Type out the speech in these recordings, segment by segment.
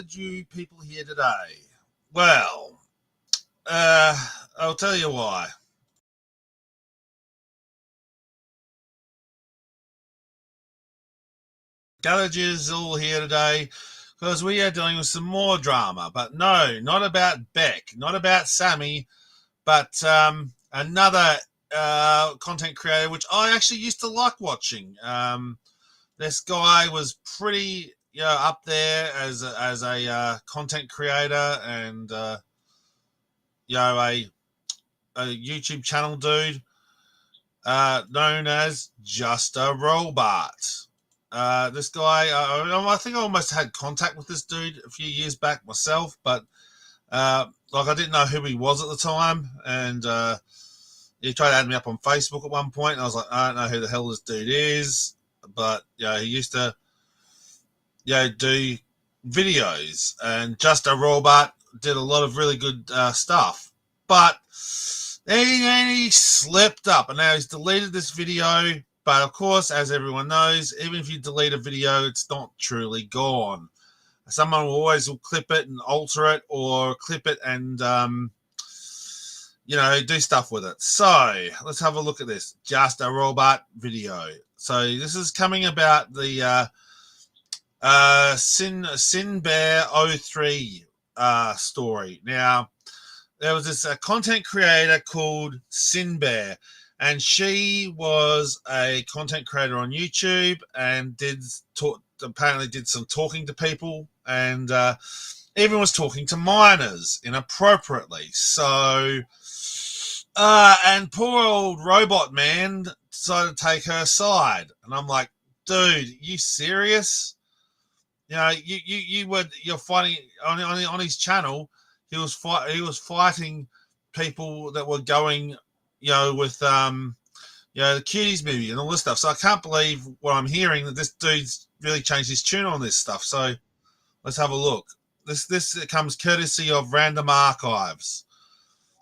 gathered you people here today? Well, I'll tell you why. Gathered you all here today because we are dealing with some more drama. But no, not about Beck, not about Sammy, but another content creator, which I actually used to like watching. This guy was pretty up there as a content creator and a YouTube channel dude known as Just a Robot. This guy, I think I almost had contact with this dude a few years back myself, but I didn't know who he was at the time, and he tried to add me up on Facebook at one point, and I was like, I don't know who the hell this dude is, but he used to do videos, and Just a Robot did a lot of really good stuff, but then he slipped up, and now he's deleted this video. But of course, as everyone knows, even if you delete a video, it's not truly gone. Someone will always clip it and alter it, or clip it and do stuff with it. So let's have a look at this Just a Robot video. So this is coming about the Sinbear03 story. Now, there was this content creator called Sinbear, and she was a content creator on YouTube and apparently did some talking to people, and even was talking to minors inappropriately. So, and poor old Robot Man decided to take her side, and I'm like, dude, you serious? You're fighting on his channel. He was fighting people that were going, with the Cuties movie and all this stuff. So I can't believe what I'm hearing, that this dude's really changed his tune on this stuff. So let's have a look. This comes courtesy of Random Archives.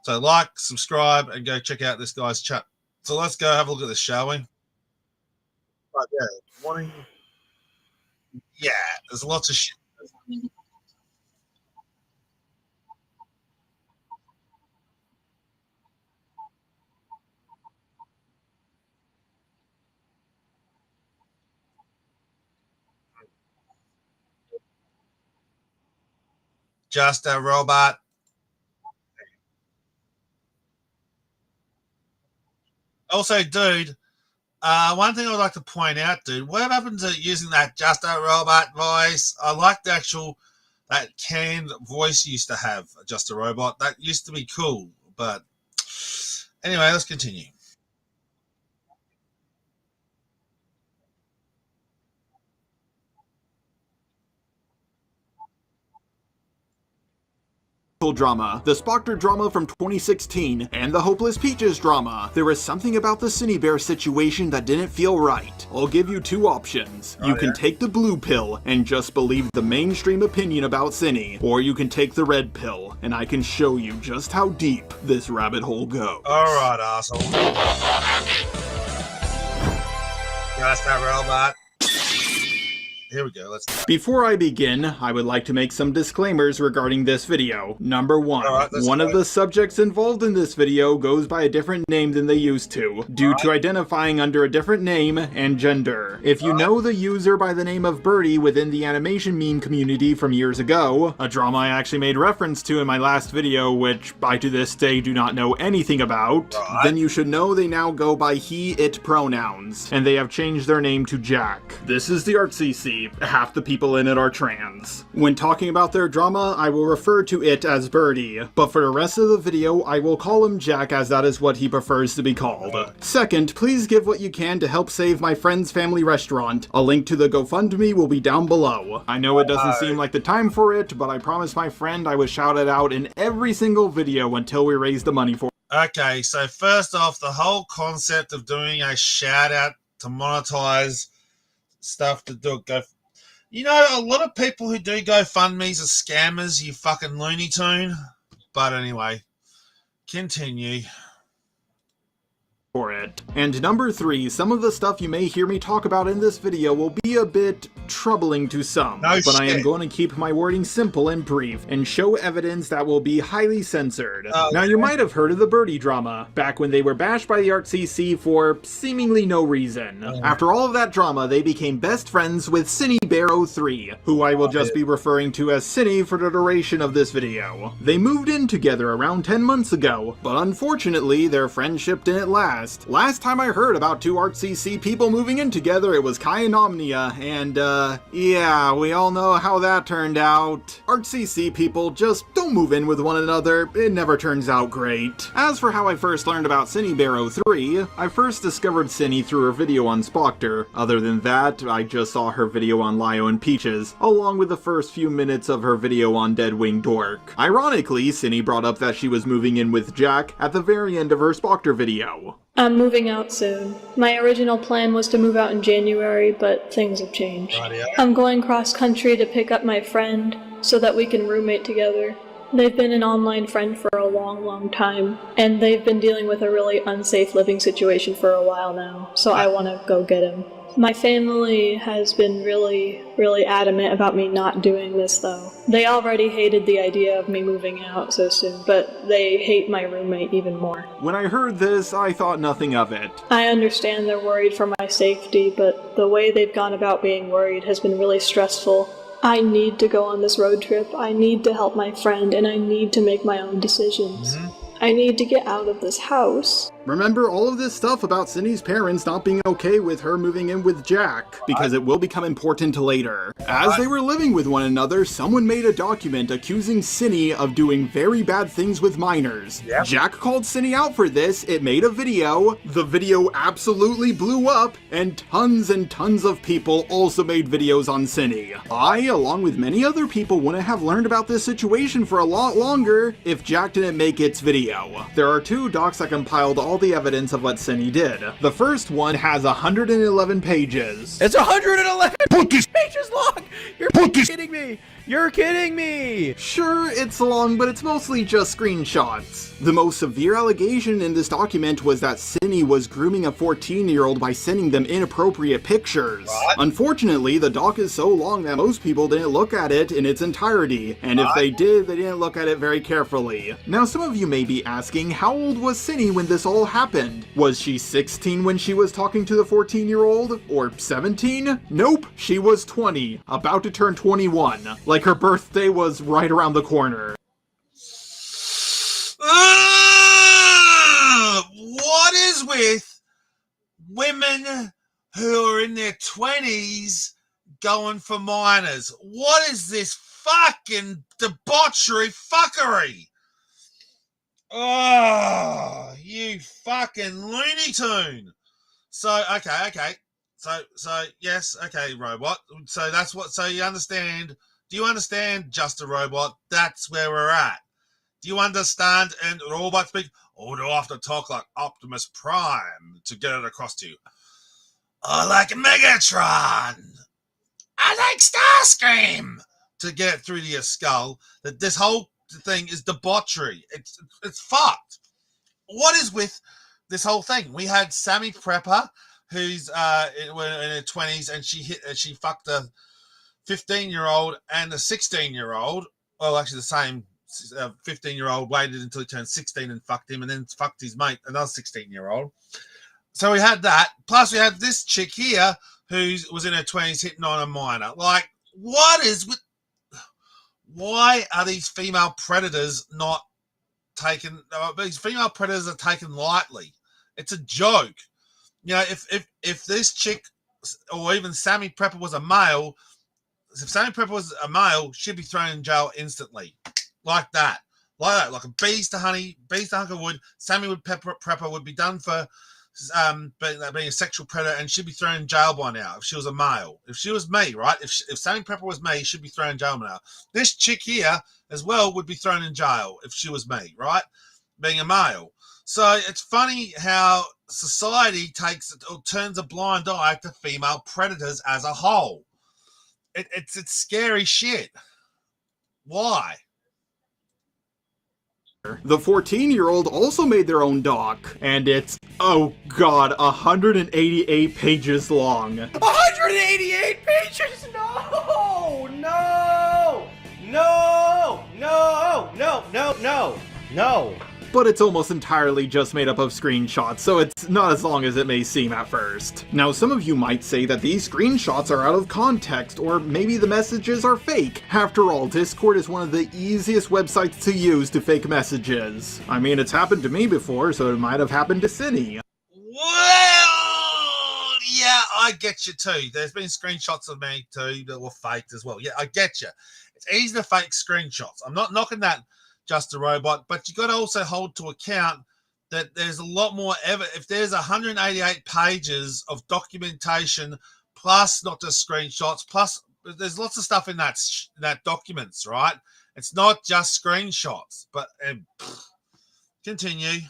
So like, subscribe, and go check out this guy's chat. So let's go have a look at this, shall we? Right, morning. Yeah, there's lots of shit. Just a Robot. Also, dude, one thing I'd like to point out, dude, what happened to using that Just a Robot voice? I like that canned voice you used to have, Just a Robot. That used to be cool. But anyway, let's continue. Drama, the Spoctor drama from 2016, and the Hopeless Peaches drama. There was something about the Cinny Bear situation that didn't feel right. I'll give you two options. You can take the blue pill and just believe the mainstream opinion about Cinny, or you can take the red pill, and I can show you just how deep this rabbit hole goes. Alright, asshole. Just a Robot. Here we go, let's go. Before I begin, I would like to make some disclaimers regarding this video. Number one, one of the subjects involved in this video goes by a different name than they used to, due to identifying under a different name and gender. If you know the user by the name of Birdie within the animation meme community from years ago, a drama I actually made reference to in my last video, which I to this day do not know anything about, then you should know they now go by he, it pronouns, and they have changed their name to Jack. This is the ArtCC. Half the people in it are trans. When talking about their drama, I will refer to it as Birdie, but for the rest of the video, I will call him Jack as that is what he prefers to be called. Second, please give what you can to help save my friend's family restaurant. A link to the GoFundMe will be down below. I know it doesn't seem like the time for it, but I promised my friend I would shout it out in every single video until we raise the money for it. Okay, so first off, the whole concept of doing a shout out to monetize stuff to do go. A lot of people who do GoFundMes are scammers, you fucking Looney Tune. But anyway, continue. For it. And number three, some of the stuff you may hear me talk about in this video will be a bit troubling to some, No but I am shit. going to keep my wording simple and brief, and show evidence that will be highly censored. Oh, Now, you might have heard of the Birdie drama, back when they were bashed by the ArtCC for seemingly no reason. After all of that drama, they became best friends with CineBear03, who I will just be referring to as Cine for the duration of this video. They moved in together around 10 months ago, but unfortunately, their friendship didn't last. Last time I heard about two ArtCC people moving in together, it was Kai and Omnia, and yeah, we all know how that turned out. ArtCC people just don't move in with one another, it never turns out great. As for how I first learned about CineBear03, I first discovered Cine through her video on Spocter. Other than that, I just saw her video on Lio and Peaches, along with the first few minutes of her video on Deadwing Dork. Ironically, Cine brought up that she was moving in with Jack at the very end of her Spocter video. I'm moving out soon. My original plan was to move out in January, but things have changed. I'm going cross-country to pick up my friend so that we can roommate together. They've been an online friend for a long time, and they've been dealing with a really unsafe living situation for a while now, so I want to go get him. My family has been really adamant about me not doing this, though. They already hated the idea of me moving out so soon, but they hate my roommate even more. When I heard this, I thought nothing of it. I understand they're worried for my safety, but the way they've gone about being worried has been really stressful. I need to go on this road trip, I need to help my friend, and I need to make my own decisions. I need to get out of this house. Remember all of this stuff about Cine's parents not being okay with her moving in with Jack, because it will become important later. As they were living with one another, someone made a document accusing Cine of doing very bad things with minors. Yep. Jack called Cine out for this, it made a video, the video absolutely blew up, and tons of people also made videos on Cine. I, along with many other people, wouldn't have learned about this situation for a lot longer if Jack didn't make its video. There are two docs that compiled all the evidence of what Cine did. The first one has 111 pages. It's 111 pages long! You're kidding me! You're kidding me! Sure, it's long, but it's mostly just screenshots. The most severe allegation in this document was that Cine was grooming a 14-year-old by sending them inappropriate pictures. What? Unfortunately, the doc is so long that most people didn't look at it in its entirety, and if they did, they didn't look at it very carefully. Now, some of you may be asking, how old was Cine when this all happened? Was she 16 when she was talking to the 14-year-old? Or 17? Nope, she was 20, about to turn 21. Like her birthday was right around the corner. What is with women who are in their 20s going for minors? What is this fucking debauchery fuckery? Oh, you fucking Looney Tune. So, okay. So, yes, okay, robot. So that's what, so you understand, do you understand, Just a Robot? That's where we're at. Do you understand? And robots speak, or do I have to talk like Optimus Prime to get it across to you? I like Megatron. I like Starscream to get it through to your skull. That this whole thing is debauchery. It's fucked. What is with this whole thing? We had Sammy Prepper, who's in her 20s, and she fucked a 15-year-old and a 16-year-old. Well, actually, the same 15-year-old waited until he turned 16 and fucked him, and then fucked his mate, another 16-year-old. So we had that. Plus, we had this chick here who was in her 20s hitting on a minor. Like, what is with? Why are these female predators not taken? These female predators are taken lightly. It's a joke. You know, if this chick or even Sammy Prepper was a male, if Sammy Prepper was a male, she'd be thrown in jail instantly, like that, like a bees to honey, bees to hunker wood. Sammy Prepper would be done for being a sexual predator, and she'd be thrown in jail by now if she was a male. If she was me, right? If Sammy Prepper was me, she'd be thrown in jail by now. This chick here as well would be thrown in jail if she was me, right? Being a male. So it's funny how society turns a blind eye to female predators as a whole. It's scary shit. Why? The 14-year-old also made their own doc, and it's, oh god, 188 pages long. 188 pages? No! No! No! No! No! No! No! No! But it's almost entirely just made up of screenshots, so it's not as long as it may seem at first. Now, some of you might say that these screenshots are out of context, or maybe the messages are fake. After all, Discord is one of the easiest websites to use to fake messages. I mean, it's happened to me before, so it might have happened to Cinny. Well, yeah, I get you too. There's been screenshots of me too that were faked as well. Yeah, I get you. It's easy to fake screenshots. I'm not knocking that, Just a Robot, but you got to also hold to account that there's a lot more if there's 188 pages of documentation, plus not just screenshots, plus there's lots of stuff in that documents, right? It's not just screenshots. But continue.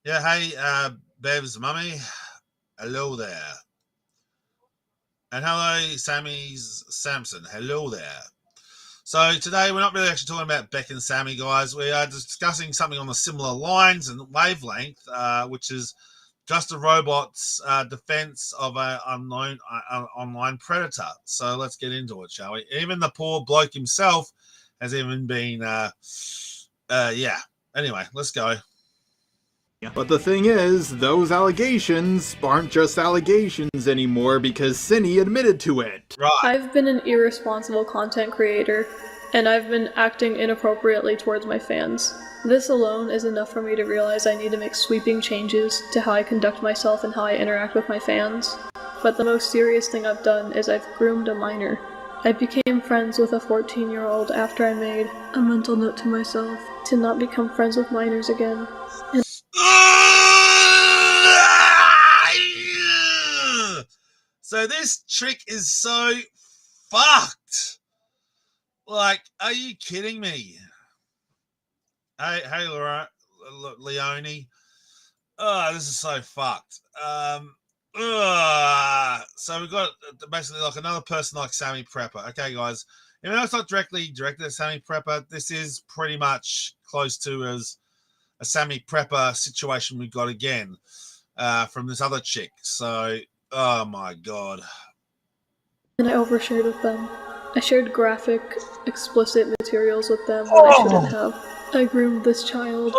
Yeah, hey, Bev's mummy, hello there, and hello, Samson, hello there. So today we're not really actually talking about Beck and Sammy, guys. We are discussing something on the similar lines and wavelength, which is Just a Robot's defense of an unknown online predator. So let's get into it, shall we? Even the poor bloke himself has even been, yeah. Anyway, let's go. But the thing is, those allegations aren't just allegations anymore because Cinny admitted to it. Right. I've been an irresponsible content creator, and I've been acting inappropriately towards my fans. This alone is enough for me to realize I need to make sweeping changes to how I conduct myself and how I interact with my fans. But the most serious thing I've done is I've groomed a minor. I became friends with a 14-year-old after I made a mental note to myself to not become friends with minors again. So this trick is so fucked. Like, are you kidding me? Hey, Leone. Oh, this is so fucked. So we've got basically like another person like Sammy Prepper. Okay, guys. Even though it's not directly directed at Sammy Prepper, this is pretty much close to as a Sammy Prepper situation we got again from this other chick. So, oh my god. And I overshared with them. I shared graphic, explicit materials with them that I shouldn't have. I groomed this child,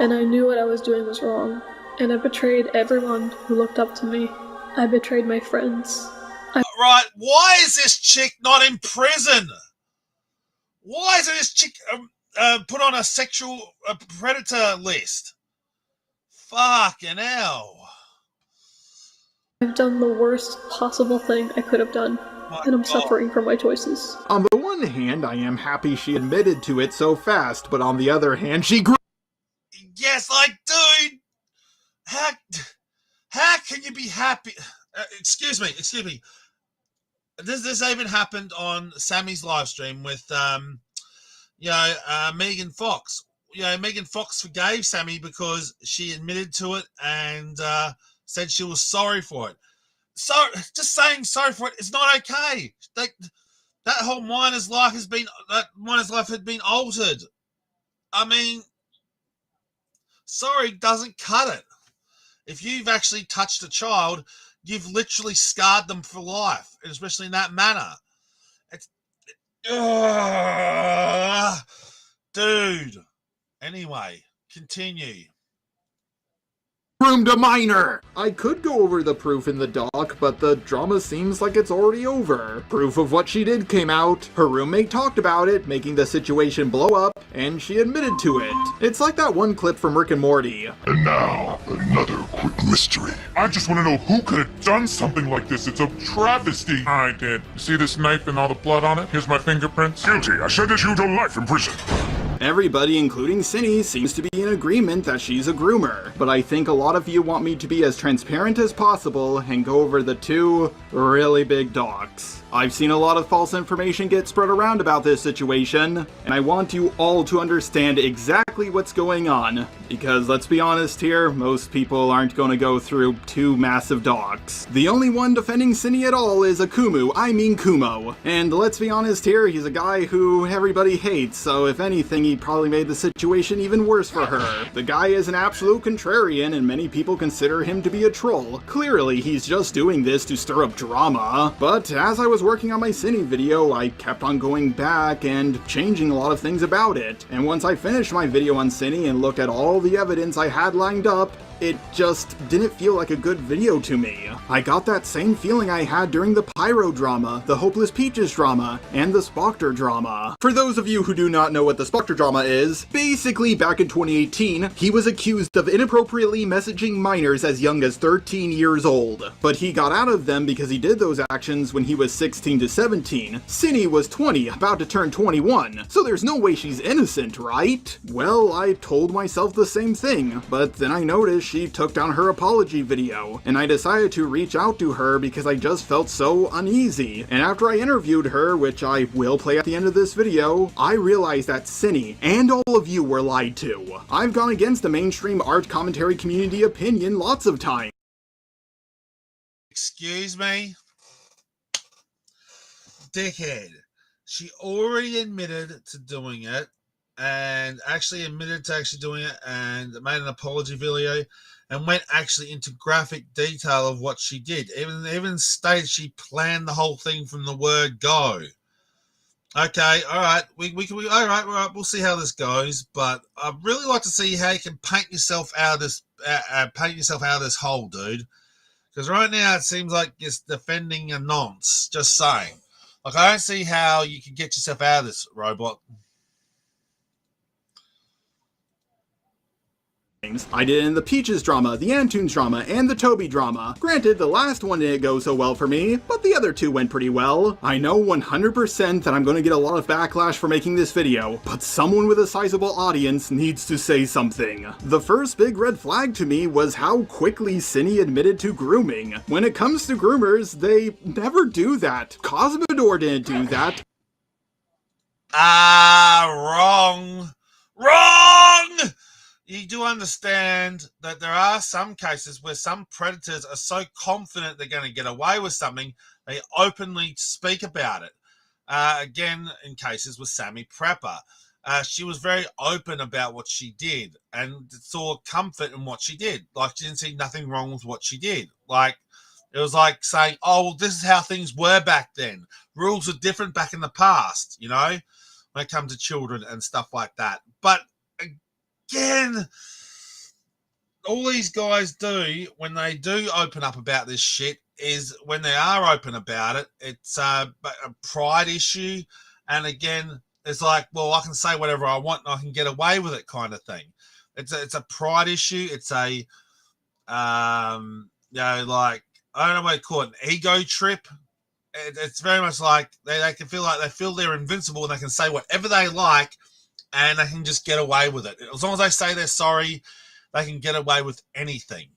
and I knew what I was doing was wrong. And I betrayed everyone who looked up to me. I betrayed my friends. Right, why is this chick not in prison? Why is this chick put on a sexual predator list? Fucking hell. I've done the worst possible thing I could have done, and I'm suffering from my choices. On the one hand, I am happy she admitted to it so fast, but on the other hand, she Yes, like, dude, how can you be happy? Excuse me. This even happened on Sammy's live stream with, Megan Fox. Megan Fox forgave Sammy because she admitted to it and said she was sorry for it. So just saying sorry for it is not okay. That whole minor's life had been altered. I mean, sorry doesn't cut it. If you've actually touched a child, you've literally scarred them for life, especially in that manner. Dude. Anyway, continue. groomed a minor! I could go over the proof in the doc, but the drama seems like it's already over. Proof of what she did came out, her roommate talked about it, making the situation blow up, and she admitted to it. It's like that one clip from Rick and Morty. And now, another quick mystery. I just want to know who could have done something like this. It's a travesty. I did. See this knife and all the blood on it? Here's my fingerprints. Guilty. I sentence you to life in prison. Everybody, including Cinny, seems to be in agreement that she's a groomer, but I think a lot of you want me to be as transparent as possible and go over the two really big docs. I've seen a lot of false information get spread around about this situation, and I want you all to understand exactly what's going on, because let's be honest here, most people aren't going to go through two massive docs. The only one defending Cinny at all is Kumo, and let's be honest here, he's a guy who everybody hates, so if anything, he Cinny probably made the situation even worse for her. The guy is an absolute contrarian and many people consider him to be a troll. Clearly, he's just doing this to stir up drama. But as I was working on my Cinny video, I kept on going back and changing a lot of things about it. And once I finished my video on Cinny and looked at all the evidence I had lined up, it just didn't feel like a good video to me. I got that same feeling I had during the Pyro drama, the Hopeless Peaches drama, and the Spoctor drama. For those of you who do not know what the Spoctor drama is, basically back in 2018, he was accused of inappropriately messaging minors as young as 13 years old. But he got out of them because he did those actions when he was 16 to 17. Cinny was 20, about to turn 21, so there's no way she's innocent, right? Well, I told myself the same thing, but then I noticed she took down her apology video, and I decided to reach out to her because I just felt so uneasy. And after I interviewed her, which I will play at the end of this video, I realized that Cinny and all of you were lied to. I've gone against the mainstream art commentary community opinion lots of times. Excuse me? Dickhead. She already admitted to doing it, and actually admitted to actually doing it, and made an apology video, and went actually into graphic detail of what she did. Even stated she planned the whole thing from the word go. Okay, all right, all right, we'll see how this goes. But I'd really like to see how you can paint yourself out of this hole, dude. Because right now it seems like you're defending a nonce. Just saying. Like, I don't see how you can get yourself out of this, robot. I did it in the Peaches drama, the Antunes drama, and the Toby drama. Granted, the last one didn't go so well for me, but the other two went pretty well. I know 100% that I'm going to get a lot of backlash for making this video, but someone with a sizable audience needs to say something. The first big red flag to me was how quickly Cinny admitted to grooming. When it comes to groomers, they never do that. Cosmodor didn't do that. Wrong! Wrong! You do understand that there are some cases where some predators are so confident they're going to get away with something, they openly speak about it. Again, in cases with Sammy Prepper. She was very open about what she did and saw comfort in what she did. Like, she didn't see nothing wrong with what she did. Like, it was like saying, oh, well, this is how things were back then. Rules were different back in the past, you know, when it comes to children and stuff like that. But again, all these guys do when they do open up about this shit is when they are open about it, it's a pride issue. And again, it's like, well, I can say whatever I want and I can get away with it kind of thing. It's a pride issue. It's a, you know, like, I don't know what to call it, an ego trip. It's very much like they can feel like they feel they're invincible and they can say whatever they like and they can just get away with it. As long as they say they're sorry, they can get away with anything.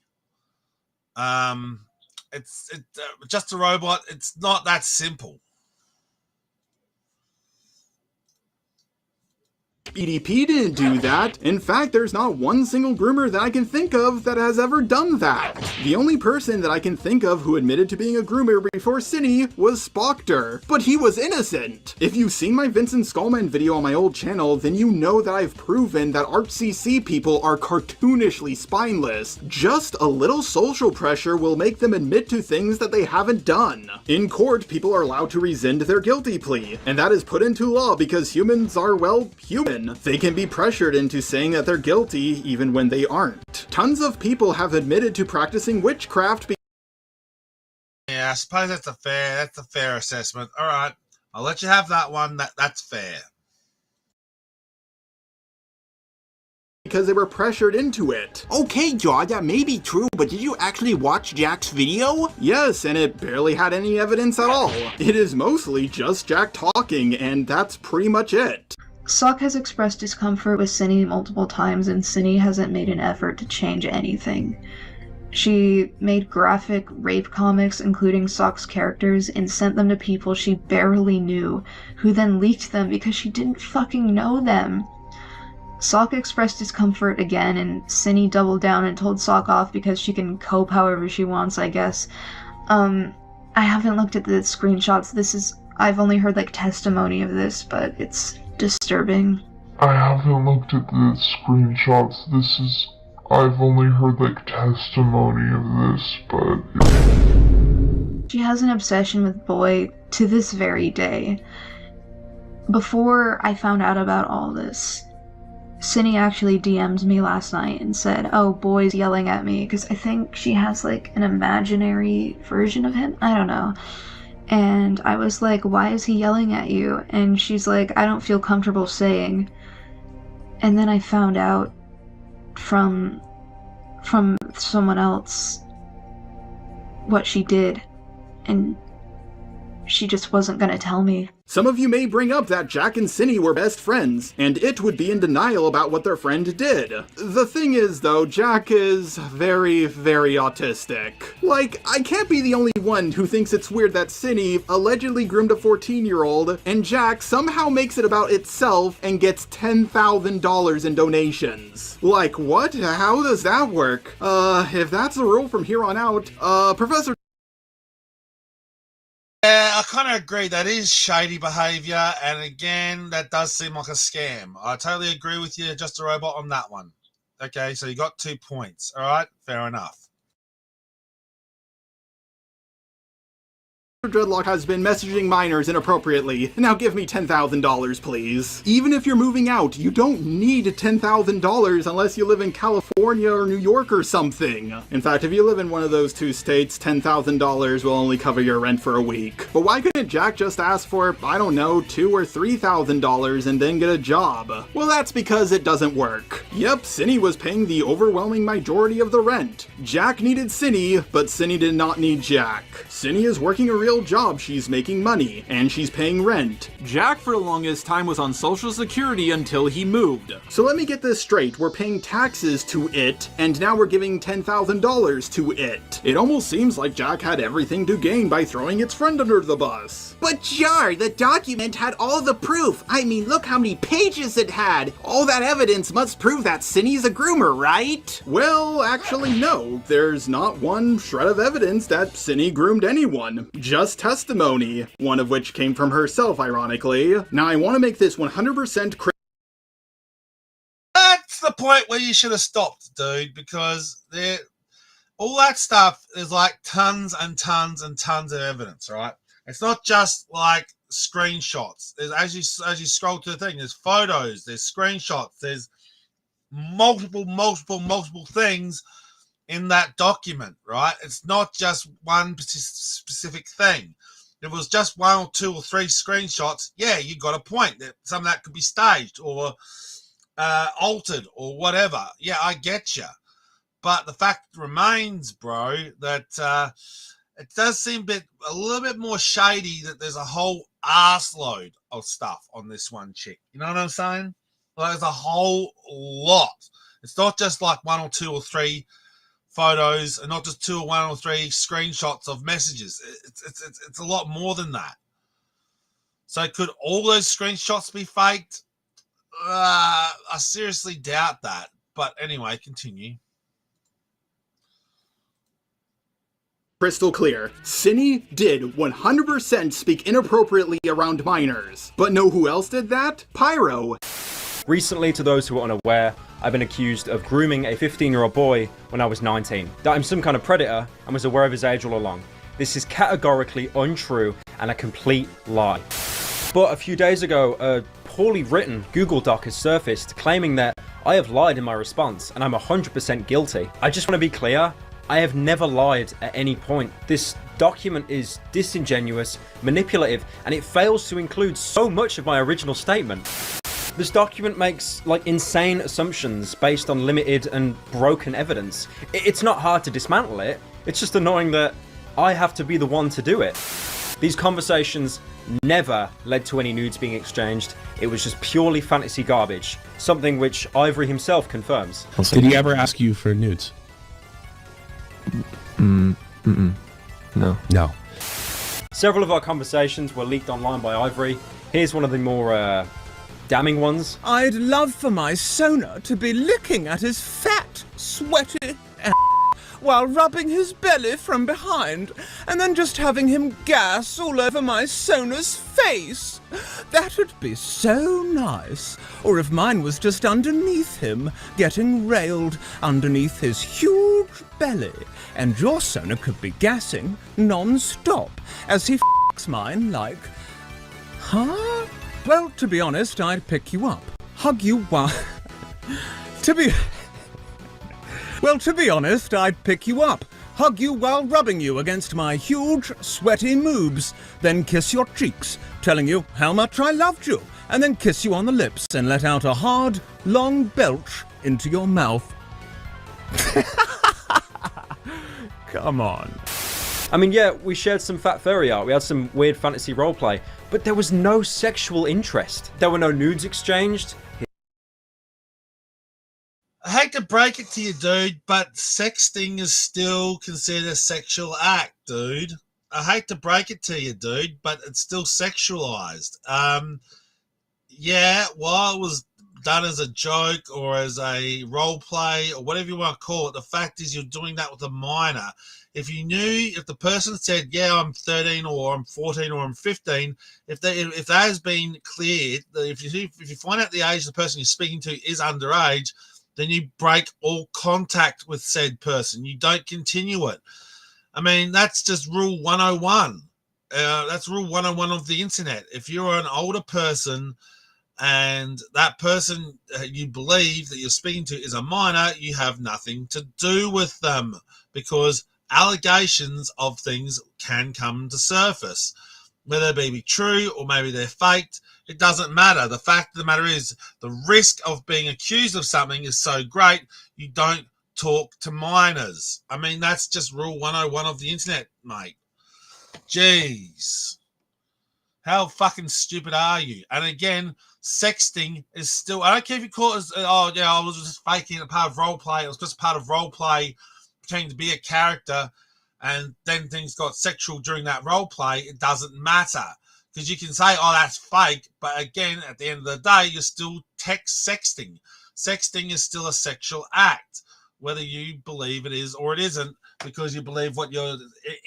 It's just a robot. It's not that simple. EDP didn't do that. In fact, there's not one single groomer that I can think of that has ever done that. The only person that I can think of who admitted to being a groomer before Cinny was Spoctor, but he was innocent. If you've seen my Vincent Skullman video on my old channel, then you know that I've proven that ArtCC people are cartoonishly spineless. Just a little social pressure will make them admit to things that they haven't done. In court, people are allowed to rescind their guilty plea, and that is put into law because humans are, well, human. They can be pressured into saying that they're guilty even when they aren't. Tons of people have admitted to practicing witchcraft. Yeah, I suppose that's a fair assessment. All right, I'll let you have that one. That's fair. Because they were pressured into it. Okay, George, that may be true, but did you actually watch Jack's video? Yes, and it barely had any evidence at all. It is mostly just Jack talking, and that's pretty much it. Sock has expressed discomfort with Cinny multiple times, and Cinny hasn't made an effort to change anything. She made graphic rape comics, including Sock's characters, and sent them to people she barely knew, who then leaked them because she didn't fucking know them. Sock expressed discomfort again, and Cinny doubled down and told Sock off because she can cope however she wants, I guess. I haven't looked at the screenshots. I've only heard, like, testimony of this, but it's disturbing. I haven't looked at the screenshots. I've only heard like testimony of this, but... She has an obsession with Boy to this very day. Before I found out about all this, Cindy actually DM'd me last night and said, oh, Boy's yelling at me, because I think she has like an imaginary version of him. I don't know. And I was like, why is he yelling at you? And she's like, I don't feel comfortable saying. And then I found out from someone else what she did, and she just wasn't gonna tell me. Some of you may bring up that Jack and Cindy were best friends, and it would be in denial about what their friend did. The thing is, though, Jack is very, very autistic. Like, I can't be the only one who thinks it's weird that Cindy allegedly groomed a 14-year-old, and Jack somehow makes it about itself and gets $10,000 in donations. Like, what? How does that work? If that's the rule from here on out, Professor... Yeah, I kind of agree. That is shady behavior, and again, that does seem like a scam. I totally agree with you, Just a Robot, on that one. Okay, so you got 2 points. All right, fair enough. Dreadlock has been messaging minors inappropriately. Now give me $10,000, please. Even if you're moving out, you don't need $10,000 unless you live in California or New York or something. In fact, if you live in one of those two states, $10,000 will only cover your rent for a week. But why couldn't Jack just ask for, I don't know, $2,000 or $3,000 and then get a job? Well, that's because it doesn't work. Yep, Cindy was paying the overwhelming majority of the rent. Jack needed Cindy, but Cindy did not need Jack. Cindy is working a real job, she's making money, and she's paying rent. Jack for the longest time was on Social Security until he moved. So let me get this straight, we're paying taxes to it, and now we're giving $10,000 to it. It almost seems like Jack had everything to gain by throwing its friend under the bus. But Jar, the document had all the proof. I mean, look how many pages it had. All that evidence must prove that Cindy's a groomer, right? Well, actually no. There's not one shred of evidence that Cindy groomed anyone. Just testimony, one of which came from herself, ironically. Now I want to make this 100% That's the point where you should have stopped, dude, because all that stuff is like tons and tons and tons of evidence, right? It's not just like screenshots. There's, as you scroll through the thing, there's photos, there's screenshots, there's multiple things in that document, right? It's not just one specific thing. If it was just 1 or 2 or 3 screenshots, yeah, you got a point. That some of that could be staged or altered or whatever. Yeah, I get you. But the fact remains, bro, that it does seem a little bit more shady that there's a whole arseload of stuff on this one chick. You know what I'm saying? Like, there's a whole lot. It's not just like 1 or 2 or 3 photos, and not just 2 or 1 or 3 screenshots of messages. It's a lot more than that. So could all those screenshots be faked? I seriously doubt that. But anyway, continue. crystal clear. Cindy did 100% speak inappropriately around minors. But know who else did that? Pyro. Recently, to those who are unaware, I've been accused of grooming a 15-year-old boy when I was 19. That I'm some kind of predator and was aware of his age all along. This is categorically untrue and a complete lie. But a few days ago, a poorly written Google Doc has surfaced claiming that I have lied in my response and I'm 100% guilty. I just want to be clear, I have never lied at any point. This document is disingenuous, manipulative, and it fails to include so much of my original statement. This document makes, insane assumptions based on limited and broken evidence. It's not hard to dismantle it, it's just annoying that I have to be the one to do it. These conversations never led to any nudes being exchanged, it was just purely fantasy garbage, something which Ivory himself confirms. Did he ever ask you for nudes? No. Several of our conversations were leaked online by Ivory. Here's one of the more, damning ones. I'd love for my Sona to be looking at his fat, sweaty while rubbing his belly from behind, and then just having him gas all over my Sona's face. That'd be so nice. Or if mine was just underneath him, getting railed underneath his huge belly, and your Sona could be gassing non-stop as he f***s mine like... Huh? Well, to be honest, I'd pick you up, hug you while... To be honest, I'd pick you up, hug you while rubbing you against my huge, sweaty moobs, then kiss your cheeks, telling you how much I loved you, and then kiss you on the lips and let out a hard, long belch into your mouth. Come on. I mean, yeah, we shared some fat furry art, we had some weird fantasy roleplay, but there was no sexual interest. There were no nudes exchanged. I hate to break it to you, dude, but sexting is still considered a sexual act, dude. I hate to break it to you, dude, but it's still sexualized. Yeah, while it was done as a joke or as a role play or whatever you want to call it, the fact is you're doing that with a minor. If the person said, yeah, I'm 13 or I'm 14 or I'm 15, if that has been cleared, if you find out the age the person you're speaking to is underage, then you break all contact with said person. You don't continue it. I mean, that's just rule 101. That's rule 101 of the internet. If you're an older person and that person you believe that you're speaking to is a minor, you have nothing to do with them because allegations of things can come to surface. Whether they be true or maybe they're faked, it doesn't matter. The fact of the matter is the risk of being accused of something is so great, you don't talk to minors. I mean, that's just rule 101 of the internet, mate. Jeez. How fucking stupid are you? And again, sexting is still... I don't care if you call it as, oh, yeah, I was just faking a part of role play. It was just part of role play, pretending to be a character, and then things got sexual during that role play. It doesn't matter. Because you can say, oh, that's fake. But again, at the end of the day, you're still text sexting. Sexting is still a sexual act, whether you believe it is or it isn't, because you believe what you're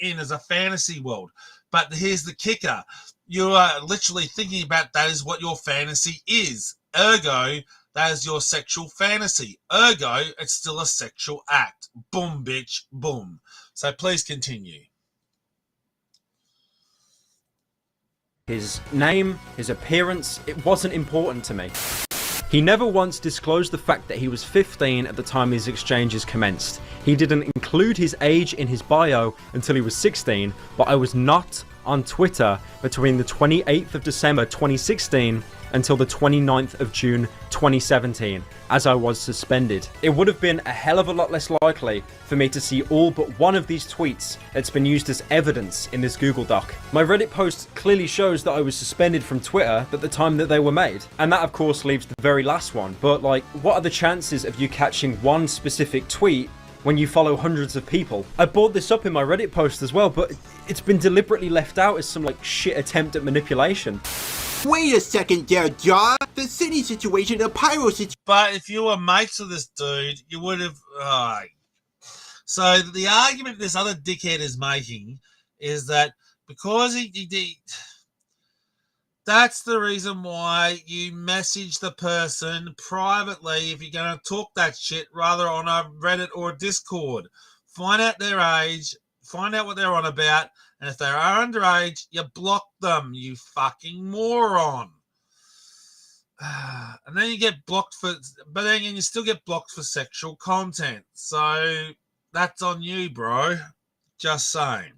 in is a fantasy world. But here's the kicker. You are literally thinking about that as what your fantasy is. Ergo, that is your sexual fantasy. Ergo, it's still a sexual act. Boom, bitch, boom. So please continue. His name, his appearance, it wasn't important to me. He never once disclosed the fact that he was 15 at the time these exchanges commenced. He didn't include his age in his bio until he was 16, but I was not on Twitter between the 28th of December 2016 until the 29th of June 2017, as I was suspended. It would have been a hell of a lot less likely for me to see all but one of these tweets that's been used as evidence in this Google Doc. My Reddit post clearly shows that I was suspended from Twitter at the time that they were made, and that of course leaves the very last one. But like, what are the chances of you catching one specific tweet when you follow hundreds of people? I brought this up in my Reddit post as well, but it's been deliberately left out as some like shit attempt at manipulation. Wait a second there, Jaw. The city situation, the pyro situation. But if you were mates with this dude, you would have... So the argument this other dickhead is making is that because he that's the reason why you message the person privately if you're going to talk that shit rather on a Reddit or a Discord. Find out their age, find out what they're on about, and if they are underage, you block them, you fucking moron. And then you get blocked for, but then you still get blocked for sexual content. So that's on you, bro. Just saying.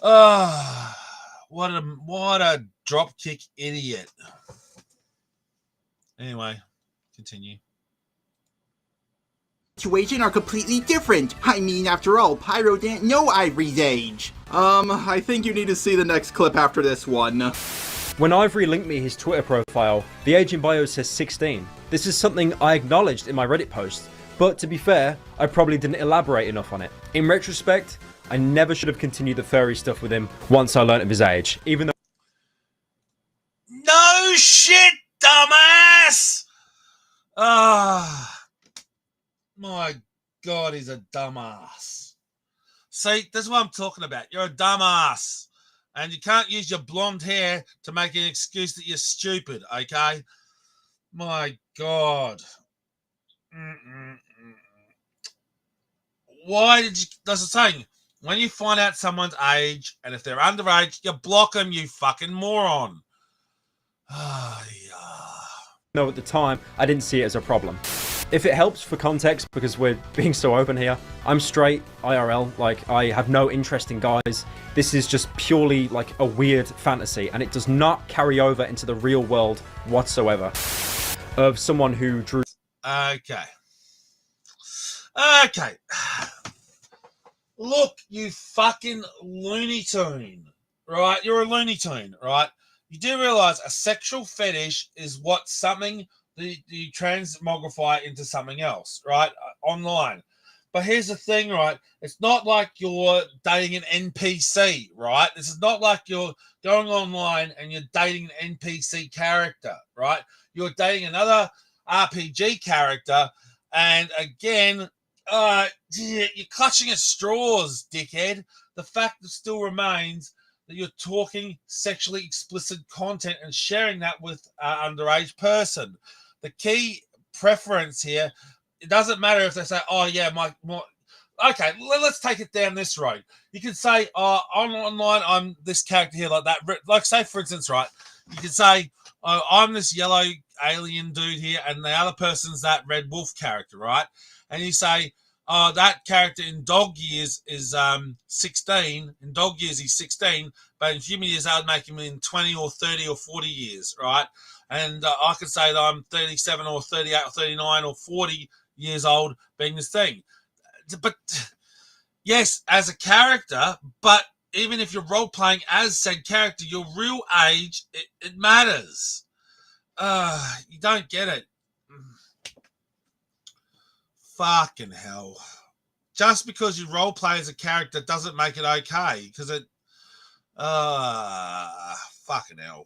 What a dropkick idiot. Anyway, continue. Situation are completely different. I mean, after all, Pyro didn't know Ivory's age. I think you need to see the next clip after this one. When Ivory linked me his Twitter profile, the age in bio says 16. This is something I acknowledged in my Reddit post, but to be fair, I probably didn't elaborate enough on it. In retrospect, I never should have continued the furry stuff with him once I learnt of his age, even though... No shit, dumbass! My God, he's a dumbass. See, that's what I'm talking about. You're a dumbass. And you can't use your blonde hair to make an excuse that you're stupid, okay? My God. Why did you... That's the saying. When you find out someone's age, and if they're underage, you block them, you fucking moron. Ah, yeah. No, at the time, I didn't see it as a problem. If it helps for context, because we're being so open here, I'm straight, IRL, like, I have no interest in guys. This is just purely, like, a weird fantasy, and it does not carry over into the real world whatsoever. Of someone who drew... Okay. Look, you fucking Looney Tune, right? You're a Looney Tune, right? You do realize a sexual fetish is what something that you transmogrify into something else, right? Online. But here's the thing, right? It's not like you're dating an NPC, right? This is not like you're going online and you're dating an NPC character, right? You're dating another RPG character, and again, you're clutching at straws, dickhead. The fact still remains that you're talking sexually explicit content and sharing that with an underage person. The key preference here, it doesn't matter if they say, oh, yeah, my okay, let's take it down this road. You can say, oh, online, I'm this character here, like that. Like, say, for instance, right, you can say, oh, I'm this yellow alien dude here, and the other person's that Red Wolf character, right? And you say, oh, that character in dog years is 16. In dog years, he's 16, but in human years, I would make him in 20 or 30 or 40 years, right? And I could say that I'm 37 or 38 or 39 or 40 years old being this thing. But, yes, as a character, but even if you're role-playing as said character, your real age, it matters. You don't get it. Fucking hell. Just because you role-play as a character doesn't make it okay, because it... fucking hell.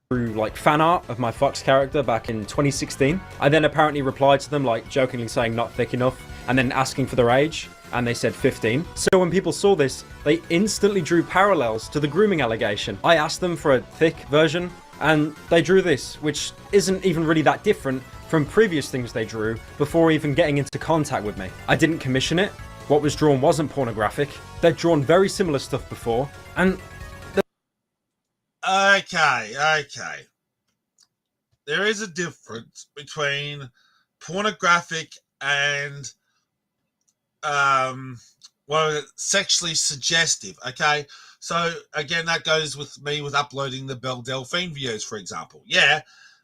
Through like fan art of my Fox character back in 2016. I then apparently replied to them like jokingly saying not thick enough and then asking for their age, and they said 15. So when people saw this, they instantly drew parallels to the grooming allegation. I asked them for a thick version and they drew this, which isn't even really that different from previous things they drew before even getting into contact with me. I didn't commission it. What was drawn wasn't pornographic. They'd drawn very similar stuff before, and Okay. There is a difference between pornographic and sexually suggestive, okay? So, again, that goes with me with uploading the Belle Delphine videos, for example. Yeah,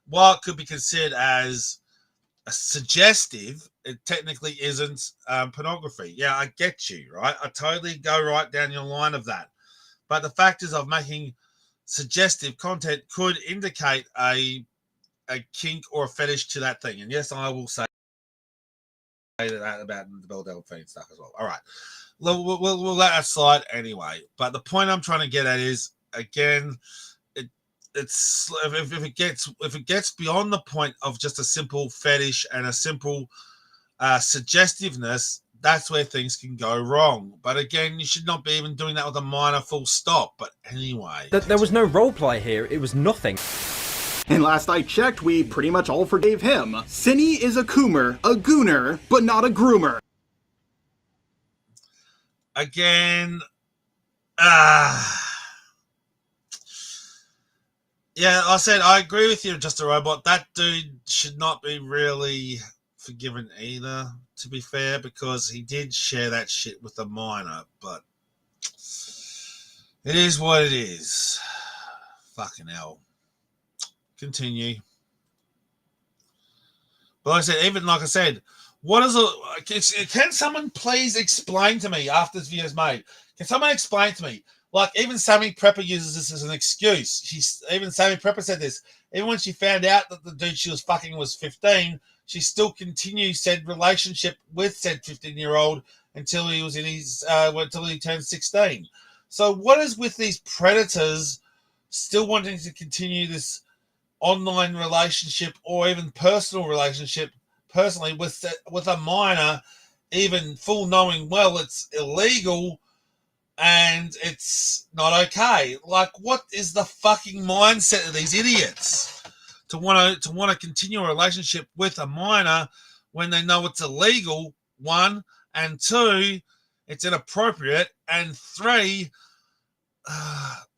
while it could be considered as a suggestive, it technically isn't pornography. Yeah, I get you, right? I totally go right down your line of that. But the fact is of making suggestive content could indicate a kink or a fetish to that thing. And yes, I will say that about the Belle Delphine stuff as well. All right. We'll let that slide anyway. But the point I'm trying to get at is, again, it's if it gets beyond the point of just a simple fetish and a simple suggestiveness, that's where things can go wrong. But again, you should not be even doing that with a minor full stop. But anyway. There was no roleplay here. It was nothing. And last I checked, we pretty much all forgave him. Cinny is a coomer, a gooner, but not a groomer. Again, yeah, I said I agree with you, Just a Robot. That dude should not be really forgiven either, to be fair, because he did share that shit with a minor, but it is what it is. Fucking hell. Continue. But like I said, what is it? Can someone please explain to me after this video is made? Can someone explain to me? Like, even Sammy Prepper uses this as an excuse. Even Sammy Prepper said this. Even when she found out that the dude she was fucking was 15, she still continued said relationship with said 15-year-old until he was in his until he turned 16. So what is with these predators still wanting to continue this online relationship or even personal relationship personally with a minor, even full knowing well it's illegal and it's not okay. Like, what is the fucking mindset of these idiots to want to continue a relationship with a minor when they know it's illegal? One, and two, it's inappropriate, and three,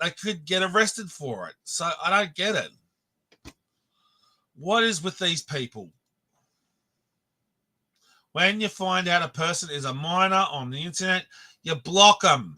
they could get arrested for it. So I don't get it. What is with these people? When you find out a person is a minor on the internet, you block them.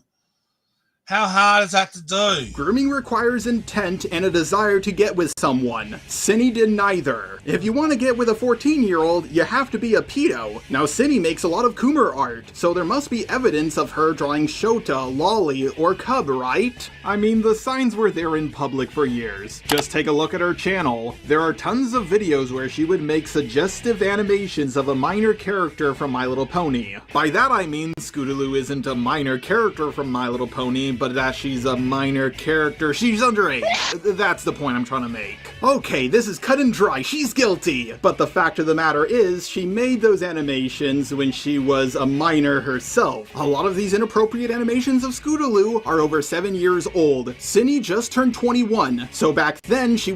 How hard is that to do? Grooming requires intent and a desire to get with someone. Cindy did neither. If you want to get with a 14-year-old, you have to be a pedo. Now, Cindy makes a lot of Coomer art, so there must be evidence of her drawing Shota, Lolly, or Cub, right? I mean, the signs were there in public for years. Just take a look at her channel. There are tons of videos where she would make suggestive animations of a minor character from My Little Pony. By that I mean Scootaloo isn't a minor character from My Little Pony, but that she's a minor character. She's underage. That's the point I'm trying to make. Okay, this is cut and dry. She's guilty. But the fact of the matter is, she made those animations when she was a minor herself. A lot of these inappropriate animations of Scootaloo are over 7 years old. Cindy just turned 21, so back then she...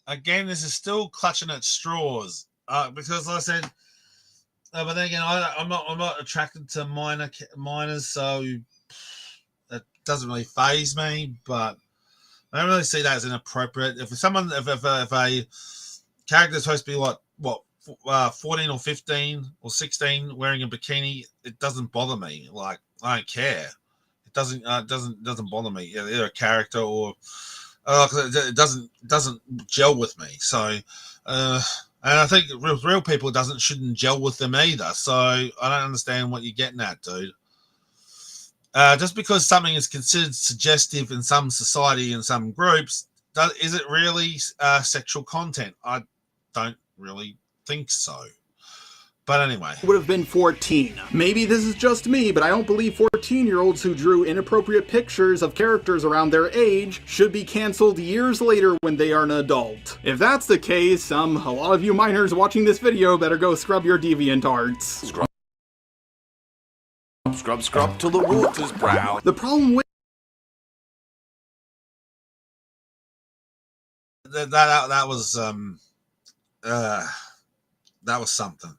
Again, this is still clutching at straws. Because like I said, but then again, I'm not attracted to minors, so that doesn't really faze me. But I don't really see that as inappropriate. If a character is supposed to be like 14 or 15 or 16 wearing a bikini, it doesn't bother me. Like, I don't care. It doesn't bother me. Either a character or it doesn't gel with me. So. And I think with real people, shouldn't gel with them either. So I don't understand what you're getting at, dude. Just because something is considered suggestive in some society and some groups, is it really sexual content? I don't really think so. But anyway. Would have been 14. Maybe this is just me, but I don't believe 14-year-olds who drew inappropriate pictures of characters around their age should be canceled years later when they are an adult. If that's the case, a lot of you minors watching this video better go scrub your DeviantArts. Scrub till the water's brown. The problem with that was something.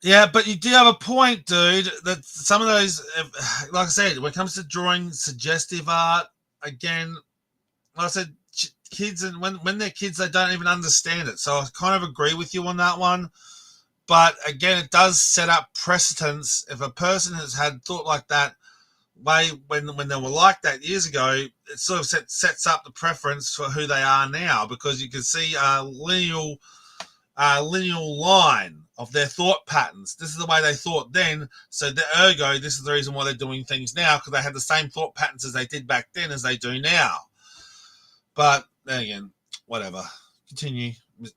Yeah, but you do have a point, dude, that some of those, like I said, when it comes to drawing suggestive art, again, like I said, kids, and when they're kids, they don't even understand it. So I kind of agree with you on that one. But again, it does set up precedence. If a person has had thought like that when they were like that years ago, it sort of sets up the preference for who they are now, because you can see a lineal line of their thought patterns. This is the way they thought then, so ergo this is the reason why they're doing things now, because they had the same thought patterns as they did back then as they do now. But then again, whatever. Continue.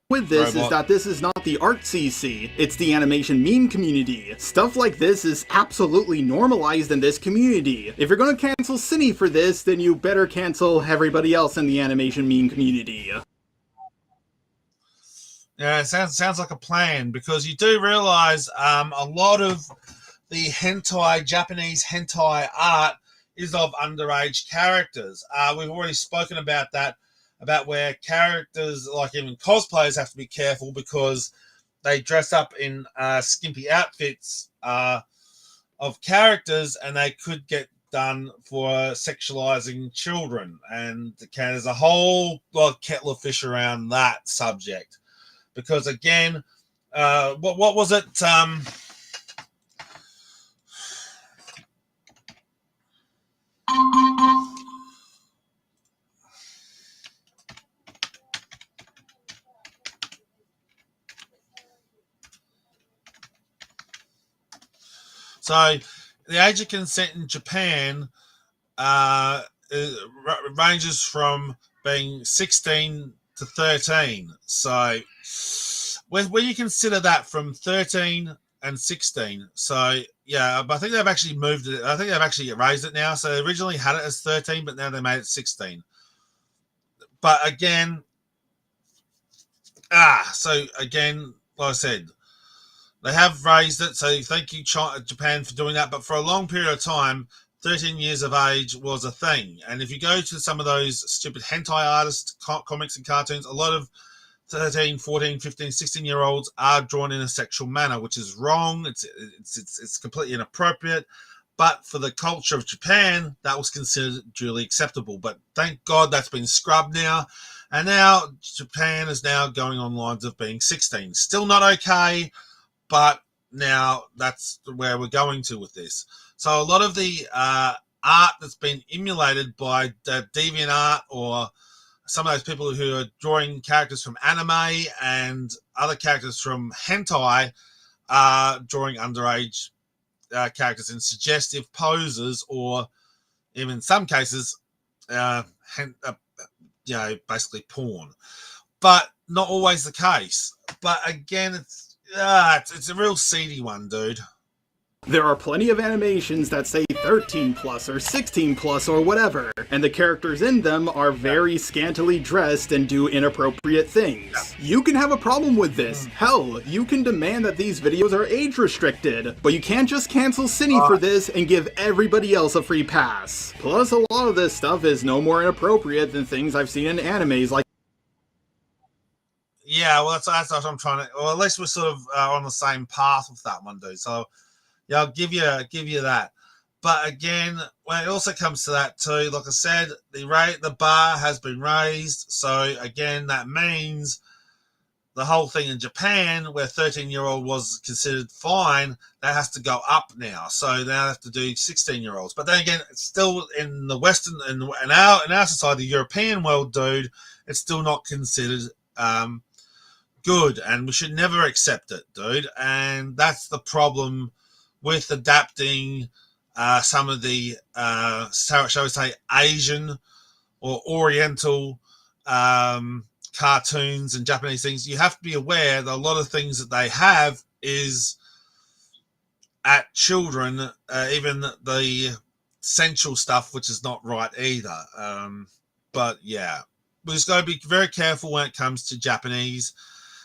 With this is that this is not the art CC, it's the animation meme community. Stuff like this is absolutely normalized in this community. If you're gonna cancel Cindy for this, then you better cancel everybody else in the animation meme community. Yeah, it sounds like a plan, because you do realize a lot of the Japanese hentai art is of underage characters. We've already spoken about that, about where characters, like even cosplayers, have to be careful because they dress up in skimpy outfits of characters, and they could get done for sexualizing children. And there's a whole lot of kettle of fish around that subject. Because again, what was it? So the age of consent in Japan ranges from being 16 to 13. So when you consider that from 13 and 16, so yeah, but I think they've actually moved it. I think they've actually raised it now. So they originally had it as 13, but now they made it 16. but again, so again, like I said, they have raised it. So thank you, Japan, for doing that. But for a long period of time, 13 years of age was a thing. And if you go to some of those stupid hentai artist comics and cartoons, a lot of 13, 14, 15, 16-year-olds are drawn in a sexual manner, which is wrong. It's completely inappropriate. But for the culture of Japan, that was considered duly acceptable. But thank God that's been scrubbed now. And now Japan is now going on lines of being 16. Still not okay, but now that's where we're going to with this. So a lot of the art that's been emulated by DeviantArt or some of those people who are drawing characters from anime and other characters from hentai are drawing underage characters in suggestive poses, or even in some cases, basically porn. But not always the case. But again, it's a real seedy one, dude. There are plenty of animations that say 13 plus or 16 plus or whatever, and the characters in them are very scantily dressed and do inappropriate things. You can have a problem with this. Hell, you can demand that these videos are age restricted, but you can't just cancel Cine for this and give everybody else a free pass. Plus, a lot of this stuff is no more inappropriate than things I've seen in animes like. Yeah, well, that's what I'm trying to. Well, at least we're sort of on the same path with that one, dude. So. Yeah, I'll give you that. But again, when it also comes to that too, like I said, the bar has been raised. So again, that means the whole thing in Japan, where 13-year-old was considered fine, that has to go up now. So they have to do 16-year-olds. But then again, it's still in the Western in our society, the European world, dude, it's still not considered good, and we should never accept it, dude. And that's the problem with adapting some of the, shall we say, Asian or Oriental cartoons and Japanese things. You have to be aware that a lot of things that they have is at children, even the sensual stuff, which is not right either. But yeah, we just got to be very careful when it comes to Japanese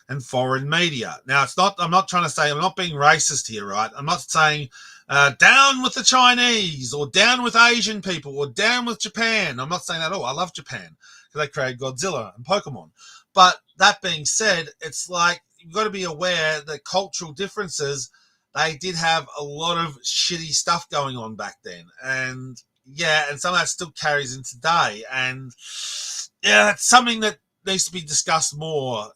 and foreign media. Now, I'm not trying to say, I'm not being racist here, right? I'm not saying down with the Chinese or down with Asian people or down with Japan. I'm not saying that at all. I love Japan because they created Godzilla and Pokemon. But that being said, it's like, you've got to be aware that cultural differences, they did have a lot of shitty stuff going on back then. And yeah, and some of that still carries in today. And yeah, it's something that needs to be discussed more,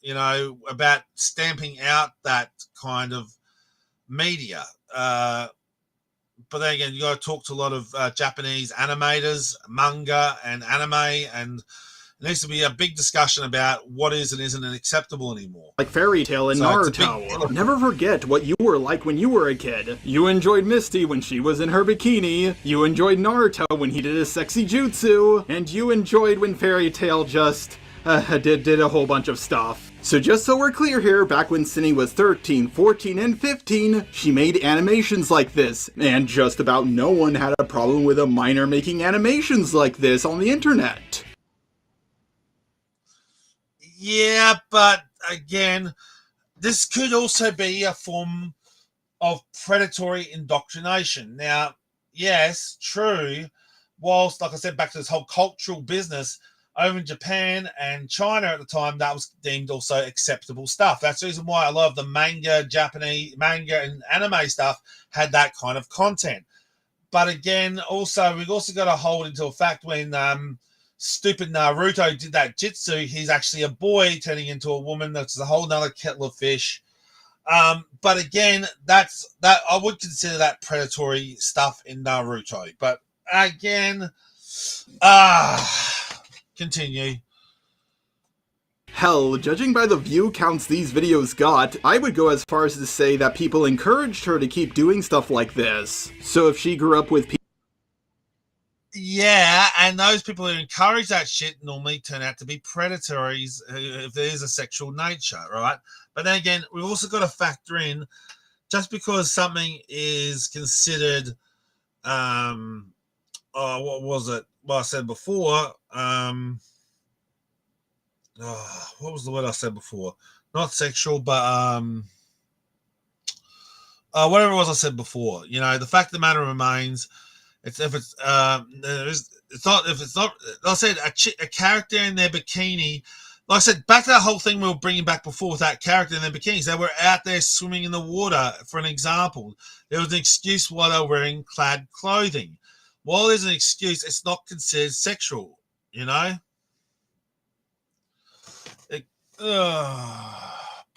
about stamping out that kind of media. But then again, you got to talk to a lot of Japanese animators, manga and anime, and there needs to be a big discussion about what is and isn't acceptable anymore. Like Fairy Tail and Naruto. Never forget what you were like when you were a kid. You enjoyed Misty when she was in her bikini, you enjoyed Naruto when he did his sexy jutsu, and you enjoyed when Fairy Tail just did a whole bunch of stuff. So just so we're clear here, back when Cine was 13, 14, and 15, she made animations like this, and just about no one had a problem with a minor making animations like this on the internet. Yeah, but again, this could also be a form of predatory indoctrination. Now, yes, true, whilst, like I said, back to this whole cultural business, over in Japan and China at the time, that was deemed also acceptable stuff. That's the reason why a lot of the Japanese manga and anime stuff had that kind of content. But again, we've also got to hold into a fact when stupid Naruto did that jutsu, he's actually a boy turning into a woman. That's a whole nother kettle of fish. But again, that I would consider that predatory stuff in Naruto. But again, continue. Hell, judging by the view counts these videos got, I would go as far as to say that people encouraged her to keep doing stuff like this. So if she grew up with people... Yeah, and those people who encourage that shit normally turn out to be predators if there is a sexual nature, right? But then again, we've also got to factor in, just because something is considered, what was it? Well, I said before, what was the word I said before? Not sexual, but whatever it was I said before. You know, the fact of the matter remains, it's not I said a character in their bikini. Like I said, back to that whole thing we were bringing back before with that character in their bikinis. They were out there swimming in the water, for an example. There was an excuse why they were wearing clad clothing. While there's an excuse, it's not considered sexual, you know?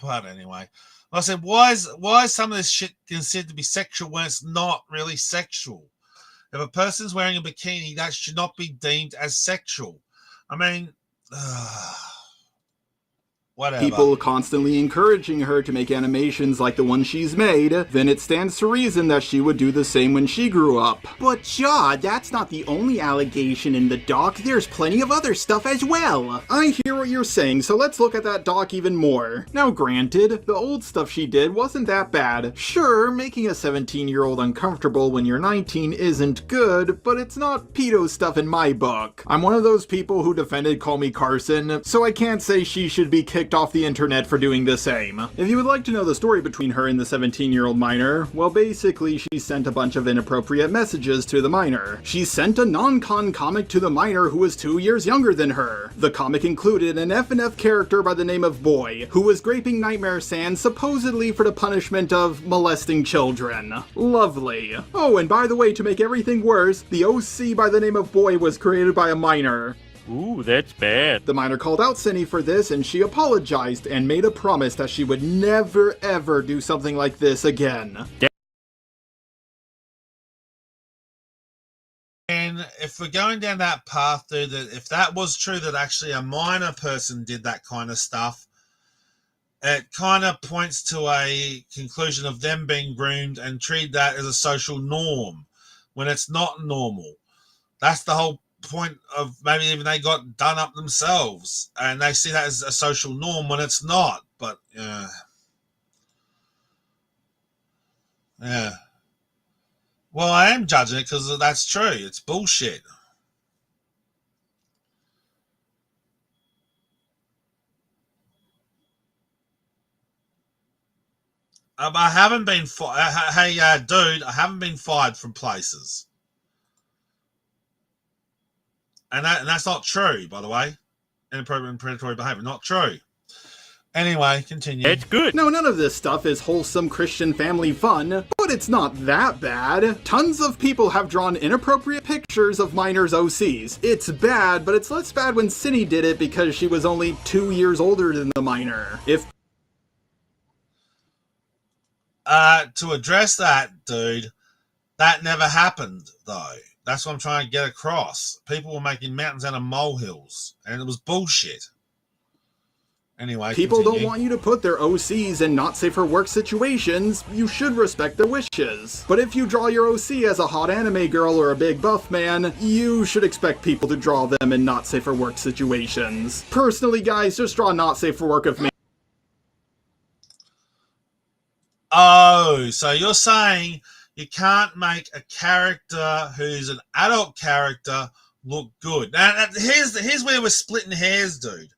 But anyway, like I said, why is some of this shit considered to be sexual when it's not really sexual? If a person's wearing a bikini, that should not be deemed as sexual. I mean, whatever. People constantly encouraging her to make animations like the one she's made, then it stands to reason that she would do the same when she grew up. But Jaw, that's not the only allegation in the doc. There's plenty of other stuff as well. I hear what you're saying, so let's look at that doc even more. Now granted, the old stuff she did wasn't that bad. Sure, making a 17-year-old uncomfortable when you're 19 isn't good, but it's not pedo stuff in my book. I'm one of those people who defended Call Me Carson, so I can't say she should be kicked off the internet for doing the same. If you would like to know the story between her and the 17-year-old minor, well basically she sent a bunch of inappropriate messages to the minor. She sent a non-con comic to the minor who was 2 years younger than her. The comic included an F&F character by the name of Boy, who was graping Nightmare Sand supposedly for the punishment of molesting children. Lovely. Oh, and by the way, to make everything worse, the OC by the name of Boy was created by a minor. Ooh, that's bad. The minor called out Cindy for this, and she apologized and made a promise that she would never ever do something like this again. And if we're going down that path, dude, that if that was true that actually a minor person did that kind of stuff, it kind of points to a conclusion of them being groomed and treat that as a social norm when it's not normal. That's the whole point of maybe even they got done up themselves and they see that as a social norm when it's not. But yeah, well, I am judging it because that's true. It's bullshit. I haven't been hey dude, I haven't been fired from places. And that's not true, by the way. Inappropriate and predatory behavior, not true. Anyway, continue. It's good. No, none of this stuff is wholesome Christian family fun, but it's not that bad. Tons of people have drawn inappropriate pictures of minors' OCs. It's bad, but it's less bad when Cindy did it because she was only 2 years older than the minor. To address that, dude, that never happened, though. That's what I'm trying to get across. People were making mountains out of molehills, and it was bullshit. Anyway, people continue. don't want you to put their OCs in not safe for work situations. You should respect their wishes. But if you draw your OC as a hot anime girl or a big buff man, you should expect people to draw them in not safe for work situations. Personally, guys, just draw not safe for work of me. Oh, so you're saying you can't make a character who's an adult character look good. Now, here's where we're splitting hairs, dude.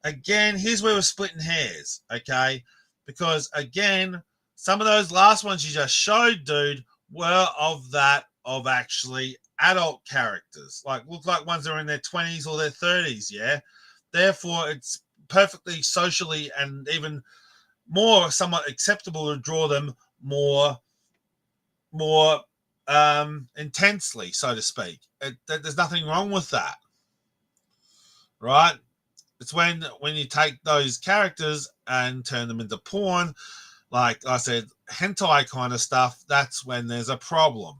Again, here's where we're splitting hairs, okay? Because, again, some of those last ones you just showed, dude, were of actually adult characters. Look like ones that are in their 20s or their 30s, yeah? Therefore, it's perfectly socially and even more somewhat acceptable to draw them more intensely, so to speak. There's nothing wrong with that, right? It's when you take those characters and turn them into porn, like I said, hentai kind of stuff, that's when there's a problem.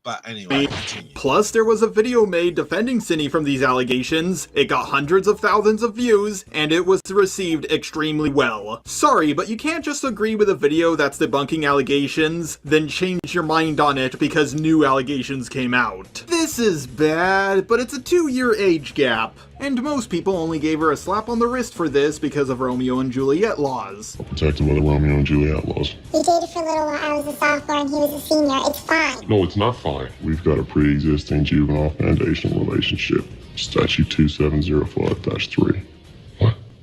But anyway, continue. Plus, there was a video made defending Cindy from these allegations. It got hundreds of thousands of views, and it was received extremely well. Sorry, but you can't just agree with a video that's debunking allegations, then change your mind on it because new allegations came out. This is bad, but it's a 2-year age gap. And most people only gave her a slap on the wrist for this because of Romeo and Juliet laws. Protected by the Romeo and Juliet laws. We dated for a little while. I was a sophomore and he was a senior. It's fine. No, it's not fine. We've got a pre-existing juvenile foundational relationship. Statute 2705-3.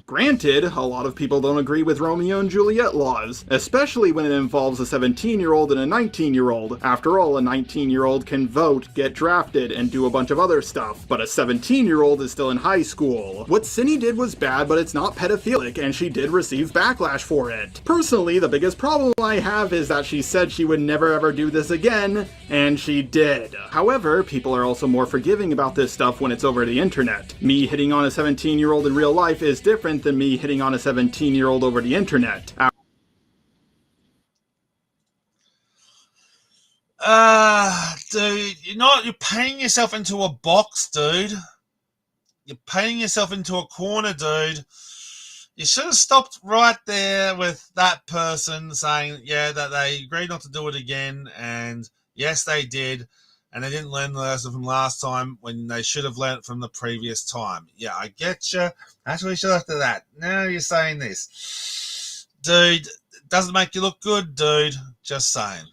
Granted, a lot of people don't agree with Romeo and Juliet laws, especially when it involves a 17-year-old and a 19-year-old. After all, a 19-year-old can vote, get drafted, and do a bunch of other stuff, but a 17-year-old is still in high school. What Cindy did was bad, but it's not pedophilic, and she did receive backlash for it. Personally, the biggest problem I have is that she said she would never ever do this again, and she did. However, people are also more forgiving about this stuff when it's over the internet. Me hitting on a 17-year-old in real life is different than me hitting on a 17-year-old over the internet. Dude, you're painting yourself into a box, dude. You're painting yourself into a corner, dude. You should have stopped right there with that person saying, yeah, that they agreed not to do it again, and yes, they did, and they didn't learn the lesson from last time when they should have learned from the previous time. Yeah, I get you. That's what you should have done that. Now you're saying this. Dude, it doesn't make you look good, dude. Just saying.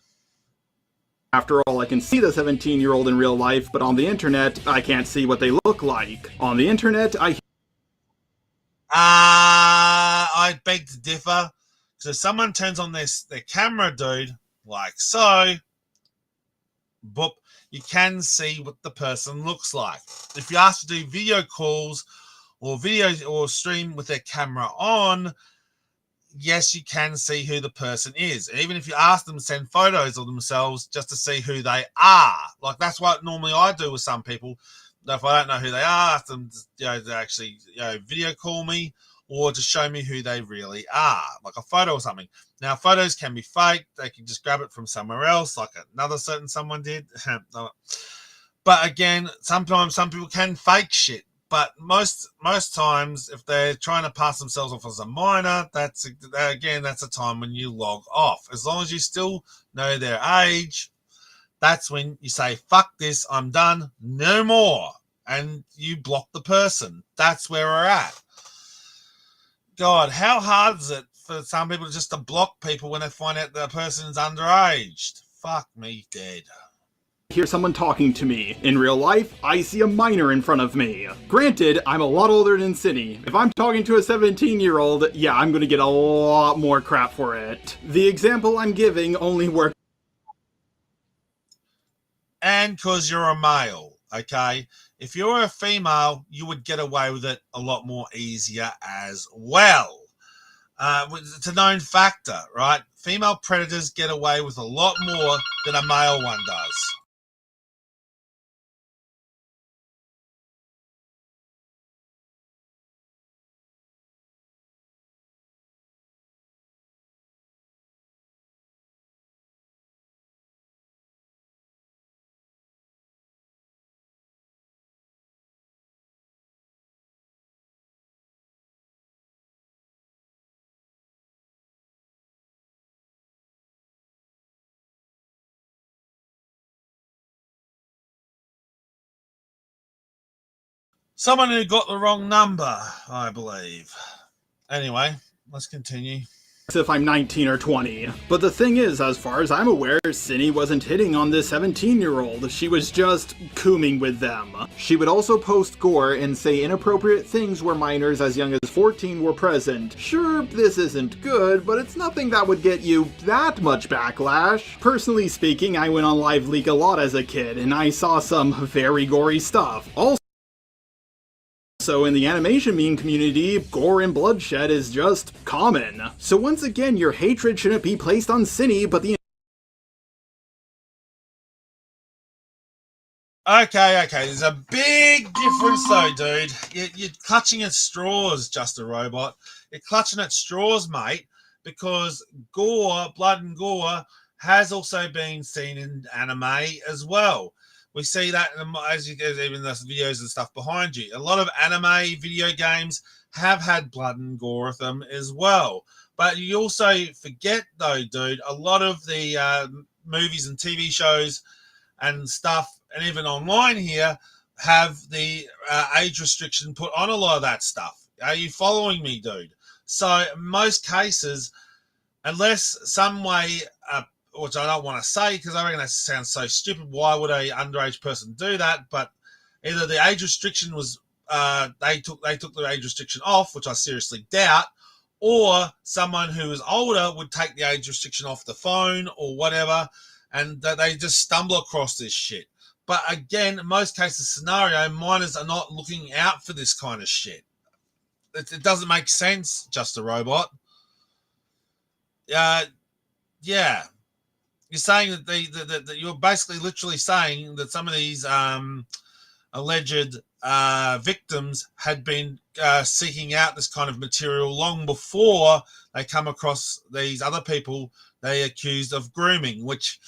After all, I can see the 17-year-old in real life, but on the internet, I can't see what they look like. On the internet, I beg to differ. So if someone turns on their camera, dude, like so, boop, you can see what the person looks like. If you ask to do video calls or stream with their camera on, yes, you can see who the person is. And even if you ask them to send photos of themselves just to see who they are, like that's what normally I do with some people. If I don't know who they are, ask them to actually video call me or to show me who they really are, like a photo or something. Now, photos can be fake. They can just grab it from somewhere else, like another certain someone did. But again, sometimes some people can fake shit. But most times, if they're trying to pass themselves off as a minor, that's a time when you log off. As long as you still know their age, that's when you say, fuck this, I'm done, no more. And you block the person. That's where we're at. God, how hard is it for some people just to block people when they find out the person is underage? Fuck me dead. Hear someone talking to me. In real life, I see a minor in front of me. Granted, I'm a lot older than Cindy. If I'm talking to a 17-year-old, yeah, I'm gonna get a lot more crap for it. The example I'm giving only works. And because you're a male, okay? If you're a female, you would get away with it a lot more easier as well. It's a known factor, right? Female predators get away with a lot more than a male one does. Someone who got the wrong number, I believe. Anyway, let's continue. If I'm 19 or 20. But the thing is, as far as I'm aware, Cindy wasn't hitting on this 17-year-old. She was just cooming with them. She would also post gore and say inappropriate things where minors as young as 14 were present. Sure, this isn't good, but it's nothing that would get you that much backlash. Personally speaking, I went on Live Leak a lot as a kid, and I saw some very gory stuff. Also, in the animation meme community, gore and bloodshed is just common. So once again, your hatred shouldn't be placed on Cindy, but the... Okay, there's a big difference though, dude. You're clutching at straws, Just a Robot. You're clutching at straws, mate, because gore, blood and gore, has also been seen in anime as well. We see that as you get even the videos and stuff behind you. A lot of anime video games have had blood and gore with them as well. But you also forget, though, dude, a lot of the movies and TV shows and stuff, and even online here, have the age restriction put on a lot of that stuff. Are you following me, dude? So in most cases, unless some way... which I don't want to say because I reckon that sounds so stupid. Why would a underage person do that? But either the age restriction was they took the age restriction off, which I seriously doubt, or someone who is older would take the age restriction off the phone or whatever, and they just stumble across this shit. But again, in most cases scenario, minors are not looking out for this kind of shit. It doesn't make sense, Just a Robot. Yeah. You're saying that that you're basically literally saying that some of these alleged victims had been seeking out this kind of material long before they come across these other people they accused of grooming, which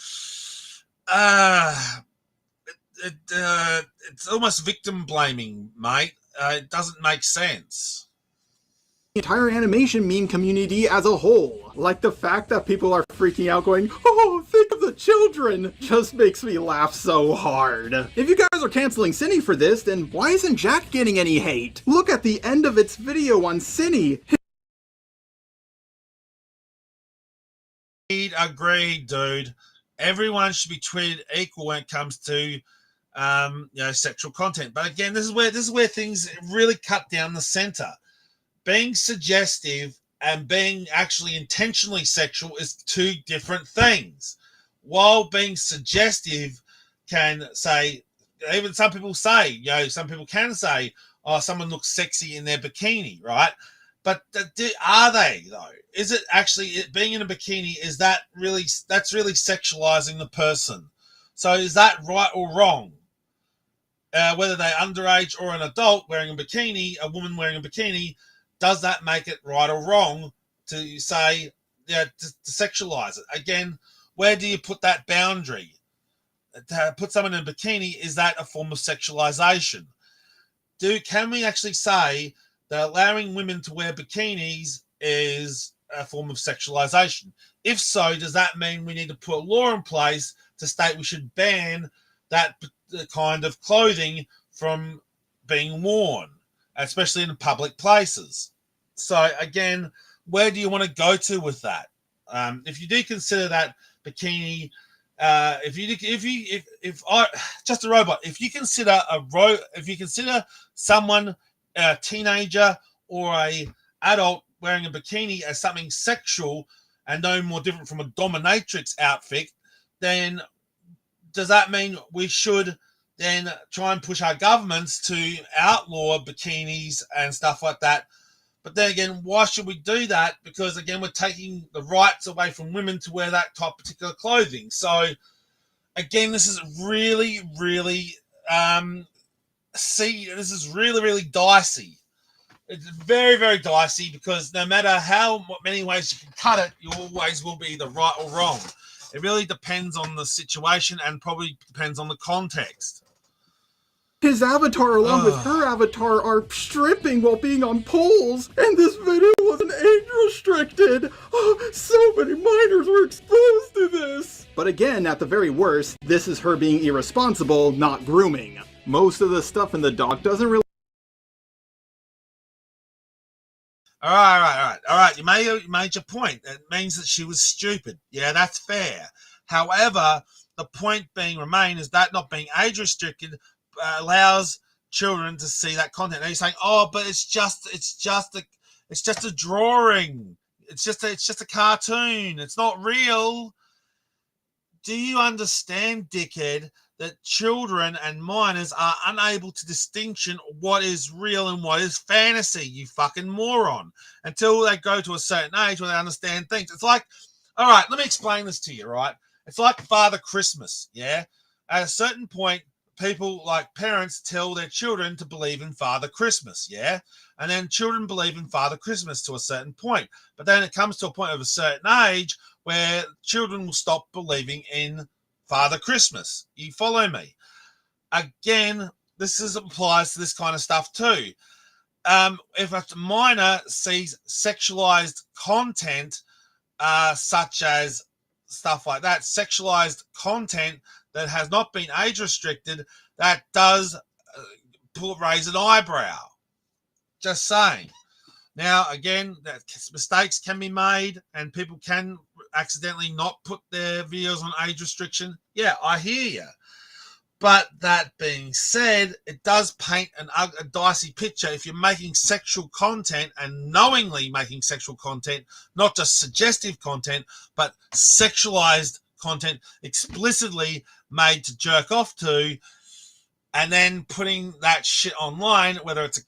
it's almost victim blaming, mate. It doesn't make sense. The entire animation meme community as a whole. Like the fact that people are freaking out going, oh, think of the children, just makes me laugh so hard. If you guys are canceling Cinny for this, then why isn't Jack getting any hate? Look at the end of its video on Cinny. Agreed, dude. Everyone should be treated equal when it comes to sexual content. But again, this is where things really cut down the center. Being suggestive and being actually intentionally sexual is two different things. While being suggestive can say, even some people say, some people can say, oh, someone looks sexy in their bikini, right? But are they though? Is it actually being in a bikini? That's really sexualizing the person? So is that right or wrong? Whether they're underage or an adult wearing a bikini, a woman wearing a bikini, does that make it right or wrong to say, to sexualize it? Again, where do you put that boundary? To put someone in a bikini, is that a form of sexualization? Can we actually say that allowing women to wear bikinis is a form of sexualization? If so, does that mean we need to put a law in place to state we should ban that kind of clothing from being worn, especially in public places? So again, where do you want to go to with that? If you do consider that bikini, Just a Robot, if you consider someone, a teenager or a adult wearing a bikini as something sexual and no more different from a dominatrix outfit, then does that mean we should then try and push our governments to outlaw bikinis and stuff like that? But then again, why should we do that? Because again, we're taking the rights away from women to wear that type of particular clothing. So again, this is really, really, this is really, really dicey. It's very, very dicey because no matter what many ways you can cut it, you always will be the right or wrong. It really depends on the situation and probably depends on the context. His avatar along with her avatar are stripping while being on poles, and this video wasn't age restricted. Oh, so many minors were exposed to this. But again, at the very worst, this is her being irresponsible, not grooming. Most of the stuff in the doc doesn't really... All right. You made your point. It means that she was stupid. Yeah, that's fair. However, the point remain is that not being age restricted allows children to see that content. And you're saying, oh, but it's just a drawing. It's just a cartoon. It's not real. Do you understand, dickhead, that children and minors are unable to distinguish what is real and what is fantasy, you fucking moron, until they go to a certain age where they understand things. It's like, all right, let me explain this to you, right? It's like Father Christmas, yeah? At a certain point, people, like parents, tell their children to believe in Father Christmas, yeah? And then children believe in Father Christmas to a certain point. But then it comes to a point of a certain age where children will stop believing in Father Christmas. You follow me? Again, this applies to this kind of stuff too. If a minor sees sexualized content, such as stuff like that, sexualized content that has not been age restricted, that does raise an eyebrow. Just saying. Now, again, that mistakes can be made and people can accidentally not put their videos on age restriction. Yeah, I hear you. But that being said, it does paint a dicey picture if you're making sexual content and knowingly making sexual content, not just suggestive content, but sexualized content explicitly made to jerk off to, and then putting that shit online, whether it's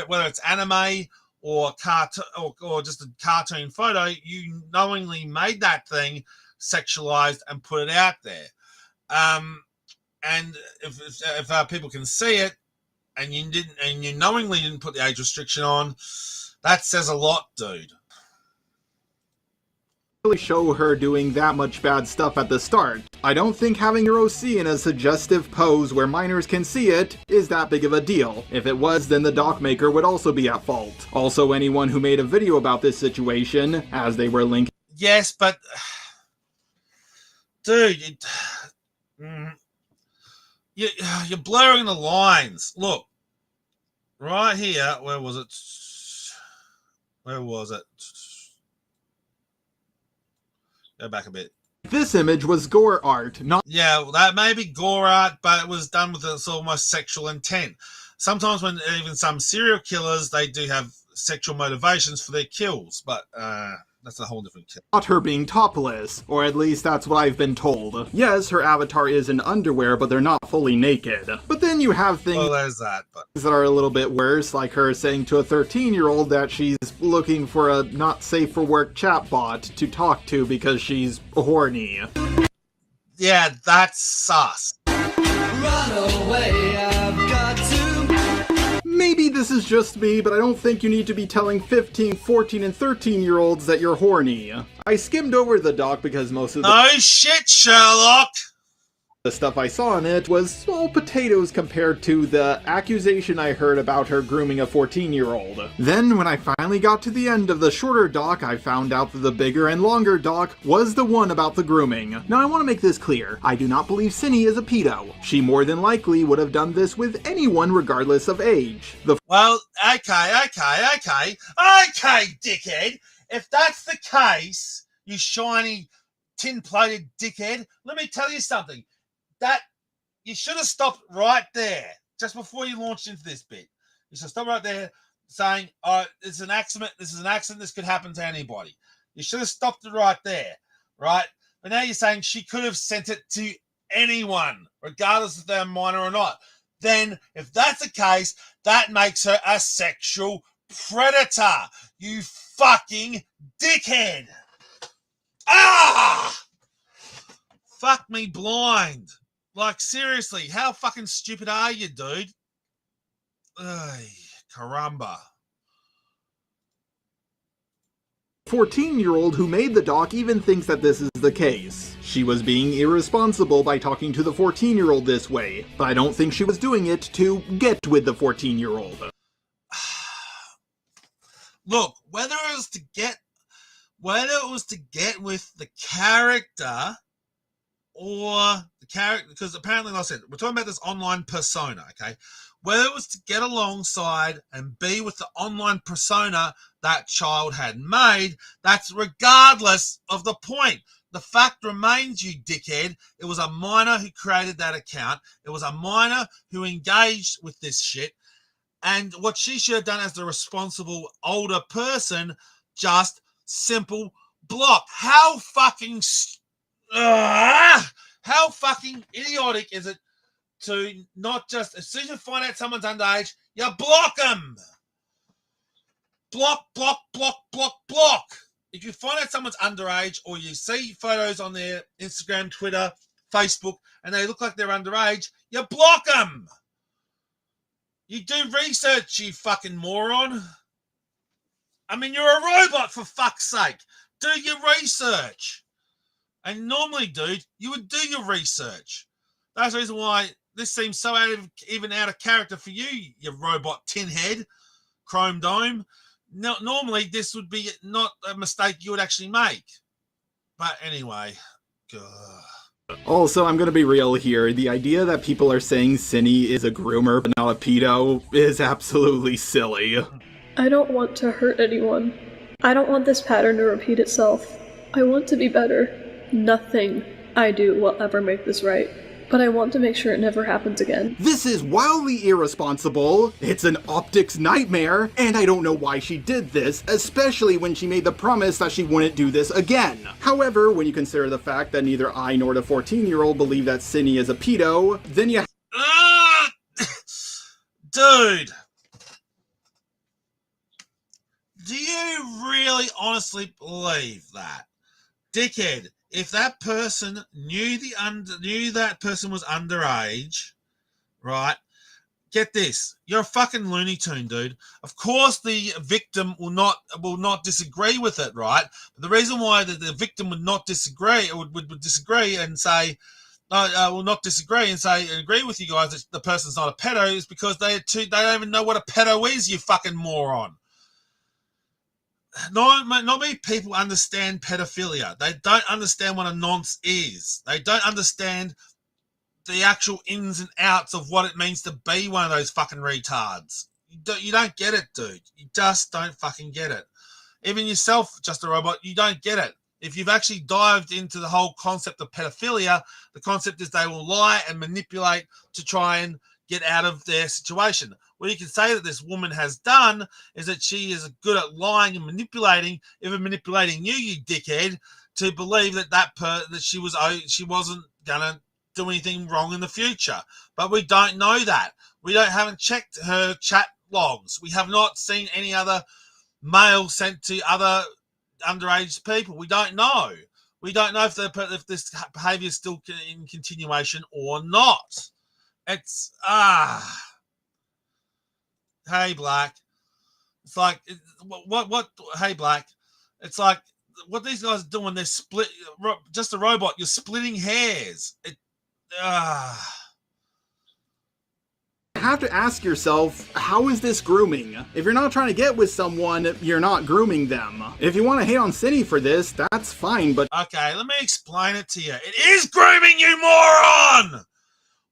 whether it's anime or cartoon or just a cartoon photo, you knowingly made that thing sexualized and put it out there. And if people can see it, and you knowingly didn't put the age restriction on, that says a lot, dude. Really show her doing that much bad stuff at the start. I don't think having your OC in a suggestive pose where minors can see it is that big of a deal. If it was, then the doc maker would also be at fault. Also, anyone who made a video about this situation, as they were linked. Yes, but dude, you're blurring the lines. Look, right here, where was it? Go back a bit. This image was gore art, not... Yeah, well, that may be gore art, but it was done with this almost sexual intent. Sometimes when even some serial killers, they do have sexual motivations for their kills, but that's a whole different kill. Not her being topless, or at least that's what I've been told. Yes, her avatar is in underwear, but they're not fully naked. But then you have things well, there's that, but... that are a little bit worse, like her saying to a 13-year-old that she's looking for a not-safe-for-work chatbot to talk to because she's horny. Yeah, that's sus. Run away, I've got to... Maybe this is just me, but I don't think you need to be telling 15, 14, and 13-year-olds that you're horny. I skimmed over the doc because most of the... No shit, Sherlock! The stuff I saw in it was small potatoes compared to the accusation I heard about her grooming a 14-year-old. Then, when I finally got to the end of the shorter doc, I found out that the bigger and longer doc was the one about the grooming. Now, I want to make this clear. I do not believe Cindy is a pedo. She more than likely would have done this with anyone regardless of age. Well, okay, dickhead. If that's the case, you shiny, tin-plated dickhead, let me tell you something. That you should have stopped right there just before you launched into this bit. You should stop right there saying, "Oh, it's an accident. This is an accident. This could happen to anybody." You should have stopped it right there, right? But now you're saying she could have sent it to anyone, regardless if they're minor or not. Then, if that's the case, that makes her a sexual predator. You fucking dickhead! Ah! Fuck me blind. Like, seriously, how fucking stupid are you, dude? Ay, caramba. 14-year-old who made the doc even thinks that this is the case. She was being irresponsible by talking to the 14-year-old this way, but I don't think she was doing it to get with the 14-year-old. Look, whether it was to get with the character or the character, because apparently, like I said, we're talking about this online persona, okay? Whether it was to get alongside and be with the online persona that child had made, that's regardless of the point. The fact remains, you dickhead, it was a minor who created that account. It was a minor who engaged with this shit. And what she should have done as the responsible older person, just simple block. How fucking idiotic is it to not just, as soon as you find out someone's underage, you block them. Block. If you find out someone's underage or you see photos on their Instagram, Twitter, Facebook, and they look like they're underage, you block them. You do research, you fucking moron. I mean, you're a robot, for fuck's sake. Do your research. And normally, dude, you would do your research. That's the reason why this seems so out of character for you, you robot tin head, chrome dome. No, normally, this would be not a mistake you would actually make. But anyway, God. Also, I'm gonna be real here. The idea that people are saying Cindy is a groomer but not a pedo is absolutely silly. I don't want to hurt anyone. I don't want this pattern to repeat itself. I want to be better. Nothing I do will ever make this right. but I want to make sure it never happens again. This is wildly irresponsible, it's an optics nightmare, and I don't know why she did this, especially when she made the promise that she wouldn't do this again. However, when you consider the fact that neither I nor the 14-year-old believe that Cindy is a pedo, then you Dude! Do you really honestly believe that? Dickhead, if that person knew that person was underage, right? Get this, you're a fucking Looney Tune, dude. Of course the victim will not disagree with it, right? But the reason why the victim would not disagree, would disagree and say, will not disagree and say and agree with you guys that the person's not a pedo is because they don't even know what a pedo is, you fucking moron. Not many people understand pedophilia. They don't understand what a nonce is. They don't understand the actual ins and outs of what it means to be one of those fucking retards. You don't get it, dude. You just don't fucking get it. Even yourself, Just a Robot, you don't get it. If you've actually dived into the whole concept of pedophilia, the concept is they will lie and manipulate to try and get out of their situation. What you can say that this woman has done is that she is good at lying and manipulating, even manipulating you dickhead, to believe that she wasn't gonna do anything wrong in the future. But we don't know that. Haven't checked her chat logs. We have not seen any other mail sent to other underage people. We don't know. We don't know if this behavior is still in continuation or not. It's hey Black. It's like what? Hey Black. It's like what these guys are doing. They're split. Just a Robot. You're splitting hairs. You have to ask yourself, how is this grooming? If you're not trying to get with someone, you're not grooming them. If you want to hate on Cindy for this, that's fine, but... Okay, let me explain it to you. It is grooming, you moron!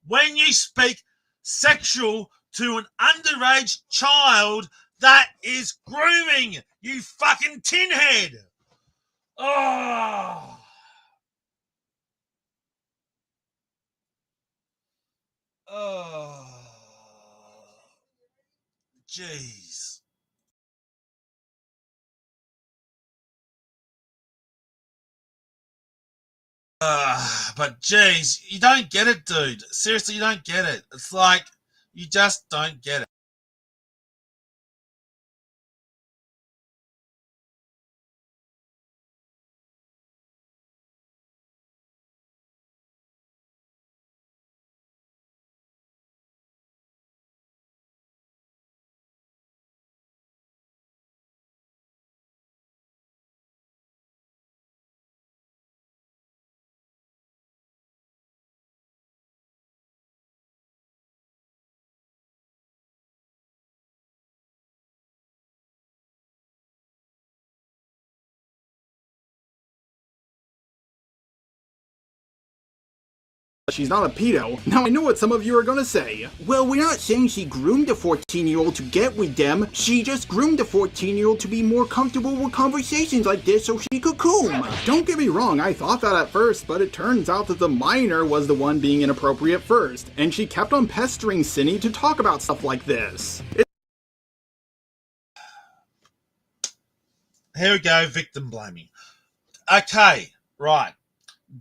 When you speak sexual to an underage child, that is grooming, you fucking tinhead! Oh... Oh... Jeez. But jeez, you don't get it, dude. Seriously, you don't get it. It's like, you just don't get it. She's not a pedo. Now I know what some of you are gonna say. Well, we're not saying she groomed a 14-year-old to get with them. She just groomed a 14-year-old to be more comfortable with conversations like this so she could coom. Don't get me wrong, I thought that at first, but it turns out that the minor was the one being inappropriate first, and she kept on pestering Cindy to talk about stuff like this. Here we go, victim blaming. Okay, right.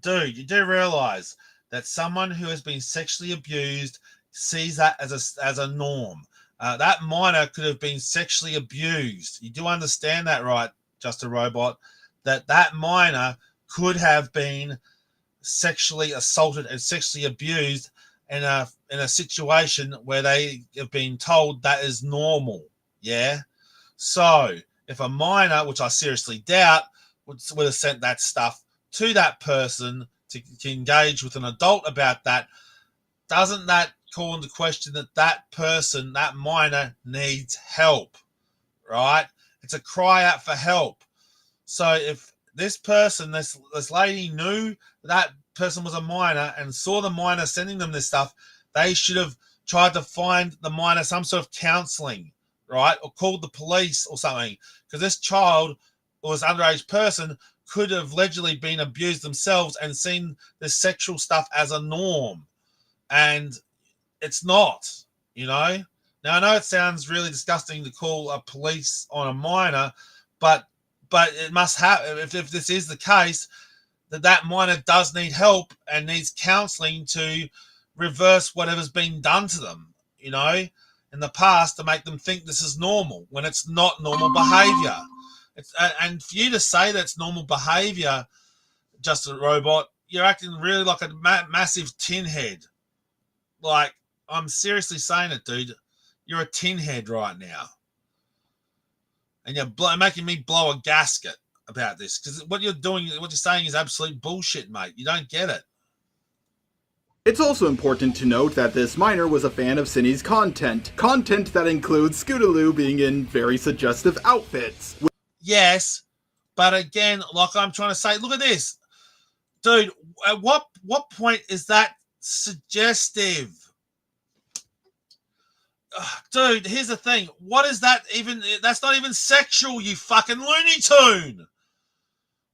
Dude, you do realize that someone who has been sexually abused sees that as a norm. That minor could have been sexually abused. You do understand that, right, Just a Robot? That minor could have been sexually assaulted and sexually abused in a situation where they have been told that is normal. Yeah? So, if a minor, which I seriously doubt, would have sent that stuff to that person to engage with an adult about that, doesn't that call into question that person, that minor, needs help, right? It's a cry out for help. So if this person, this lady knew that person was a minor and saw the minor sending them this stuff, they should have tried to find the minor some sort of counseling, right? Or called the police or something, because this child or this underage person could have allegedly been abused themselves and seen this sexual stuff as a norm. and it's not, you know. Now I know it sounds really disgusting to call a police on a minor, but it must have, if this is the case, that minor does need help and needs counselling to reverse whatever's been done to them, you know, in the past, to make them think this is normal when it's not normal behaviour. And for you to say that's normal behaviour, Just a Robot, you're acting really like a massive tin head. Like, I'm seriously saying it, dude. You're a tin head right now. And you're making me blow a gasket about this, because what you're saying is absolute bullshit, mate. You don't get it. It's also important to note that this minor was a fan of Cindy's content that includes Scootaloo being in very suggestive outfits. Yes, but again, like I'm trying to say, look at this. Dude, at what point is that suggestive? Dude, here's the thing. What is that even? That's not even sexual, you fucking Looney Tune.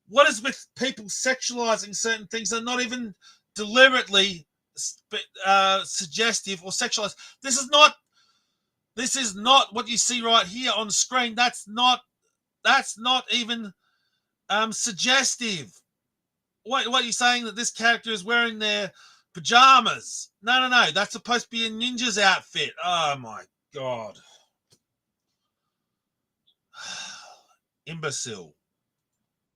What is with people sexualizing certain things that are not even deliberately suggestive or sexualized? This is not what you see right here on screen. That's not even suggestive. What are you saying, that this character is wearing their pajamas? No. That's supposed to be a ninja's outfit. Oh my god. Imbecile.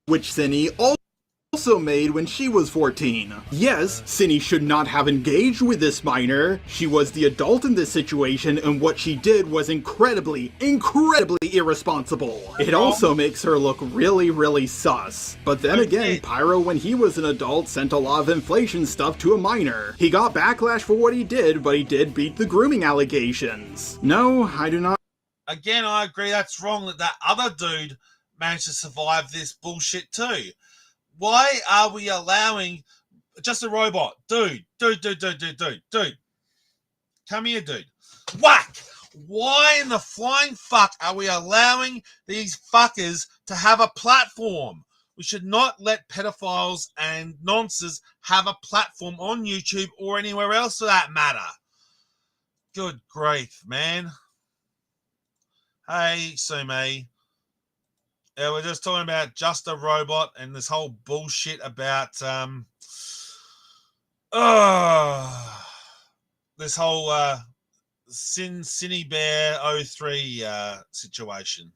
Which Cindy also made when she was 14. Yes, Cindy should not have engaged with this minor. She was the adult in this situation, and what she did was incredibly irresponsible. It also makes her look really sus. But then again, Pyro, when he was an adult, sent a lot of inflation stuff to a minor. He got backlash for what he did, but he did beat the grooming allegations. No, I do not. Again, I agree that's wrong that other dude managed to survive this bullshit too. Why are we allowing Just a Robot? Dude. Come here, dude. Whack! Why in the flying fuck are we allowing these fuckers to have a platform? We should not let pedophiles and nonces have a platform on YouTube or anywhere else for that matter. Good grief, man. Hey, Sumi. Yeah, we're just talking about Just a Robot and this whole bullshit about this whole Cindy Bear 03 situation.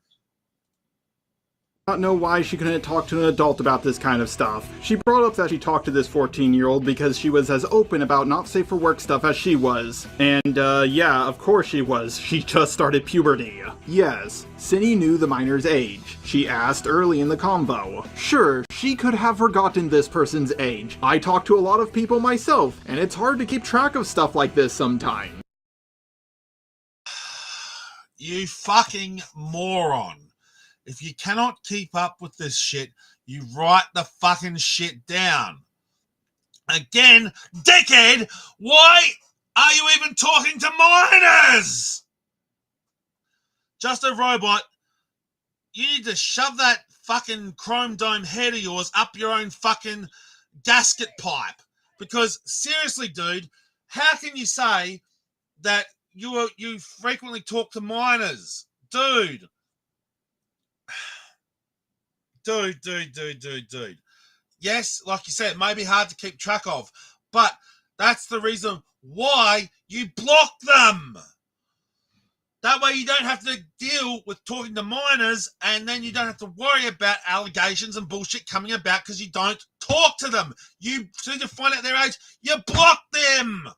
Not know why she couldn't talk to an adult about this kind of stuff. She brought up that she talked to this 14-year-old because she was as open about not safe for work stuff as she was. And yeah, of course she was. She just started puberty. Yes, Cindy knew the minor's age. She asked early in the convo. Sure, she could have forgotten this person's age. I talk to a lot of people myself, and it's hard to keep track of stuff like this sometimes. You fucking moron. If you cannot keep up with this shit, you write the fucking shit down. Again, dickhead, why are you even talking to minors? Just a Robot, you need to shove that fucking chrome dome head of yours up your own fucking gasket pipe. Because seriously, dude, how can you say that you frequently talk to minors? Dude. Dude. Yes, like you said, it may be hard to keep track of, but that's the reason why you block them. That way you don't have to deal with talking to minors, and then you don't have to worry about allegations and bullshit coming about because you don't talk to them. You, as soon as you find out their age, you block them.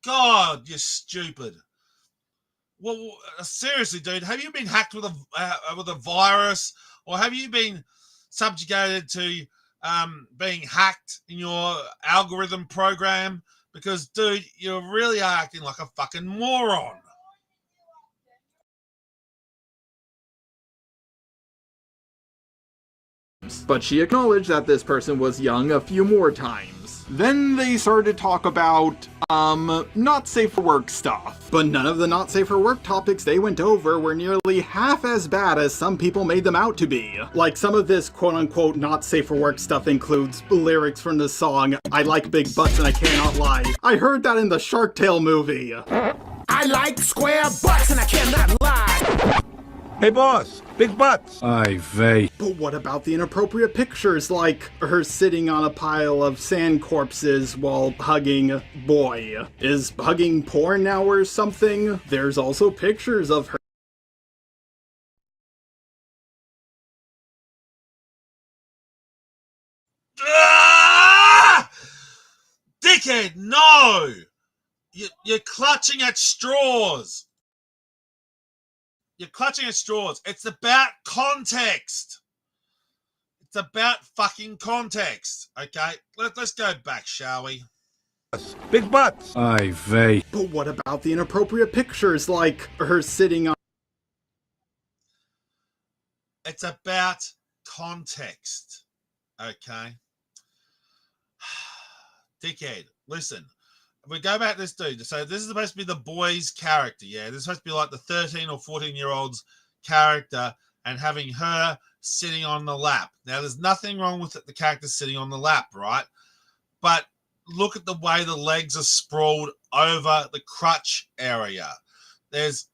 God, you're stupid. Well, seriously, dude, have you been hacked with a virus, or have you been subjugated to being hacked in your algorithm program? Because, dude, you really are acting like a fucking moron. But she acknowledged that this person was young a few more times. Then they started to talk about not safe for work stuff. But none of the not safe for work topics they went over were nearly half as bad as some people made them out to be. Like, some of this quote-unquote not safe for work stuff includes lyrics from the song, "I like big butts and I cannot lie." I heard that in the Shark Tale movie. I like square butts and I cannot lie. Hey boss, big butts. Aye vey. But what about the inappropriate pictures, like her sitting on a pile of sand corpses while hugging boy? Is hugging porn now or something? There's also pictures of her. Ah! Dickhead, no! You're clutching at straws. You're clutching at straws. It's about context. It's about fucking context. Okay? Let's go back, shall we? Big butts. Aye vey. But what about the inappropriate pictures, like her sitting on... It's about context. Okay? Dickhead, listen. If we go back to this dude, so this is supposed to be the boy's character, yeah? This is supposed to be like the 13 or 14-year-old's character and having her sitting on the lap. Now, there's nothing wrong with the character sitting on the lap, right? But look at the way the legs are sprawled over the crutch area. It's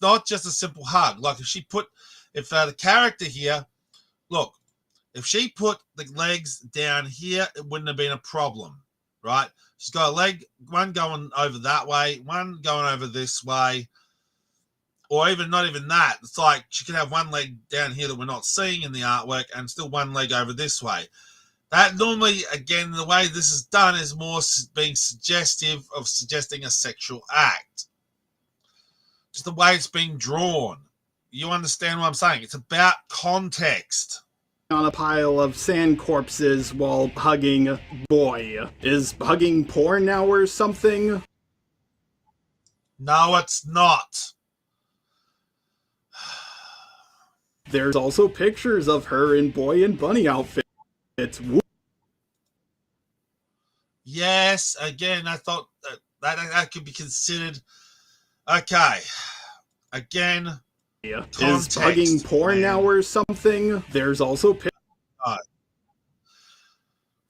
not just a simple hug. Like, if the character here, look, if she put the legs down here, it wouldn't have been a problem, right? She's got a leg, one going over that way, one going over this way, or even not even that. It's like she could have one leg down here that we're not seeing in the artwork and still one leg over this way. That normally, again, the way this is done is more being suggestive of suggesting a sexual act. Just the way it's being drawn. You understand what I'm saying? It's about context. On a pile of sand corpses while hugging boy. Is hugging porn now or something? No, it's not. There's also pictures of her in boy and bunny outfits. Yes, again, I thought that could be considered. Okay. Again, context, is hugging porn now or something? There's also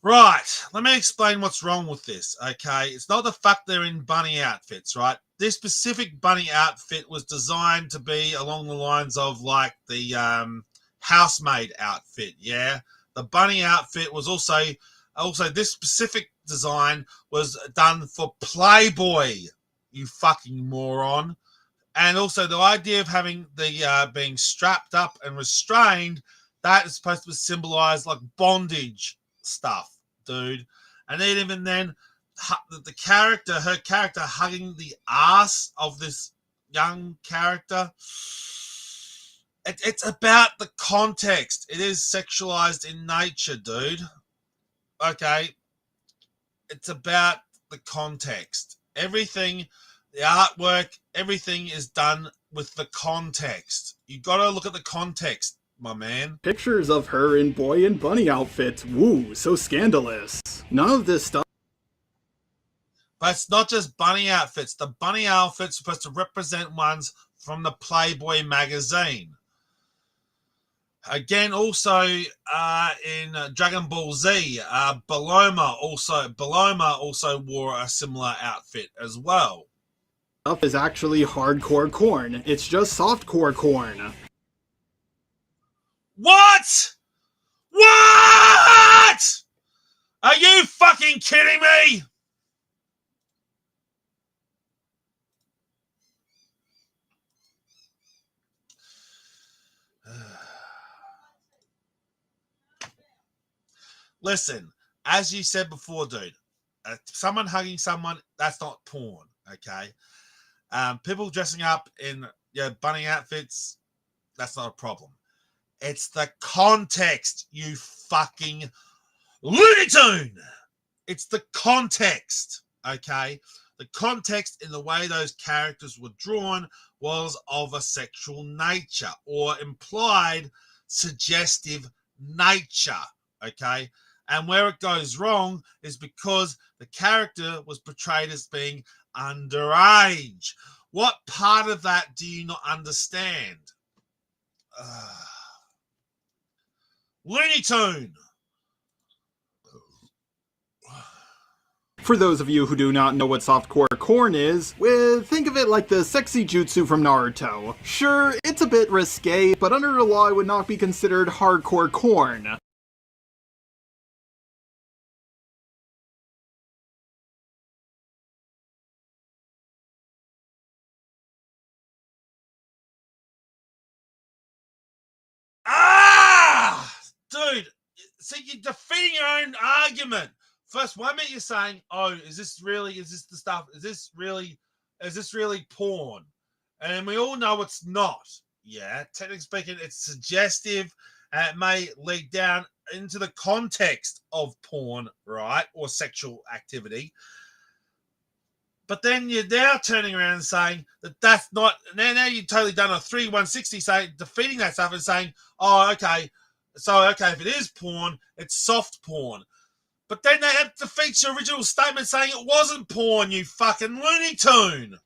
Right. Let me explain what's wrong with this, okay? It's not the fact they're in bunny outfits, right? This specific bunny outfit was designed to be along the lines of like the housemaid outfit, yeah? The bunny outfit was also this specific design was done for Playboy, you fucking moron. And also the idea of having the being strapped up and restrained, that is supposed to symbolize like bondage stuff, dude. And then even then, her character hugging the ass of this young character, it's about the context. It is sexualized in nature, dude. Okay. It's about the context. Everything, the artwork, everything is done with the context. You got to look at the context, my man. Pictures of her in boy and bunny outfits. Woo, so scandalous. None of this stuff. But it's not just bunny outfits. The bunny outfits are supposed to represent ones from the Playboy magazine. Again, also in Dragon Ball Z, Beloma also wore a similar outfit as well. Stuff is actually hardcore corn. It's just softcore corn. What? What? Are you fucking kidding me? Listen, as you said before, dude, someone hugging someone, that's not porn, okay? People dressing up in bunny outfits, that's not a problem. It's the context, you fucking Looney Tune! It's the context, okay? The context in the way those characters were drawn was of a sexual nature or implied suggestive nature, okay? And where it goes wrong is because the character was portrayed as being underage. What part of that do you not understand? Looney Tune. For those of you who do not know what softcore corn is, think of it like the sexy jutsu from Naruto. Sure, it's a bit risque, but under the law it would not be considered hardcore corn. Dude, see, you're defeating your own argument. First, 1 minute you're saying, "Oh, is this the stuff? Is this really porn?" And we all know it's not. Yeah, technically speaking, it's suggestive, and it may lead down into the context of porn, right, or sexual activity. But then you're now turning around and saying that that's not. Now you've totally done a 360, saying defeating that stuff and saying, "Oh, okay." So, okay, if it is porn, it's soft porn. But then that defeats your original statement saying it wasn't porn, you fucking Looney Tune.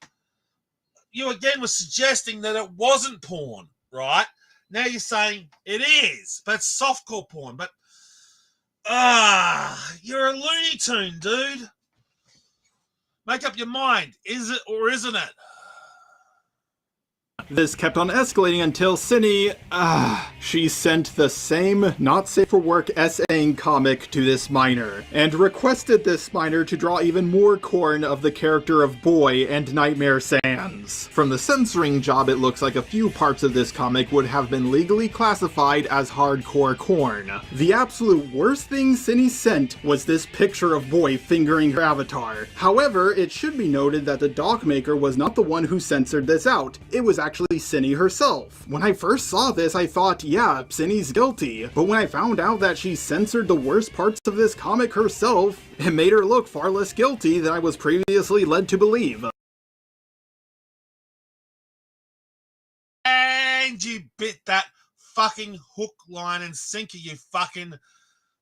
You again were suggesting that it wasn't porn, right? Now you're saying it is, but it's softcore porn. But, you're a Looney Tune, dude. Make up your mind. Is it or isn't it? This kept on escalating until Cindy, she sent the same not safe for work essaying comic to this minor, and requested this minor to draw even more corn of the character of Boy and Nightmare Sans. From the censoring job, it looks like a few parts of this comic would have been legally classified as hardcore corn. The absolute worst thing Cindy sent was this picture of Boy fingering her avatar. However, it should be noted that the doc maker was not the one who censored this out. It was actually Cindy herself. When I first saw this, I thought, yeah, Cindy's guilty. But when I found out that she censored the worst parts of this comic herself, it made her look far less guilty than I was previously led to believe. And you bit that fucking hook, line, and sinker, you fucking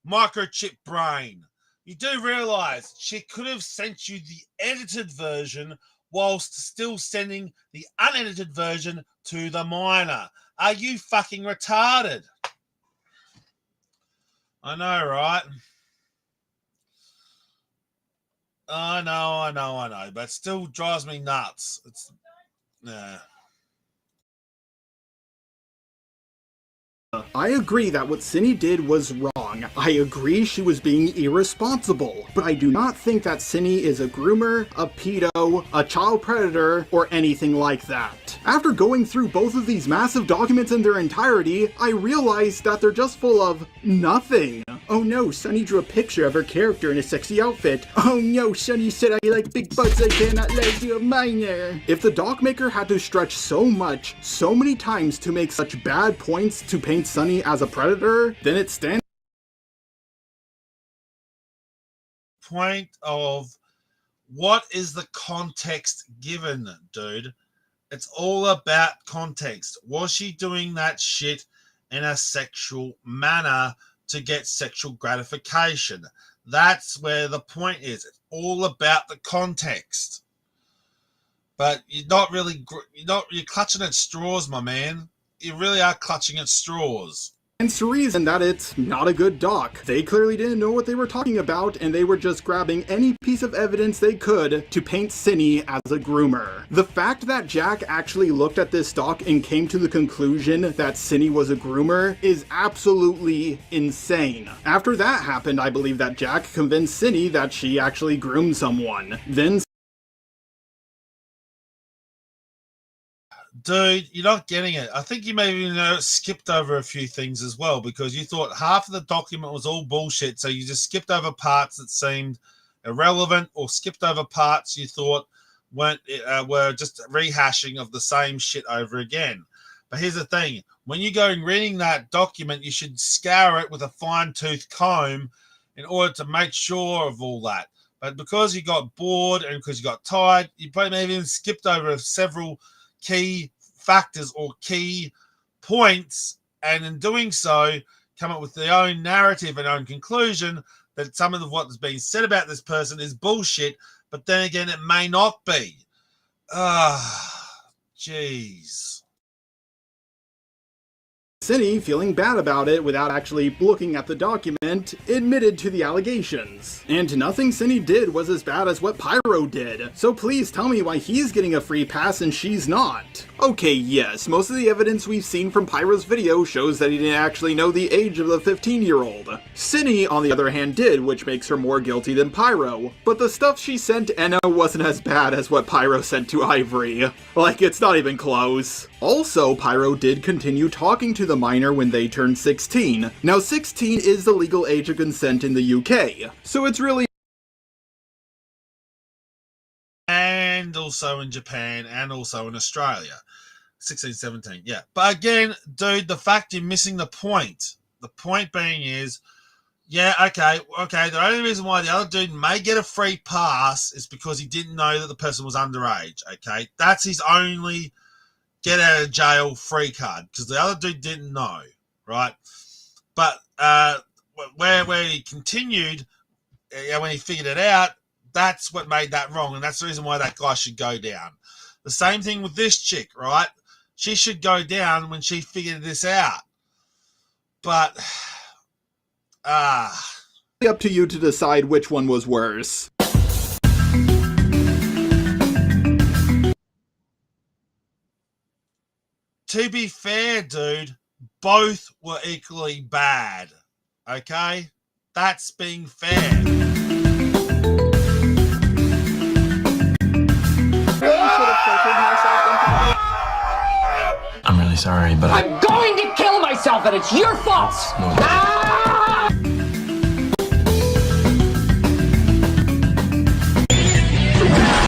microchip brain. You do realize she could have sent you the edited version whilst still sending the unedited version to the minor. Are you fucking retarded? I know, right? I know, but it still drives me nuts. It's, nah. I agree that what Cindy did was wrong. I agree she was being irresponsible. But I do not think that Cindy is a groomer, a pedo, a child predator, or anything like that. After going through both of these massive documents in their entirety, I realized that they're just full of nothing. Oh no, Sunny drew a picture of her character in a sexy outfit. Oh no, Sunny said I like big butts, I cannot let you a minor. If the doc maker had to stretch so much, so many times to make such bad points to paint Sunny as a predator, then it stands point of what is the context given, dude? It's all about context. Was she doing that shit in a sexual manner to get sexual gratification? That's where the point is. It's all about the context. But you're clutching at straws, my man. You really are clutching at straws. It's the reason that it's not a good doc. They clearly didn't know what they were talking about, and they were just grabbing any piece of evidence they could to paint Cindy as a groomer. The fact that Jack actually looked at this doc and came to the conclusion that Cindy was a groomer is absolutely insane. After that happened, I believe that Jack convinced Cindy that she actually groomed someone. Then Dude, you're not getting it. I think you maybe skipped over a few things as well, because you thought half of the document was all bullshit, so you just skipped over parts that seemed irrelevant, or skipped over parts you thought were just rehashing of the same shit over again. But here's the thing. When you go and reading that document, you should scour it with a fine-tooth comb in order to make sure of all that. But because you got bored and because you got tired, you probably maybe even skipped over several key factors or key points, and in doing so come up with their own narrative and own conclusion that some of what's being said about this person is bullshit, but then again, it may not be. Jeez. Cinny, feeling bad about it without actually looking at the document, admitted to the allegations. And nothing Cinny did was as bad as what Pyro did, so please tell me why he's getting a free pass and she's not. Okay, yes, most of the evidence we've seen from Pyro's video shows that he didn't actually know the age of the 15-year-old. Cinny, on the other hand, did, which makes her more guilty than Pyro. But the stuff she sent Enna wasn't as bad as what Pyro sent to Ivory. Like, it's not even close. Also, Pyro did continue talking to the minor when they turned 16. Now, 16 is the legal age of consent in the UK, so it's really and also in Japan and also in Australia. 16, 17, yeah. But again, dude, the fact you're missing the point. The point being is, yeah, okay, the only reason why the other dude may get a free pass is because he didn't know that the person was underage, okay? That's his only get out of jail free card, because the other dude didn't know, right? But where he continued, when he figured it out, that's what made that wrong, and that's the reason why that guy should go down. The same thing with this chick, right? She should go down when she figured this out. But, up to you to decide which one was worse. To be fair, dude, both were equally bad, okay? That's being fair. I'm really sorry, but I'm going to kill myself and it's your fault!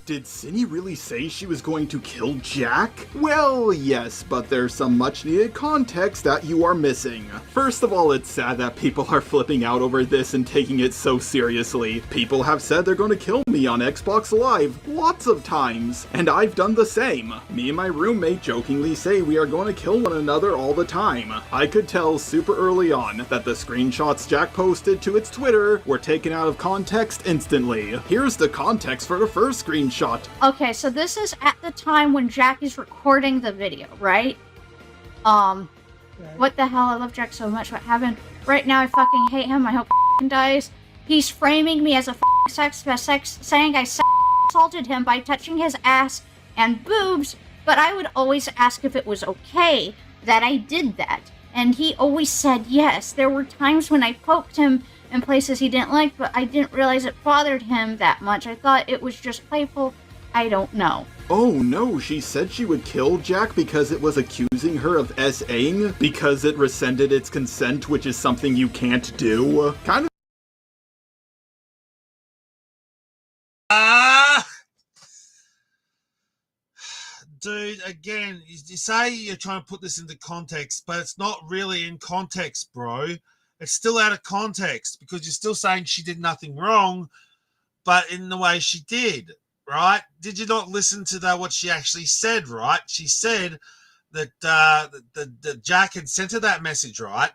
Did Cinny really say she was going to kill Jack? Well, yes, but there's some much needed context that you are missing. First of all, it's sad that people are flipping out over this and taking it so seriously. People have said they're going to kill me on Xbox Live lots of times, and I've done the same. Me and my roommate jokingly say we are going to kill one another all the time. I could tell super early on that the screenshots Jack posted to its Twitter were taken out of context instantly. Here's the context for the first screenshot. Okay, so this is at the time when Jack is recording the video, right? What the hell? I love Jack so much. What happened? Right now, I fucking hate him. I hope he dies. He's framing me as a sex saying I assaulted him by touching his ass and boobs, but I would always ask if it was okay that I did that. And he always said yes. There were times when I poked him in places he didn't like, but I didn't realize it bothered him that much. I thought it was just playful. I don't know. Oh no, she said she would kill Jack because it was accusing her of SAing because it rescinded its consent, which is something you can't do. Kind of. Dude, again, you say you're trying to put this into context, but it's not really in context, bro. It's still out of context because you're still saying she did nothing wrong, but in the way she did, right? Did you not listen to what she actually said, right? She said that that Jack had sent her that message, right?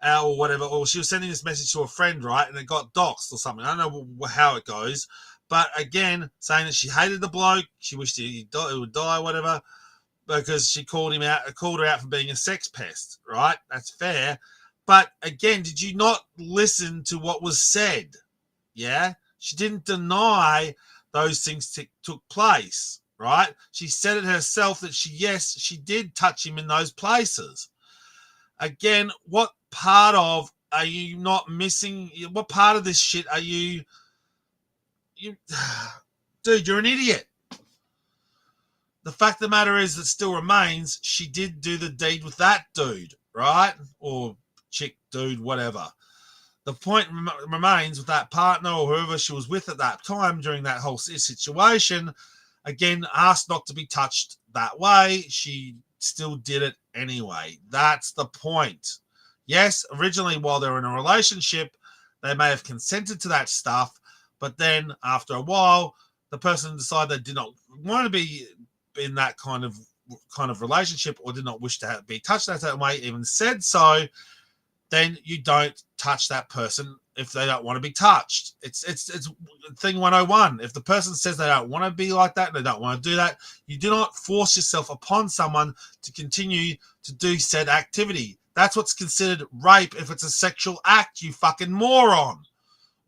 Or whatever, or she was sending this message to a friend, right? And it got doxed or something. I don't know how it goes. But again, saying that she hated the bloke, she wished he would die, whatever, because she called her out for being a sex pest, right? That's fair. But again, did you not listen to what was said? Yeah? She didn't deny those things took place, right? She said it herself that she did touch him in those places. Again, what part of are you not missing? What part of this shit are you dude, you're an idiot. The fact of the matter is, it still remains, she did do the deed with that dude, right? Or chick, dude, whatever. The point remains with that partner or whoever she was with at that time during that whole situation, again, asked not to be touched that way. She still did it anyway. That's the point. Yes, originally while they were in a relationship, they may have consented to that stuff, but then after a while, the person decided they did not want to be in that kind of relationship or did not wish to be touched that way, even said so. then you don't touch that person if they don't want to be touched. It's thing 101. If the person says they don't want to be like that, they don't want to do that, you do not force yourself upon someone to continue to do said activity. That's what's considered rape if it's a sexual act, you fucking moron.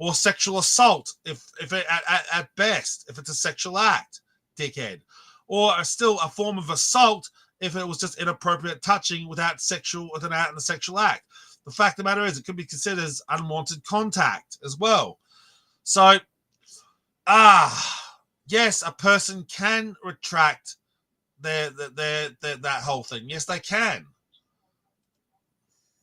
Or sexual assault if it, at best, if it's a sexual act, dickhead. Or still a form of assault if it was just inappropriate touching without in the sexual act. The fact of the matter is, it can be considered as unwanted contact as well. So, yes, a person can retract that whole thing. Yes, they can.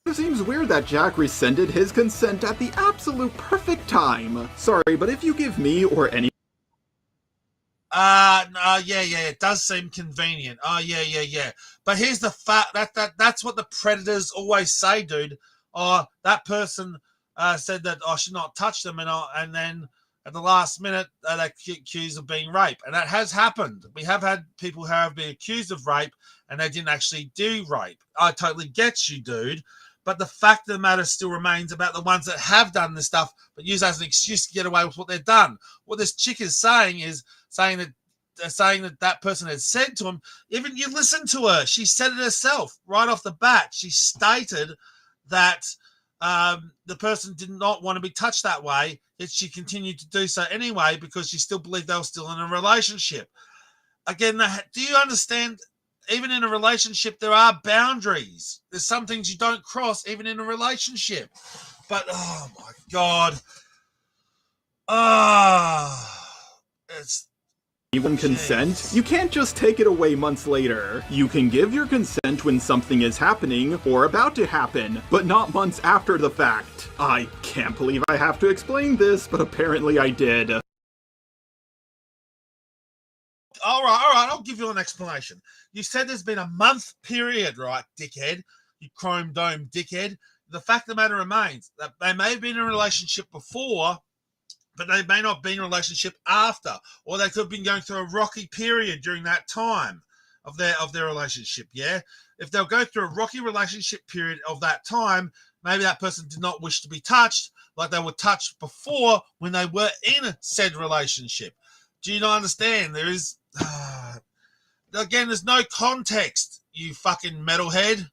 It seems weird that Jack rescinded his consent at the absolute perfect time. Sorry, but if you give me or any... Yeah, it does seem convenient. Yeah. But here's the fact that's what the predators always say, dude. That person said that I should not touch them, and then at the last minute they're accused of being rape, and that has happened. We have had people who have been accused of rape, and they didn't actually do rape. I totally get you, dude. But the fact of the matter still remains about the ones that have done this stuff, but use it as an excuse to get away with what they've done. What this chick is saying that person had said to him, even you listen to her, she said it herself right off the bat. She stated that the person did not want to be touched that way, yet she continued to do so anyway because she still believed they were still in a relationship. Again, do you understand? Even in a relationship, there are boundaries. There's some things you don't cross, even in a relationship. But, oh, my God. It's... Even consent? You can't just take it away months later. You can give your consent when something is happening or about to happen, but not months after the fact. I can't believe I have to explain this, but apparently I did. All right, I'll give you an explanation. You said there's been a month period, right, dickhead? You chrome dome dickhead. The fact of the matter remains that they may have been in a relationship before, but they may not be in a relationship after, or they could have been going through a rocky period during that time of their relationship, yeah? If they'll go through a rocky relationship period of that time, maybe that person did not wish to be touched like they were touched before when they were in said relationship. Do you not understand? There is... Again, there's no context, you fucking metalhead.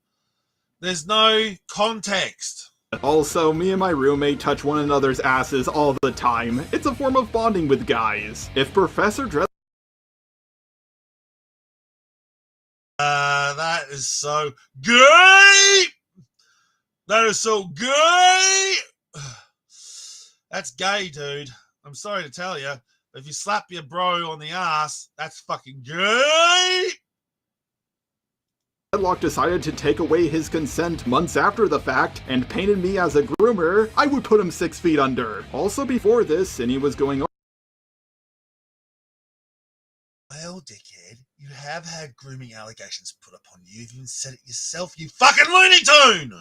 There's no context. Also, me and my roommate touch one another's asses all the time. It's a form of bonding with guys. If Professor Dress... That is so gay! That is so gay! That's gay, dude. I'm sorry to tell you. If you slap your bro on the ass, that's fucking gay! Deadlock decided to take away his consent months after the fact and painted me as a groomer. I would put him 6 feet under. Also before this, Cindy was going on. Well, dickhead, you have had grooming allegations put upon you. You've even said it yourself, you fucking Looney Tune!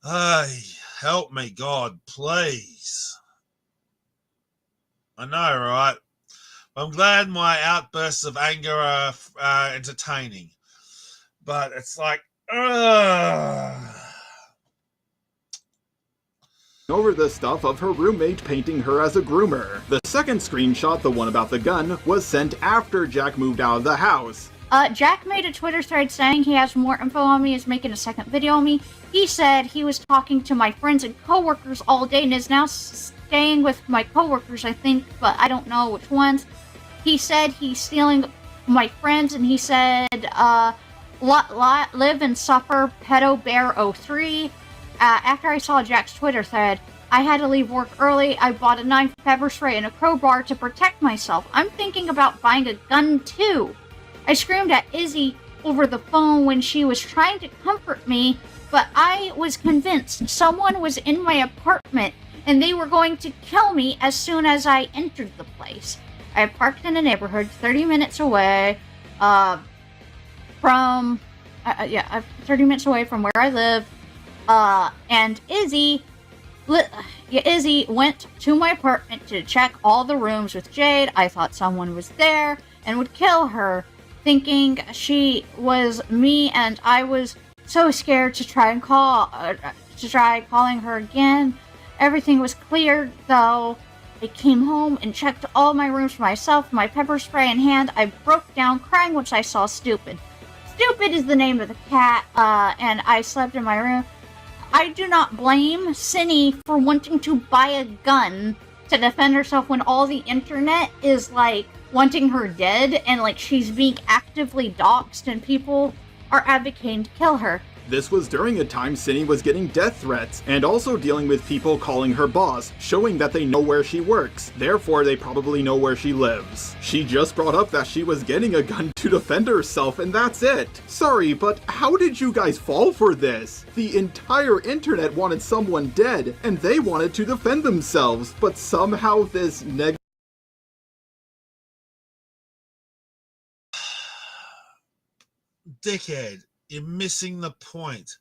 Ay, help me, God, please. I know, right? I'm glad my outbursts of anger are entertaining. But it's like, over the stuff of her roommate painting her as a groomer. The second screenshot, the one about the gun, was sent after Jack moved out of the house. Jack made a Twitter thread saying he has more info on me, is making a second video on me. He said he was talking to my friends and coworkers all day and is now staying with my coworkers, I think, but I don't know which ones. He said he's stealing my friends, and he said, live and suffer, pedo bear 03. After I saw Jack's Twitter thread, I had to leave work early. I bought a knife, pepper spray, and a crowbar to protect myself. I'm thinking about buying a gun too. I screamed at Izzy over the phone when she was trying to comfort me, but I was convinced someone was in my apartment and they were going to kill me as soon as I entered the place. I parked in a neighborhood 30 minutes away from 30 minutes away from where I live, and Izzy went to my apartment to check all the rooms with Jade. I thought someone was there. and would kill her, thinking she was me, and I was so scared to try calling her again. Everything was clear, though. I came home and checked all my rooms for myself, my pepper spray in hand. I broke down crying once I saw Stupid. Stupid is the name of the cat, and I slept in my room. I do not blame Cindy for wanting to buy a gun to defend herself when all the internet is, like, wanting her dead, and, like, she's being actively doxxed and people are advocating to kill her. This was during a time Cindy was getting death threats, and also dealing with people calling her boss, showing that they know where she works, therefore they probably know where she lives. She just brought up that she was getting a gun to defend herself, and that's it. Sorry, but how did you guys fall for this? The entire internet wanted someone dead, and they wanted to defend themselves, but somehow this Dickhead. You're missing the point.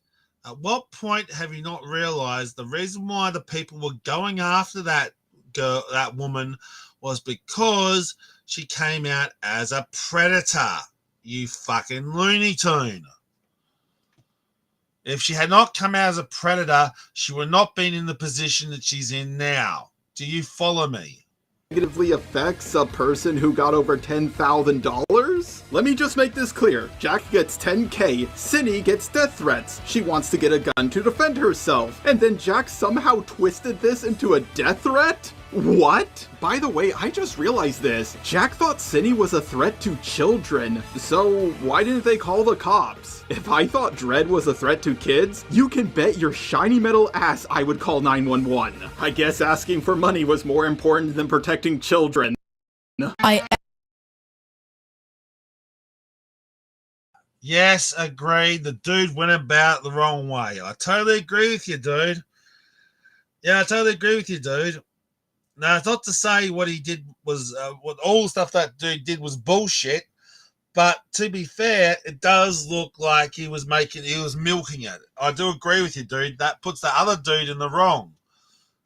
At what point have you not realized the reason why the people were going after that girl, that woman, was because she came out as a predator? You fucking Looney Tune. If she had not come out as a predator, she would not been in the position that she's in now. Do you follow me? Negatively affects a person who got over $10,000? Let me just make this clear. Jack gets $10K, Cindy gets death threats. She wants to get a gun to defend herself. And then Jack somehow twisted this into a death threat? What? By the way, I just realized this. Jack thought Cindy was a threat to children, so why didn't they call the cops? If I thought Dredd was a threat to kids, you can bet your shiny metal ass I would call 911. I guess asking for money was more important than protecting children. Yes, agreed. The dude went about it the wrong way. I totally agree with you, dude. Yeah, I totally agree with you, dude. Now, it's not to say what he did was, what all the stuff that dude did was bullshit, but to be fair, it does look like he was milking it. I do agree with you, dude. That puts the other dude in the wrong,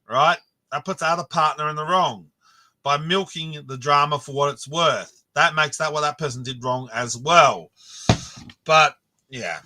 right? That puts the other partner in the wrong by milking the drama for what it's worth. That makes that what that person did wrong as well. But, yeah.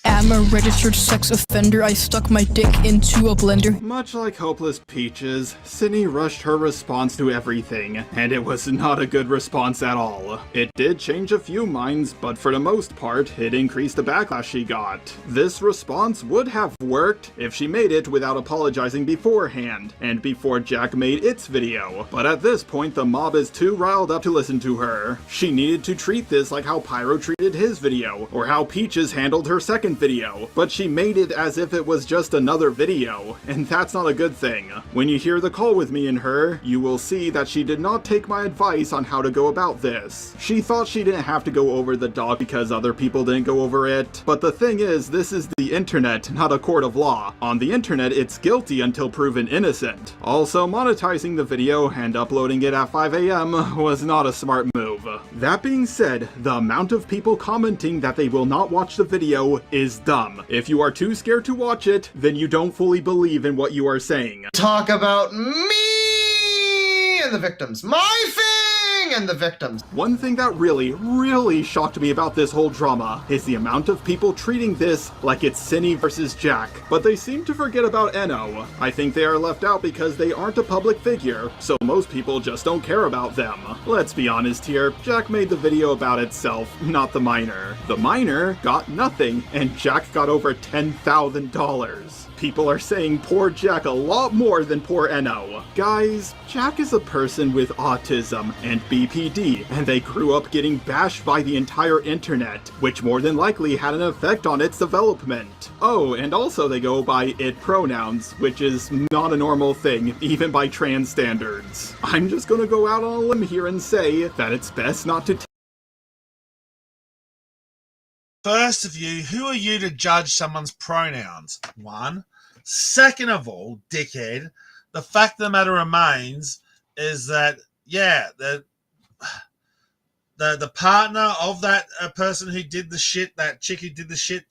I'm a registered sex offender. I stuck my dick into a blender. Much like Hopeless Peaches, Cindy rushed her response to everything, and it was not a good response at all. It did change a few minds, but for the most part, it increased the backlash she got. This response would have worked if she made it without apologizing beforehand, and before Jack made its video. But at this point, the mob is too riled up to listen to her. She needed to treat this like how Pyro treated his video, or how Peaches handled her second video, but she made it as if it was just another video, and that's not a good thing. When you hear the call with me and her, you will see that she did not take my advice on how to go about this. She thought she didn't have to go over the dog because other people didn't go over it, but the thing is, this is the internet, not a court of law. On the internet, it's guilty until proven innocent. Also, monetizing the video and uploading it at 5 AM was not a smart move. That being said, the amount of people commenting that they will not watch the video is dumb. If you are too scared to watch it, then you don't fully believe in what you are saying. Talk about me and the victims. My thing and the victims. One thing that really shocked me about this whole drama is the amount of people treating this like it's Cindy versus Jack, but they seem to forget about Enno. I think they are left out because they aren't a public figure, so most people just don't care about them. Let's be honest here, Jack made the video about itself, not the minor. The minor got nothing, and Jack got over $10,000. People are saying poor Jack a lot more than poor Enno. Guys, Jack is a person with autism and BPD, and they grew up getting bashed by the entire internet, which more than likely had an effect on its development. Oh, and also they go by it pronouns, which is not a normal thing, even by trans standards. I'm just gonna go out on a limb here and say that it's best not to First of you, who are you to judge someone's pronouns? One. Second of all, dickhead, the fact of the matter remains is that, yeah, the partner of that person who did the shit, that chick who did the shit,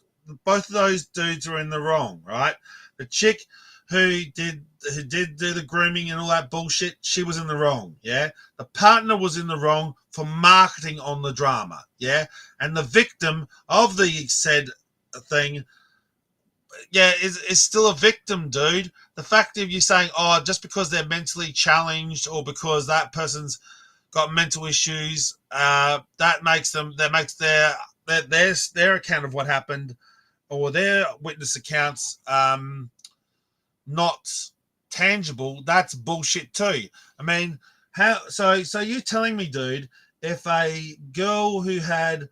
both of those dudes are in the wrong, right? The chick who did do the grooming and all that bullshit, she was in the wrong, yeah? The partner was in the wrong for marketing on the drama, yeah? And the victim of the said thing, yeah, is still a victim, dude. The fact of you saying, oh, just because they're mentally challenged or because that person's got mental issues, that makes their account of what happened or their witness accounts not tangible. That's bullshit too. I mean, how? So you're telling me, dude, if a girl who had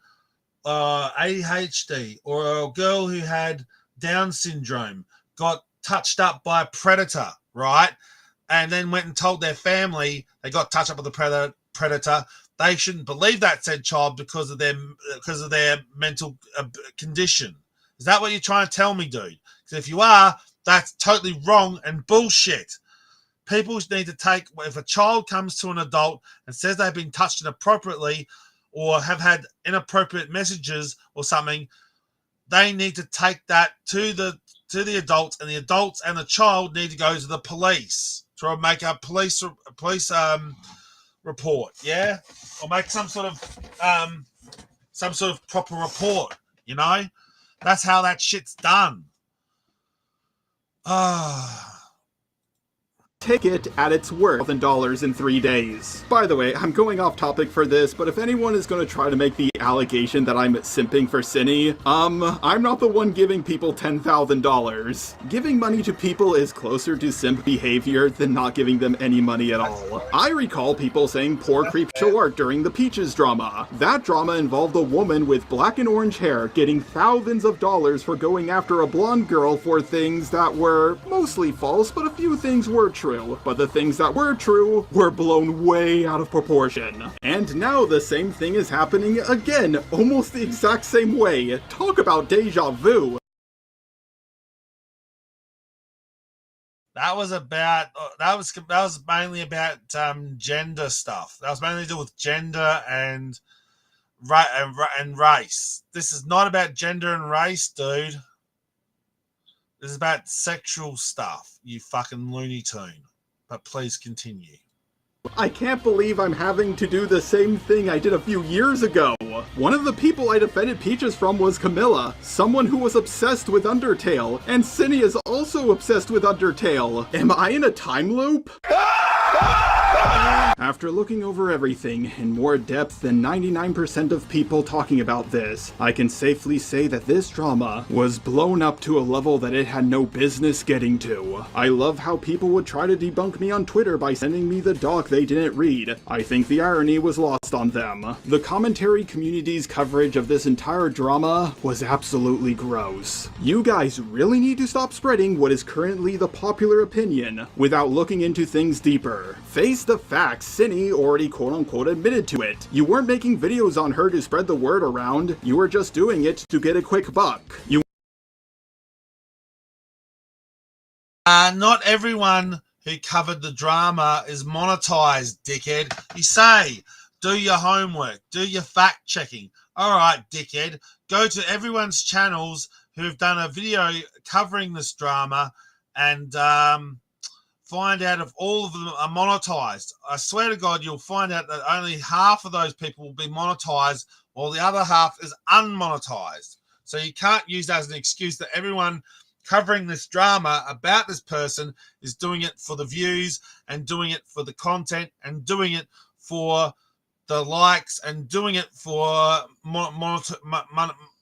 ADHD or a girl who had Down syndrome got touched up by a predator, right? And then went and told their family they got touched up with a predator, they shouldn't believe that said child because of their mental condition. Is that what you're trying to tell me, dude? Because if you are, that's totally wrong and bullshit. People need to take, if a child comes to an adult and says they've been touched inappropriately or have had inappropriate messages or something, they need to take that to the adults, and the adults and the child need to go to the police to make a police report, yeah, or make some sort of proper report. You know, that's how that shit's done. Ticket at its worth $1,000 in 3 days. By the way, I'm going off topic for this, but if anyone is going to try to make the allegation that I'm simping for Cinny, I'm not the one giving people $10,000. Giving money to people is closer to simp behavior than not giving them any money at all. I recall people saying poor creep show art during the Peaches drama. That drama involved a woman with black and orange hair getting thousands of dollars for going after a blonde girl for things that were mostly false, but a few things were true. But the things that were true were blown way out of proportion. And now the same thing is happening again, almost the exact same way. Talk about deja vu. That was mainly about gender stuff. That was mainly to do with gender and race. This is not about gender and race, dude. This is about sexual stuff, you fucking Looney Tune. But please continue. I can't believe I'm having to do the same thing I did a few years ago. One of the people I defended Peaches from was Camilla, someone who was obsessed with Undertale, and Cinny is also obsessed with Undertale. Am I in a time loop? After looking over everything in more depth than 99% of people talking about this, I can safely say that this drama was blown up to a level that it had no business getting to. I love how people would try to debunk me on Twitter by sending me the doc they didn't read. I think the irony was lost on them. The commentary community's coverage of this entire drama was absolutely gross. You guys really need to stop spreading what is currently the popular opinion without looking into things deeper. Face the facts. Cinny already quote-unquote admitted to it. You weren't making videos on her to spread the word around, you were just doing it to get a quick buck. Not everyone who covered the drama is monetized, dickhead. You say, do your homework, do your fact-checking. Alright, dickhead, go to everyone's channels who've done a video covering this drama and find out if all of them are monetized. I swear to God, you'll find out that only half of those people will be monetized, while the other half is unmonetized. So you can't use that as an excuse that everyone covering this drama about this person is doing it for the views and doing it for the content and doing it for the likes and doing it for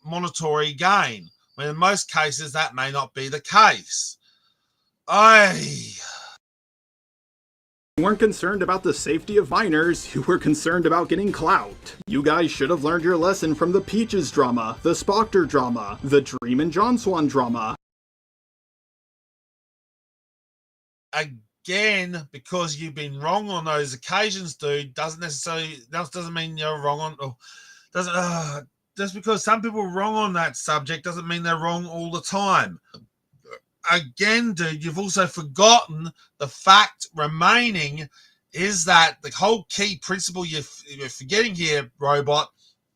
monetary gain, when in most cases that may not be the case. You weren't concerned about the safety of minors, you were concerned about getting clout. You guys should have learned your lesson from the Peaches drama, the Spoctor drama, the Dream and John Swan drama. Again, because you've been wrong on those occasions, dude, doesn't mean you're wrong on. Just because some people are wrong on that subject doesn't mean they're wrong all the time. Again, dude, you've also forgotten the fact remaining is that the whole key principle you're forgetting here, Robot,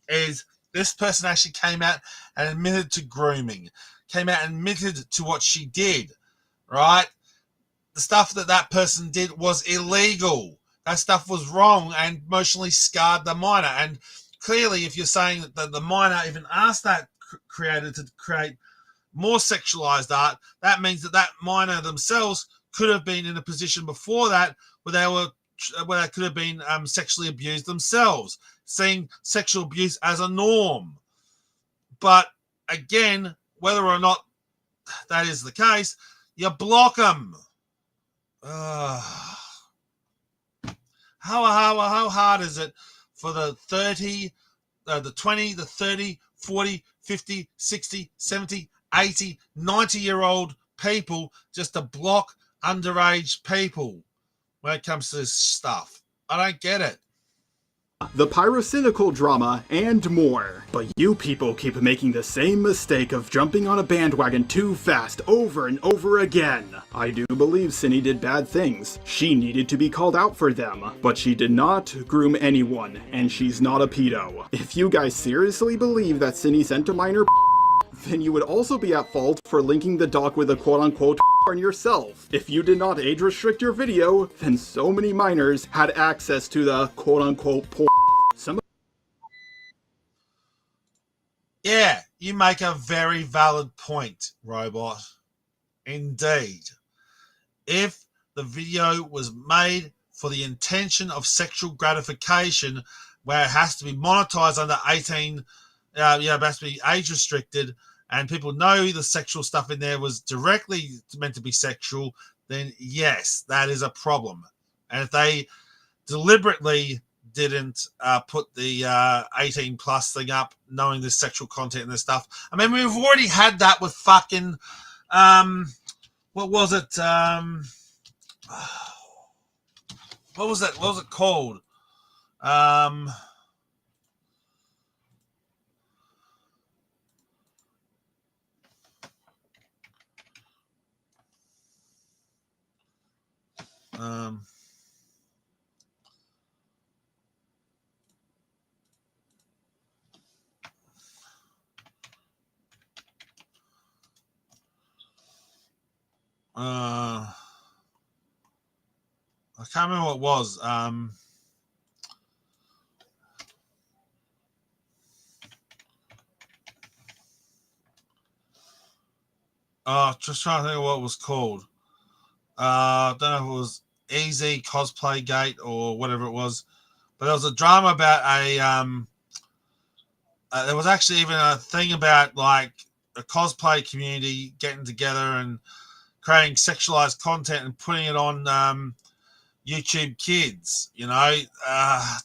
is this person actually came out and admitted to grooming, came out and admitted to what she did, right? the stuff that person did was illegal. That stuff was wrong and emotionally scarred the minor. And clearly, if you're saying that the minor even asked that creator to create more sexualized art, that means that minor themselves could have been in a position before that where they could have been sexually abused themselves, seeing sexual abuse as a norm. But again, whether or not that is the case, you block them. How hard is it for the 30, the 20, the 30, 40, 50, 60, 70, 80, 90-year-old people just to block underage people when it comes to this stuff? I don't get it. The pyrocynical drama, and more. But you people keep making the same mistake of jumping on a bandwagon too fast over and over again. I do believe Cindy did bad things. She needed to be called out for them. But she did not groom anyone, and she's not a pedo. If you guys seriously believe that Cindy sent a minor then you would also be at fault for linking the doc with a quote-unquote on yourself. If you did not age restrict your video, then so many minors had access to the quote-unquote porn. Yeah, you make a very valid point, Robot. Indeed. If the video was made for the intention of sexual gratification, where it has to be monetized under 18, it has to be age restricted, and people know the sexual stuff in there was directly meant to be sexual, then yes, that is a problem. And if they deliberately didn't put the 18 plus thing up, knowing the sexual content and this stuff. I mean, we've already had that with fucking, what was it? What was that? What was it called? I can't remember what it was. Just trying to think of what it was called. I don't know if it was Easy Cosplay Gate or whatever it was, but there was a drama about there was actually even a thing about like a cosplay community getting together and creating sexualized content and putting it on YouTube Kids. You know,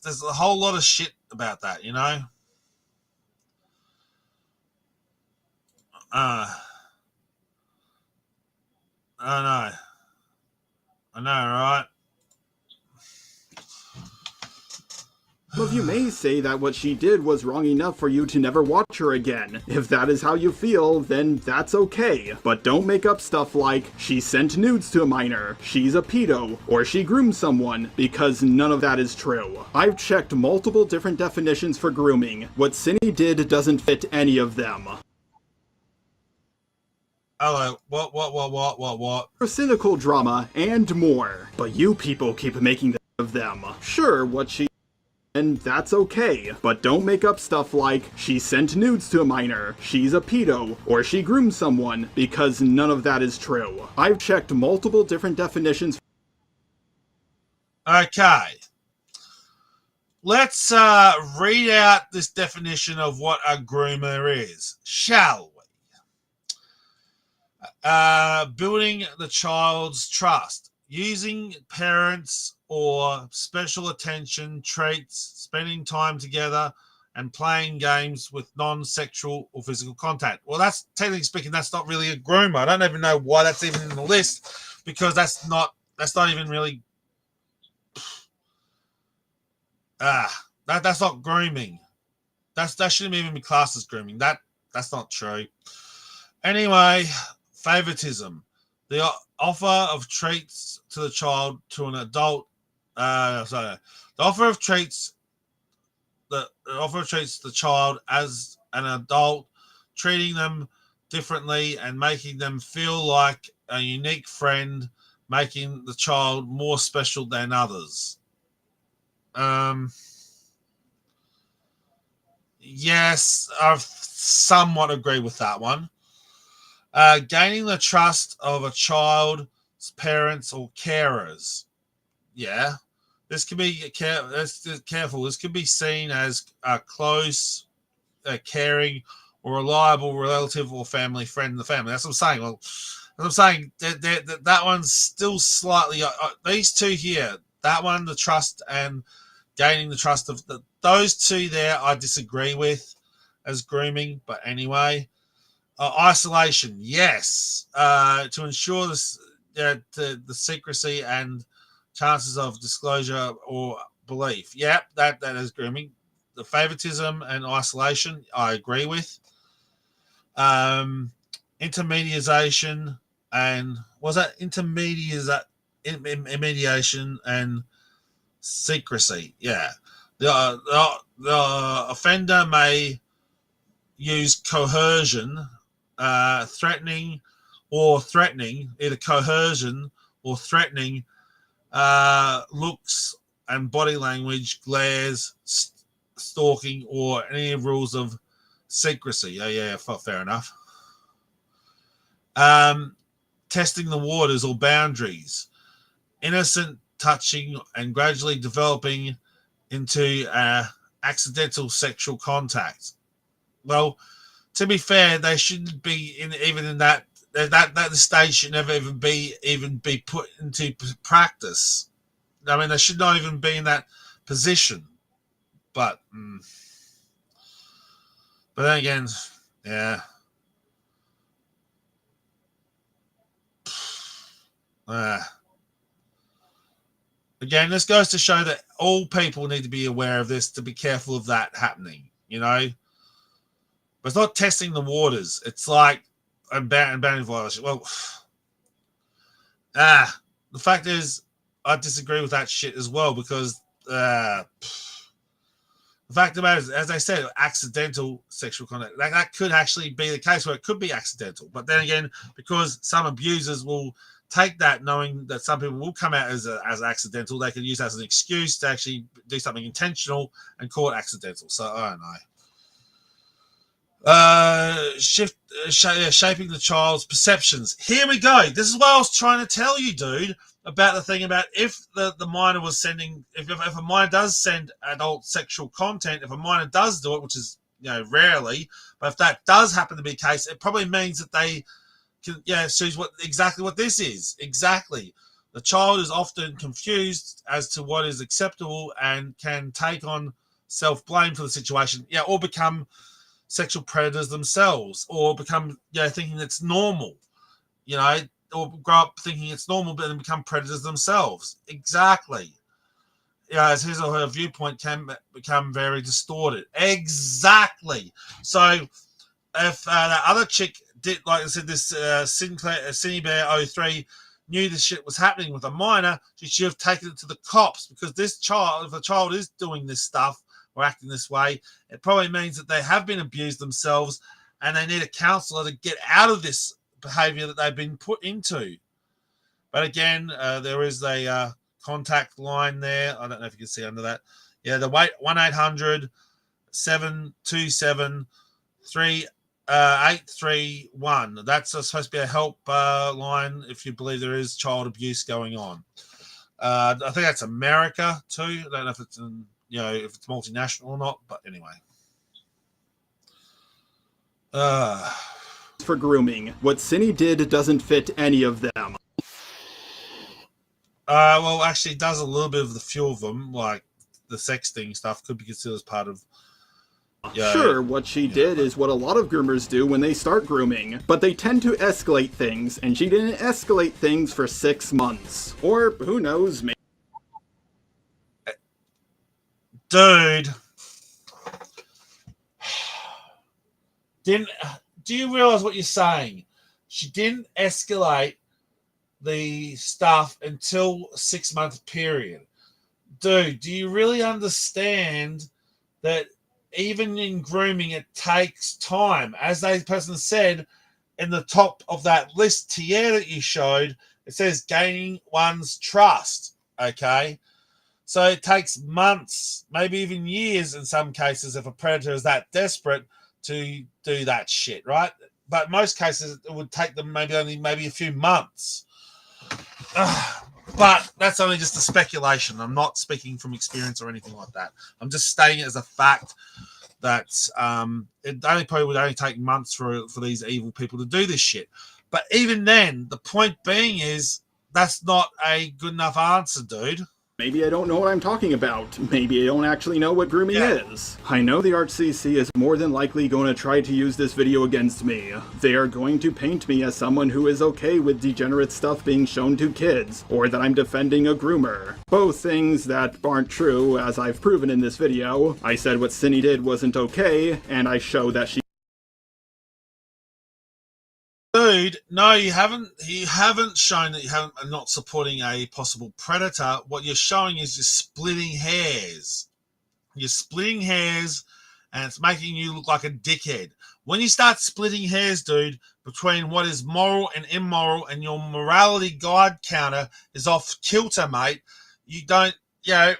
there's a whole lot of shit about that. You know. I know, right? Some of you may say that what she did was wrong enough for you to never watch her again. If that is how you feel, then that's okay. But don't make up stuff like, she sent nudes to a minor, she's a pedo, or she groomed someone, because none of that is true. I've checked multiple different definitions for grooming. What Cindy did doesn't fit any of them. Hello, what? Cynical drama, and more. But you people keep making of them. Sure, what she... and that's okay. But don't make up stuff like, she sent nudes to a minor, she's a pedo, or she groomed someone, because none of that is true. I've checked multiple different definitions. Okay. Let's read out this definition of what a groomer is, shall we? Building the child's trust, using parents or special attention, treats, spending time together, and playing games with non-sexual or physical contact. Well, that's technically speaking, that's not really a groomer. I don't even know why that's even in the list, because that's not even really. That's not grooming. That shouldn't even be classed as grooming. That's not true. Anyway, favoritism. The offer of treats to the child to an adult. The offer of treats to the child as an adult, treating them differently and making them feel like a unique friend, making the child more special than others. Yes, I somewhat agree with that one. Gaining the trust of a child's parents or carers. Yeah, this could be careful. This could be seen as a close, caring, or reliable relative or family friend in the family. That's what I'm saying. Well, as I'm saying, that one's still slightly. These two here, that one, the trust and gaining the trust of those two there, I disagree with as grooming. But anyway, isolation, yes, to ensure this, the secrecy and chances of disclosure or belief. Yep, that is grooming. The favoritism and isolation, I agree with. Intermediation and was that intermediation and secrecy? Yeah, the offender may use coercion, threatening, either coercion or threatening looks and body language, glares, stalking, or any rules of secrecy. Yeah, fair enough. Testing the waters or boundaries, innocent touching and gradually developing into accidental sexual contact. Well, to be fair, they shouldn't be even in that stage should never even be put into practice. I mean, they should not even be in that position. But then again, yeah. Again, this goes to show that all people need to be aware of this, to be careful of that happening, you know. But it's not testing the waters. It's like a boundary violation. Well, the fact is, I disagree with that shit as well, because the fact of the matter is, as I said, accidental sexual contact, that could actually be the case where it could be accidental. But then again, because some abusers will take that, knowing that some people will come out as accidental, they can use that as an excuse to actually do something intentional and call it accidental. So I don't know. Shaping the child's perceptions. Here we go. This is what I was trying to tell you, dude, about the thing about if the minor was sending, if a minor does send adult sexual content, if a minor does do it, which is, you know, rarely, but if that does happen to be the case, it probably means that they can, choose exactly what this is. Exactly. The child is often confused as to what is acceptable and can take on self-blame for the situation, or become sexual predators themselves, or become thinking it's normal, or grow up thinking it's normal, but then become predators themselves. Exactly. As his or her viewpoint can become very distorted. Exactly. So if that other chick did, like I said, this Cinebear 03 knew this shit was happening with a minor, she should have taken it to the cops, because this child, if a child is doing this stuff or acting this way, it probably means that they have been abused themselves and they need a counselor to get out of this behavior that they've been put into. But again, there is a contact line there. I don't know if you can see under that. Yeah, the 1-800-727-3831. That's supposed to be a help line if you believe there is child abuse going on. I think that's America too. I don't know if it's in, if it's multinational or not, but anyway. For grooming, what Cine did doesn't fit any of them. Well, actually, it does a little bit of the few of them, like the sexting stuff could be considered as part of. Sure, what she did is what a lot of groomers do when they start grooming, but they tend to escalate things, and she didn't escalate things for 6 months. Or, who knows, maybe. Dude. Do you realize what you're saying? She didn't escalate the stuff until 6 month period. Dude, do you really understand that even in grooming, it takes time? As that person said in the top of that list, Tierra, that you showed, It says gaining one's trust. Okay. So it takes months, maybe even years in some cases, if a predator is that desperate to do that shit, right? But most cases it would take them maybe a few months. But that's only just a speculation. I'm not speaking from experience or anything like that. I'm just stating it as a fact that it probably would only take months for these evil people to do this shit. But even then, the point being is that's not a good enough answer, dude. Maybe I don't know what I'm talking about. Maybe I don't actually know what grooming is. I know the ArchCC is more than likely going to try to use this video against me. They are going to paint me as someone who is okay with degenerate stuff being shown to kids, or that I'm defending a groomer. Both things that aren't true, as I've proven in this video. I said what Cindy did wasn't okay, and I show that she... Dude, no, you haven't. You haven't shown that are not supporting a possible predator. What you're showing is you're splitting hairs. You're splitting hairs, and it's making you look like a dickhead. When you start splitting hairs, dude, between what is moral and immoral, and your morality guide counter is off kilter, mate. You don't, you know,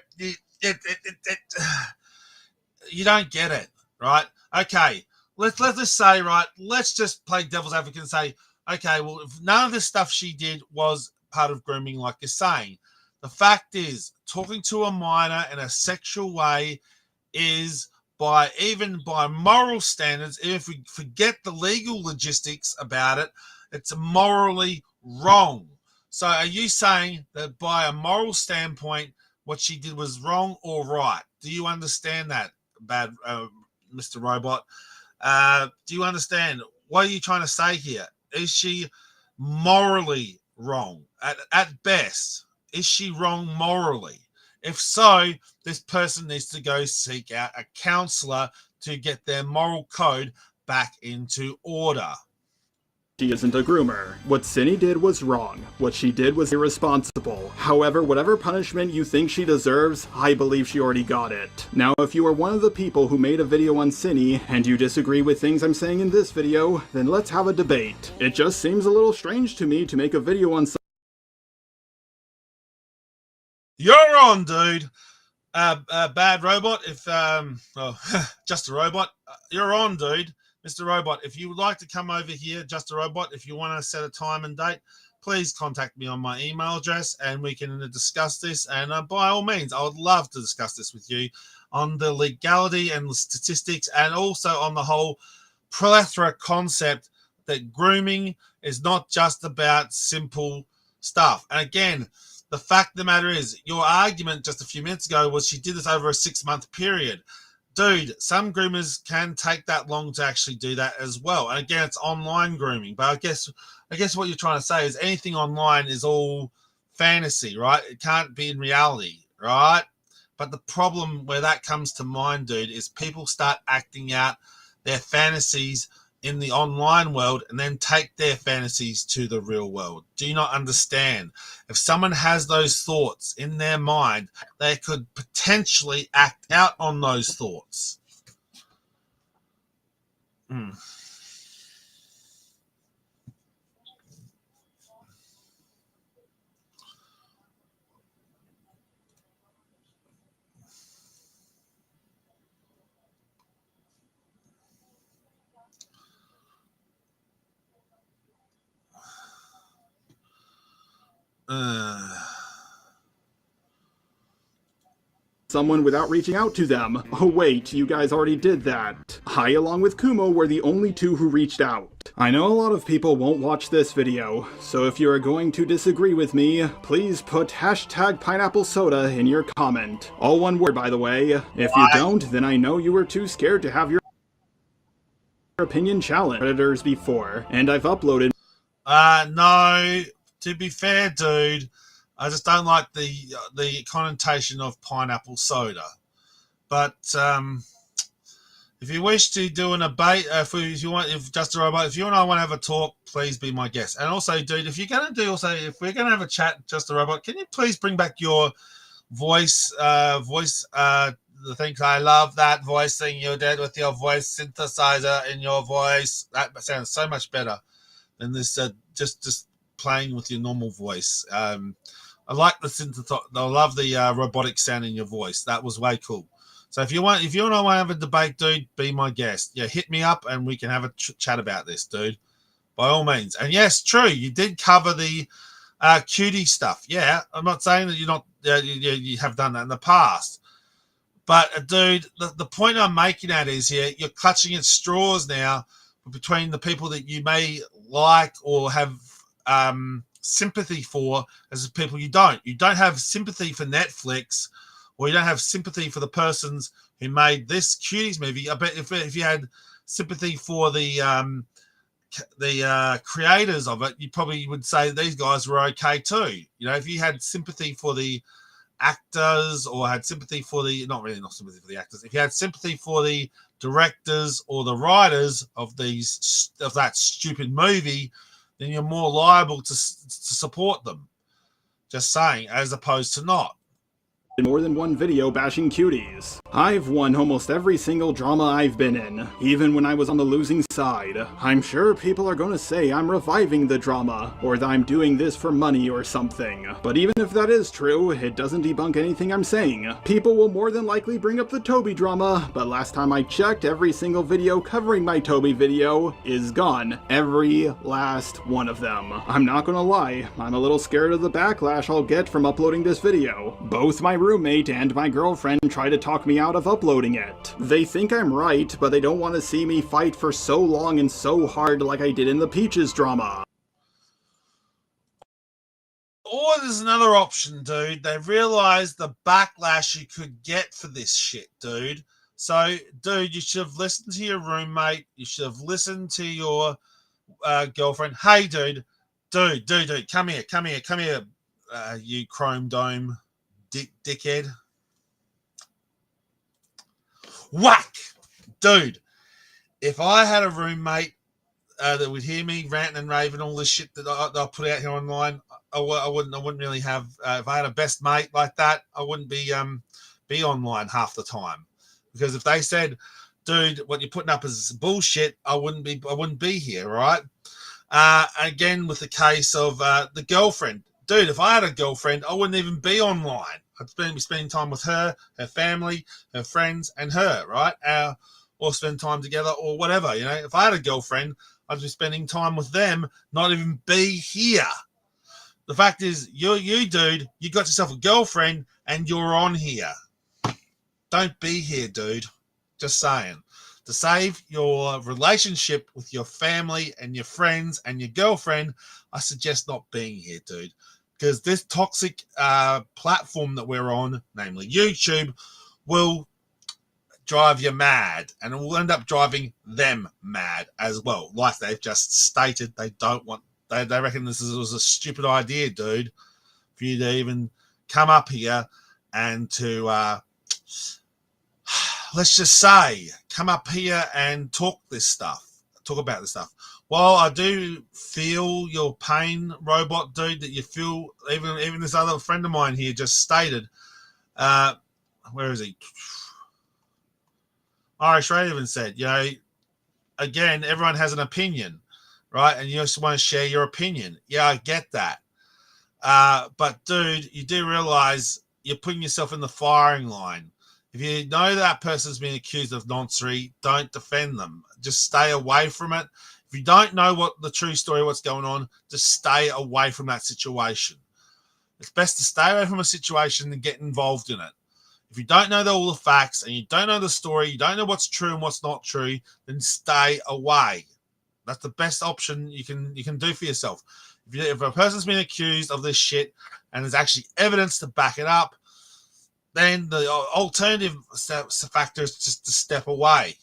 you don't get it, right? Okay. Let's just say, right, let's just play devil's advocate and say, okay, well, if none of this stuff she did was part of grooming, like you're saying, the fact is, talking to a minor in a sexual way is, even by moral standards, if we forget the legal logistics about it, it's morally wrong. So are you saying that by a moral standpoint, what she did was wrong or right? Do you understand that, Mr. Robot? Do you understand? What are you trying to say here? Is she morally wrong? At best, is she wrong morally? If so, this person needs to go seek out a counselor to get their moral code back into order. She isn't a groomer. What Cindy did was wrong. What she did was irresponsible. However, whatever punishment you think she deserves, I believe she already got it. Now, if you are one of the people who made a video on Cindy, and you disagree with things I'm saying in this video, then let's have a debate. It just seems a little strange to me to make a video on You're on, dude. Bad Robot, if, Just a Robot, you're on, dude. Mr. Robot, if you would like to come over here, Just a Robot, if you want to set a time and date, please contact me on my email address and we can discuss this. And by all means, I would love to discuss this with you on the legality and the statistics, and also on the whole plethora concept that grooming is not just about simple stuff. And again, the fact of the matter is, your argument just a few minutes ago was she did this over a 6-month period. Dude, some groomers can take that long to actually do that as well. And again, it's online grooming. But I guess what you're trying to say is anything online is all fantasy, right? It can't be in reality, right? But the problem where that comes to mind, dude, is people start acting out their fantasies in the online world and then take their fantasies to the real world. Do you not understand? If someone has those thoughts in their mind, they could potentially act out on those thoughts. someone without reaching out to them. Oh wait, you guys already did that. I, along with Kumo, were the only two who reached out. I know a lot of people won't watch this video, so if you are going to disagree with me, please put hashtag pineapple soda in your comment. All one word, by the way. If you don't, then I know you were too scared to have your opinion challenged predators before, and I've uploaded. No, to be fair, dude, I just don't like the connotation of pineapple soda. But if you wish to do an debate, if you want Just a Robot, if you and I want to have a talk, please be my guest. And also, dude, if we're going to have a chat, Just a Robot, can you please bring back your voice, the things I love that voice thing you did with your voice synthesizer in your voice. That sounds so much better than this. Just playing with your normal voice. I like the synthesizer. I love the robotic sound in your voice. That was way cool. So if you want to have a debate, dude, be my guest. Yeah, hit me up and we can have a chat about this, dude. By all means. And yes, true, you did cover the cutie stuff. Yeah, I'm not saying that you're not. You have done that in the past. But, dude, the point I'm making at is here, you're clutching at straws now between the people that you may like or have sympathy for as the people you don't. You don't have sympathy for Netflix, or you don't have sympathy for the persons who made this Cuties movie. I bet if you had sympathy for the creators of it, you probably would say these guys were okay too. You know, if you had sympathy for the actors or had sympathy for the not sympathy for the actors, if you had sympathy for the directors or the writers of that stupid movie, then you're more liable to support them. Just saying, as opposed to not. More than one video bashing Cuties. I've won almost every single drama I've been in, even when I was on the losing side. I'm sure people are gonna say I'm reviving the drama, or that I'm doing this for money or something. But even if that is true, it doesn't debunk anything I'm saying. People will more than likely bring up the Toby drama, but last time I checked, every single video covering my Toby video is gone. Every last one of them. I'm not gonna lie, I'm a little scared of the backlash I'll get from uploading this video. Both my roommate and my girlfriend try to talk me out of uploading it. They think I'm right, but they don't want to see me fight for so long and so hard like I did in the Peaches drama. Or there's another option, dude. They realized the backlash you could get for this shit, dude. So, dude, you should have listened to your roommate. You should have listened to your girlfriend. Hey, dude, come here, you Chrome Dome. Dickhead. Whack! Dude, if I had a roommate that would hear me ranting and raving all this shit that I'll put out here online, I wouldn't really have. If I had a best mate like that, I wouldn't be online half the time. Because if they said, dude, what you're putting up is bullshit, I wouldn't be here, right? Again, with the case of the girlfriend. Dude, if I had a girlfriend, I wouldn't even be online. I'd be spending time with her family, her friends, and her, right? Or spend time together or whatever, you know. If I had a girlfriend, I'd be spending time with them, not even be here. The fact is, you dude, you got yourself a girlfriend and you're on here. Don't be here, dude. Just saying. To save your relationship with your family and your friends and your girlfriend, I suggest not being here, dude. Because this toxic platform that we're on, namely YouTube, will drive you mad, and it will end up driving them mad as well. Like they've just stated, they don't want. They reckon this was a stupid idea, dude, for you to even come up here and to let's just say come up here and talk about this stuff. While I do feel your pain, robot dude, that you feel, even this other friend of mine here just stated, where is he? Irish Raven said, you know, again, everyone has an opinion, right? And you just want to share your opinion. Yeah, I get that. But dude, you do realize you're putting yourself in the firing line. If you know that person's been accused of noncery, don't defend them. Just stay away from it. If you don't know what the true story, what's going on, just stay away from that situation. It's best to stay away from a situation than get involved in it. If you don't know all the facts and you don't know the story, you don't know what's true and what's not true, then stay away. That's the best option you can do for yourself. If a person's been accused of this shit and there's actually evidence to back it up, then the alternative factor is just to step away,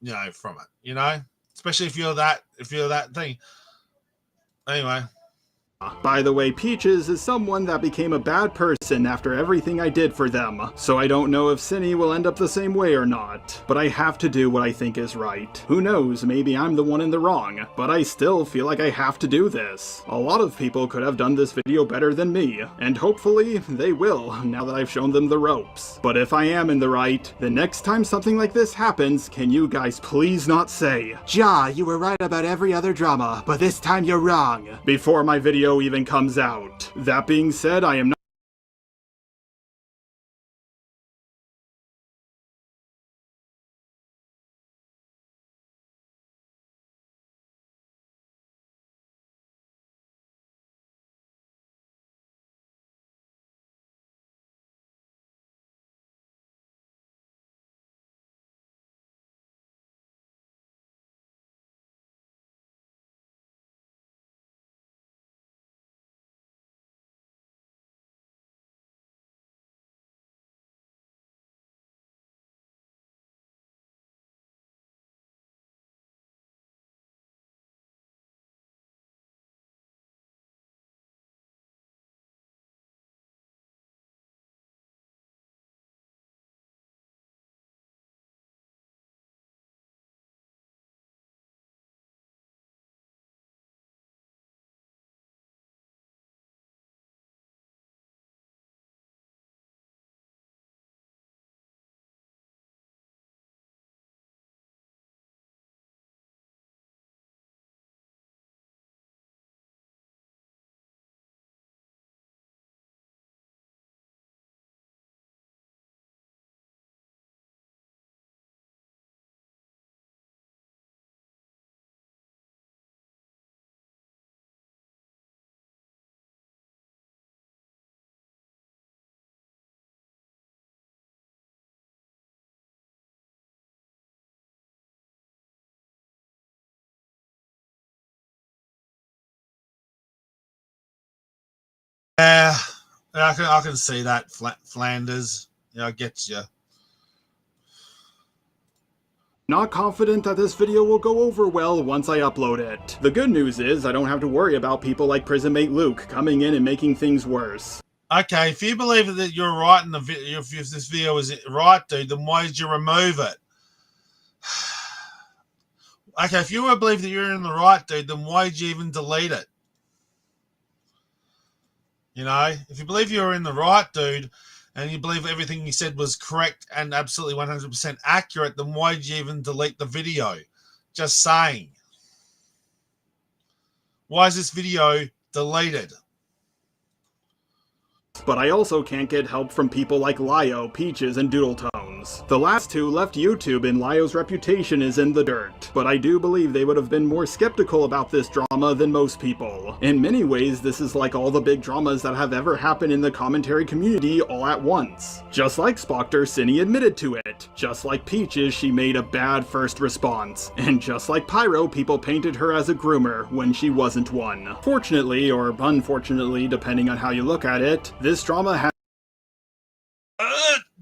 you know, from it, you know, especially if you're that thing. Anyway. By the way, Peaches is someone that became a bad person after everything I did for them, so I don't know if Cinny will end up the same way or not. But I have to do what I think is right. Who knows, maybe I'm the one in the wrong, but I still feel like I have to do this. A lot of people could have done this video better than me, and hopefully they will, now that I've shown them the ropes. But if I am in the right, the next time something like this happens, can you guys please not say, "Ja, you were right about every other drama, but this time you're wrong," before my video even comes out. That being said, I am not Yeah, I can see that, Flanders. Yeah, I get you. Not confident that this video will go over well once I upload it. The good news is I don't have to worry about people like Prisonmate Luke coming in and making things worse. Okay, if you believe that you're right in the video, if this video is right, dude, then why did you remove it? Okay, if you believe that you're in the right, dude, then why did you even delete it? You know, if you believe you're in the right, dude, and you believe everything you said was correct and absolutely 100% accurate, then why did you even delete the video? Just saying. Why is this video deleted? But I also can't get help from people like Lio, Peaches, and Doodletones. The last two left YouTube and Lio's reputation is in the dirt, but I do believe they would have been more skeptical about this drama than most people. In many ways, this is like all the big dramas that have ever happened in the commentary community all at once. Just like Spoctor, Cinny admitted to it. Just like Peaches, she made a bad first response. And just like Pyro, people painted her as a groomer when she wasn't one. Fortunately, or unfortunately, depending on how you look at it, this drama has...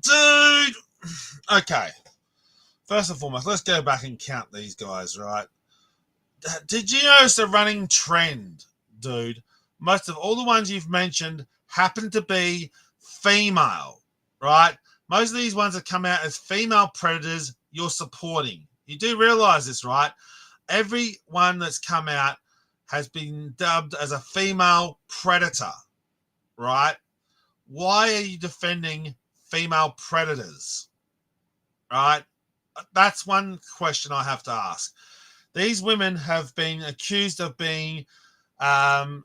Dude! Okay. First and foremost, let's go back and count these guys, right? Did you notice the running trend, dude? Most of all the ones you've mentioned happen to be female, right? Most of these ones that come out as female predators you're supporting. You do realize this, right? Every one that's come out has been dubbed as a female predator, right? Why are you defending female predators, right? That's one question I have to ask. These women have been accused of being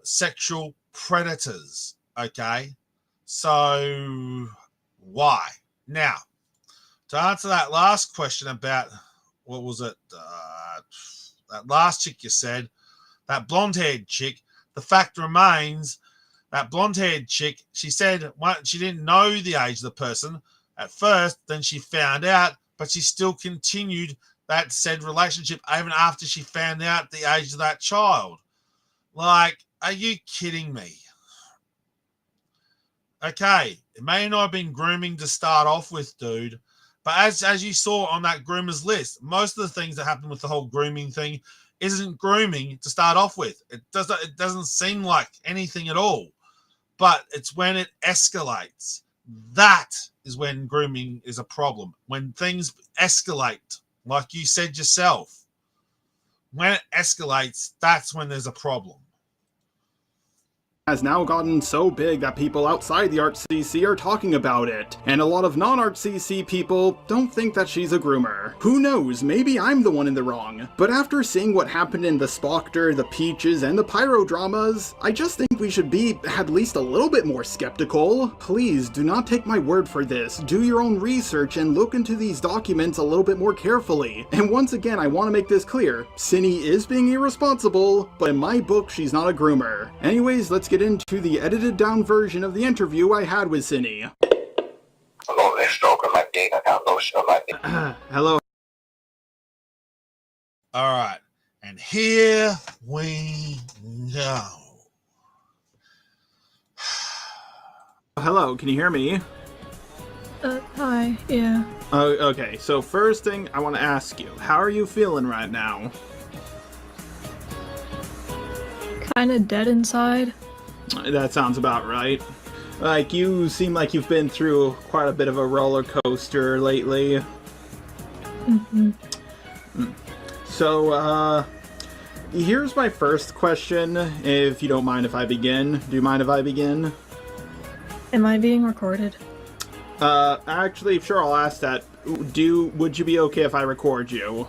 sexual predators, okay? So why? Now, to answer that last question about, what was it, that last chick you said, that blonde-haired chick, the fact remains that blonde-haired chick, she said she didn't know the age of the person at first, then she found out, but she still continued that said relationship even after she found out the age of that child. Like, are you kidding me? Okay, it may not have been grooming to start off with, dude, but as you saw on that groomer's list, most of the things that happened with the whole grooming thing isn't grooming to start off with. It doesn't seem like anything at all. But it's when it escalates. That is when grooming is a problem. When things escalate, like you said yourself, when it escalates, that's when there's a problem. Has now gotten so big that people outside the ArtCC are talking about it, and a lot of non-ArtCC people don't think that she's a groomer. Who knows, maybe I'm the one in the wrong. But after seeing what happened in the Spoctor, the Peaches, and the Pyro dramas, I just think we should be at least a little bit more skeptical. Please, do not take my word for this. Do your own research and look into these documents a little bit more carefully. And once again, I want to make this clear. Cinny is being irresponsible, but in my book, she's not a groomer. Anyways, let's get into the edited down version of the interview I had with Cinny. Hello. All right, and here we go. Hello, can you hear me? Hi, yeah. Okay, so first thing I want to ask you, how are you feeling right now? Kinda dead inside. That sounds about right. Like, you seem like you've been through quite a bit of a roller coaster lately. Mm-hmm. So, here's my first question, if you don't mind if I begin. Do you mind if I begin? Am I being recorded? Actually, sure, I'll ask that. Would you be okay if I record you?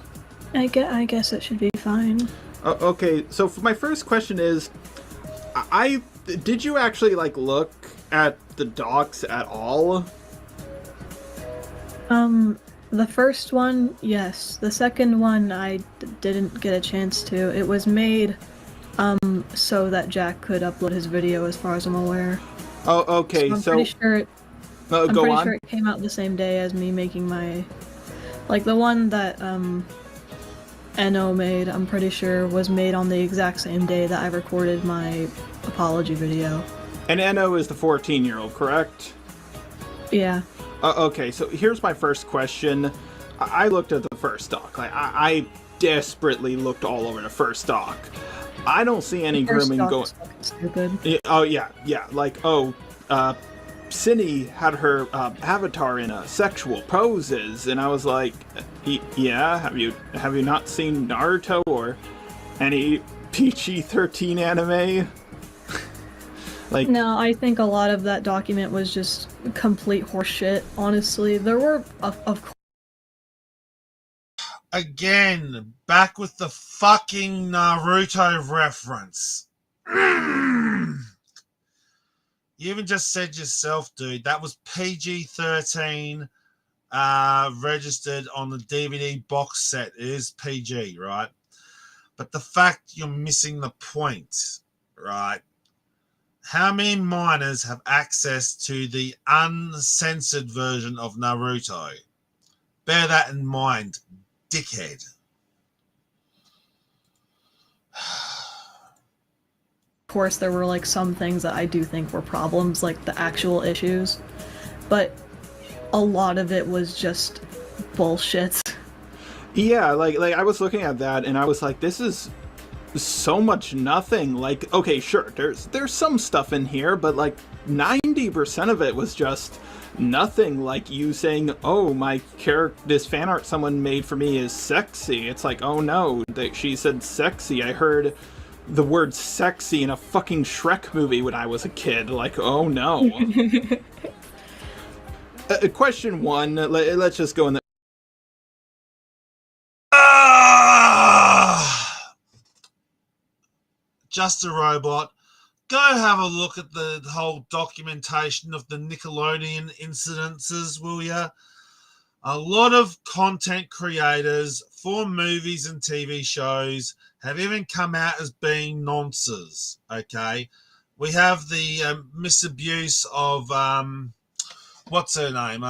I guess it should be fine. Okay, so for my first question is, did you actually, like, look at the docs at all? The first one, yes. The second one, I didn't get a chance to. It was made, so that Jack could upload his video, as far as I'm aware. Oh, okay, I'm pretty sure it came out the same day as me making my... Like, the one that, Eno made, I'm pretty sure, was made on the exact same day that I recorded my apology video. And Eno is the 14-year-old, correct? Yeah. Okay, so here's my first question. I looked at the first doc. Like, I desperately looked all over the first doc. I don't see any grooming going... Stupid. Yeah, oh, yeah. Like, Cinny had her avatar in sexual poses, and I was like, yeah, have you not seen Naruto or any PG-13 anime? Like, no, I think a lot of that document was just complete horseshit, honestly. There were, of course... Again, back with the fucking Naruto reference. You even just said yourself, dude, that was PG-13, registered on the DVD box set. It is PG, right? But the fact you're missing the point, right? How many minors have access to the uncensored version of Naruto? Bear that in mind, dickhead. Of course, there were, like, some things that I do think were problems, like the actual issues. But a lot of it was just bullshit. Yeah, like I was looking at that and I was like, this is so much nothing. Like, okay, sure, there's some stuff in here, but like 90% of it was just nothing. Like you saying, oh, this fan art someone made for me is sexy. It's like, oh no, that she said sexy. I heard the word sexy in a fucking Shrek movie when I was a kid. Like, oh no. Question one, let's just go in the... Just a Robot. Go have a look at the whole documentation of the Nickelodeon incidences, will ya? A lot of content creators for movies and TV shows have even come out as being nonces, okay? We have the misabuse of, what's her name?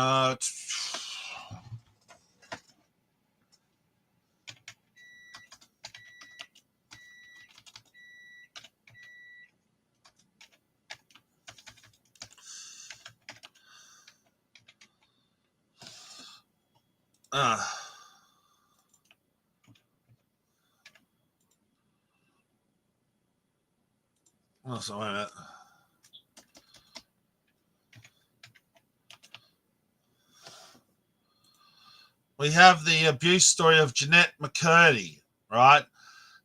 Oh, sorry about that. We have the abuse story of Jeanette McCurdy, right?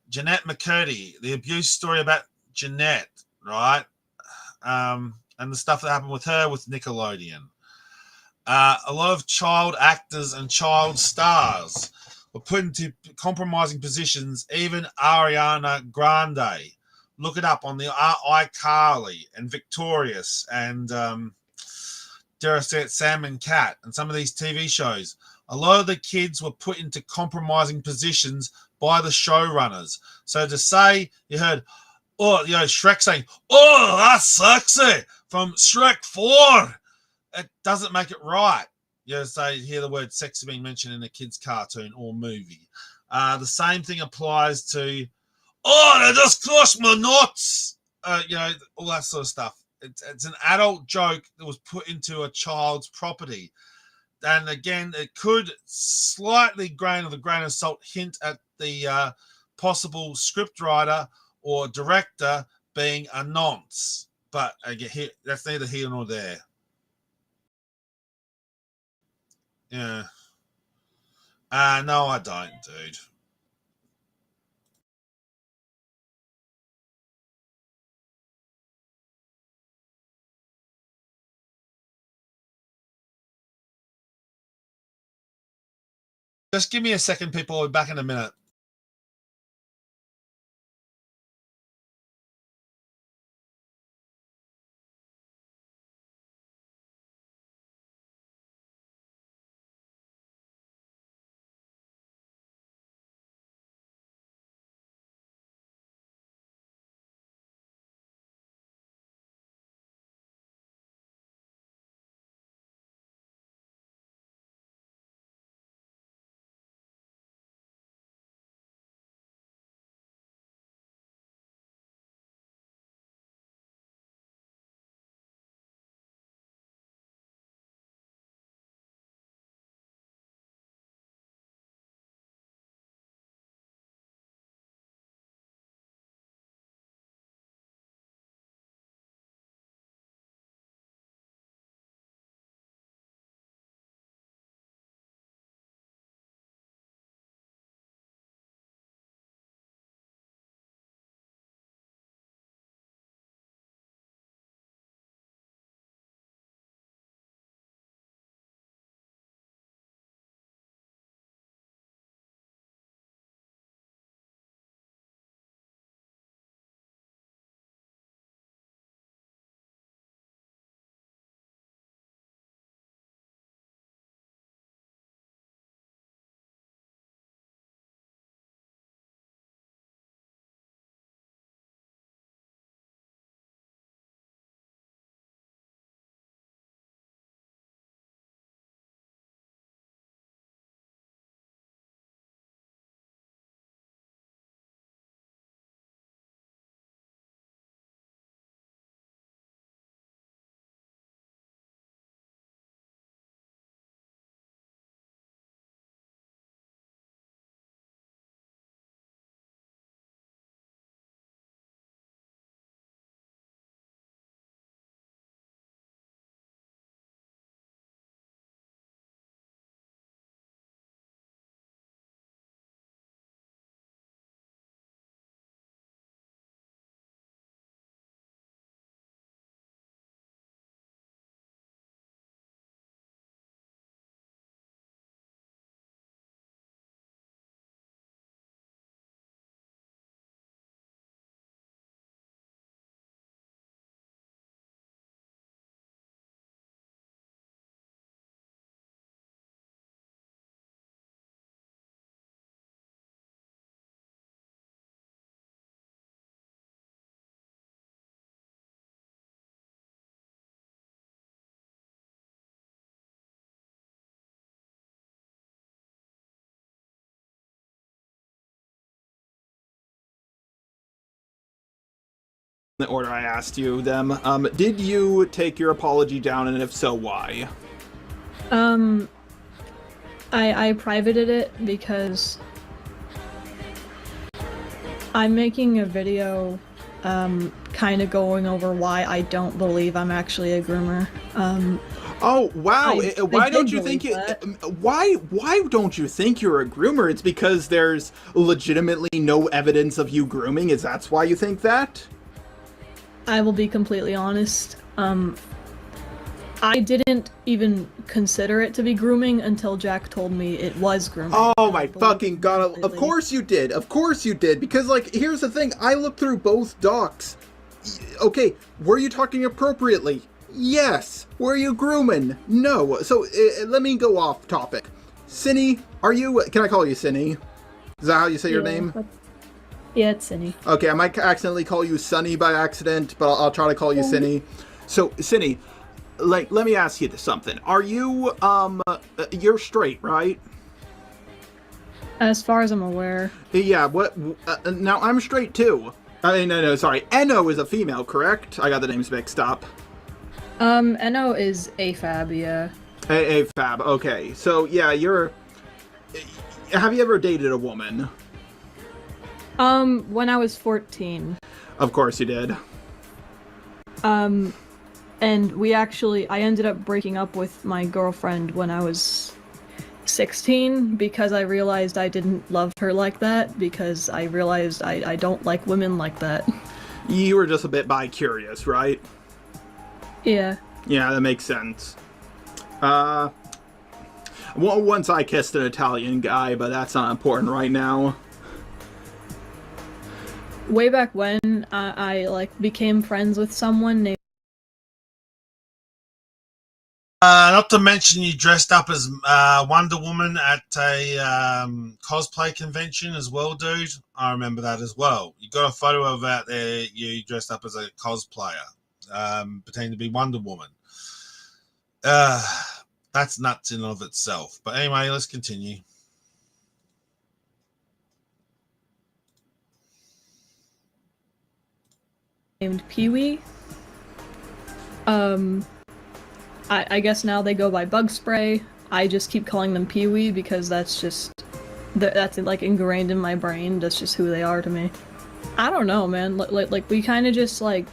Jeanette McCurdy, the abuse story about Jeanette, right? And the stuff that happened with her with Nickelodeon. A lot of child actors and child stars were put into compromising positions, even Ariana Grande. Look it up on the iCarly and Victorious and dare I say it, Sam and Cat and some of these TV shows. A lot of the kids were put into compromising positions by the showrunners. So to say, you heard, Shrek saying, "Oh, that's sexy," from Shrek 4, it doesn't make it right. Hear the word sexy being mentioned in a kid's cartoon or movie. The same thing applies to, "Oh, they just crushed my nuts," all that sort of stuff. It's an adult joke that was put into a child's property. And again, it could slightly grain of salt hint at the possible scriptwriter or director being a nonce. But again, that's neither here nor there. Yeah. No, I don't, dude. Just give me a second, people. I'll be back in a minute. The order I asked you them. Did you take your apology down, and if so, why? I privated it because I'm making a video kind of going over why I don't believe I'm actually a groomer. Oh wow! Why don't you believe think why don't you think you're a groomer? It's because there's legitimately no evidence of you grooming. Is that why you think that? I will be completely honest. I didn't even consider it to be grooming until Jack told me it was grooming. Oh my fucking god, of course you did. Of course you did. Because, like, here's the thing. I looked through both docs. Okay, were you talking appropriately? Yes. Were you grooming? No. So, let me go off topic. Cinny, are you... Can I call you Cinny? Is that how you say your name? Yeah, it's Cinny. Okay, I might accidentally call you Sunny by accident, but I'll try to call you Cinny. So, Cinny... Like, let me ask you something. Are you, you're straight, right? As far as I'm aware. Yeah, what, now I'm straight too. No, sorry. Eno is a female, correct? I got the names mixed up. Eno is AFAB, yeah. AFAB, okay. So, yeah, have you ever dated a woman? When I was 14. Of course you did. And I ended up breaking up with my girlfriend when I was 16 because I realized I didn't love her like that, because I realized I don't like women like that. You were just a bit bi-curious, right? Yeah. Yeah, that makes sense. Well, once I kissed an Italian guy, but that's not important right now. Way back when, I became friends with someone named... Not to mention you dressed up as Wonder Woman at a cosplay convention as well, dude. I remember that as well. You got a photo of out there, you dressed up as a cosplayer, pretending to be Wonder Woman. That's nuts in and of itself. But anyway, let's continue. Named Pee-wee. I guess now they go by Bug Spray. I just keep calling them Pee-wee because that's like ingrained in my brain. That's just who they are to me. I don't know, man. Like we kind of just like...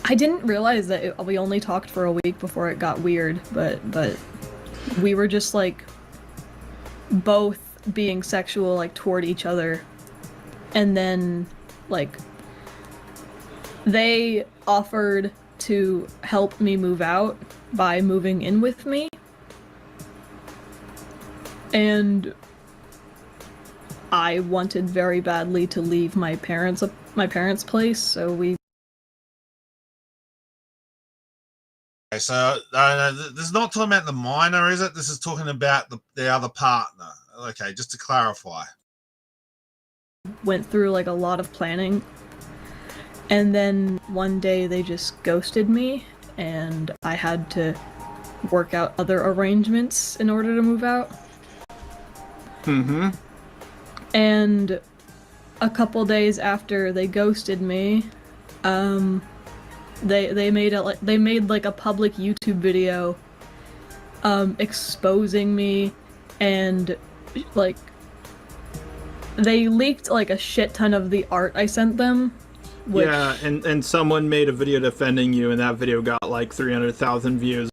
I didn't realize that we only talked for a week before it got weird, but we were just like both being sexual like toward each other, and then like they offered to help me move out by moving in with me, and I wanted very badly to leave my parents' place, so we... Okay, so this is not talking about the minor, is it? This is talking about the other partner. Okay, just to clarify. Went through like a lot of planning, and then one day they just ghosted me, and I had to work out other arrangements in order to move out. Mm-hmm. And a couple days after they ghosted me, they made like a public YouTube video exposing me, and like they leaked like a shit ton of the art I sent them. Which... Yeah, and someone made a video defending you, and that video got like 300,000 views.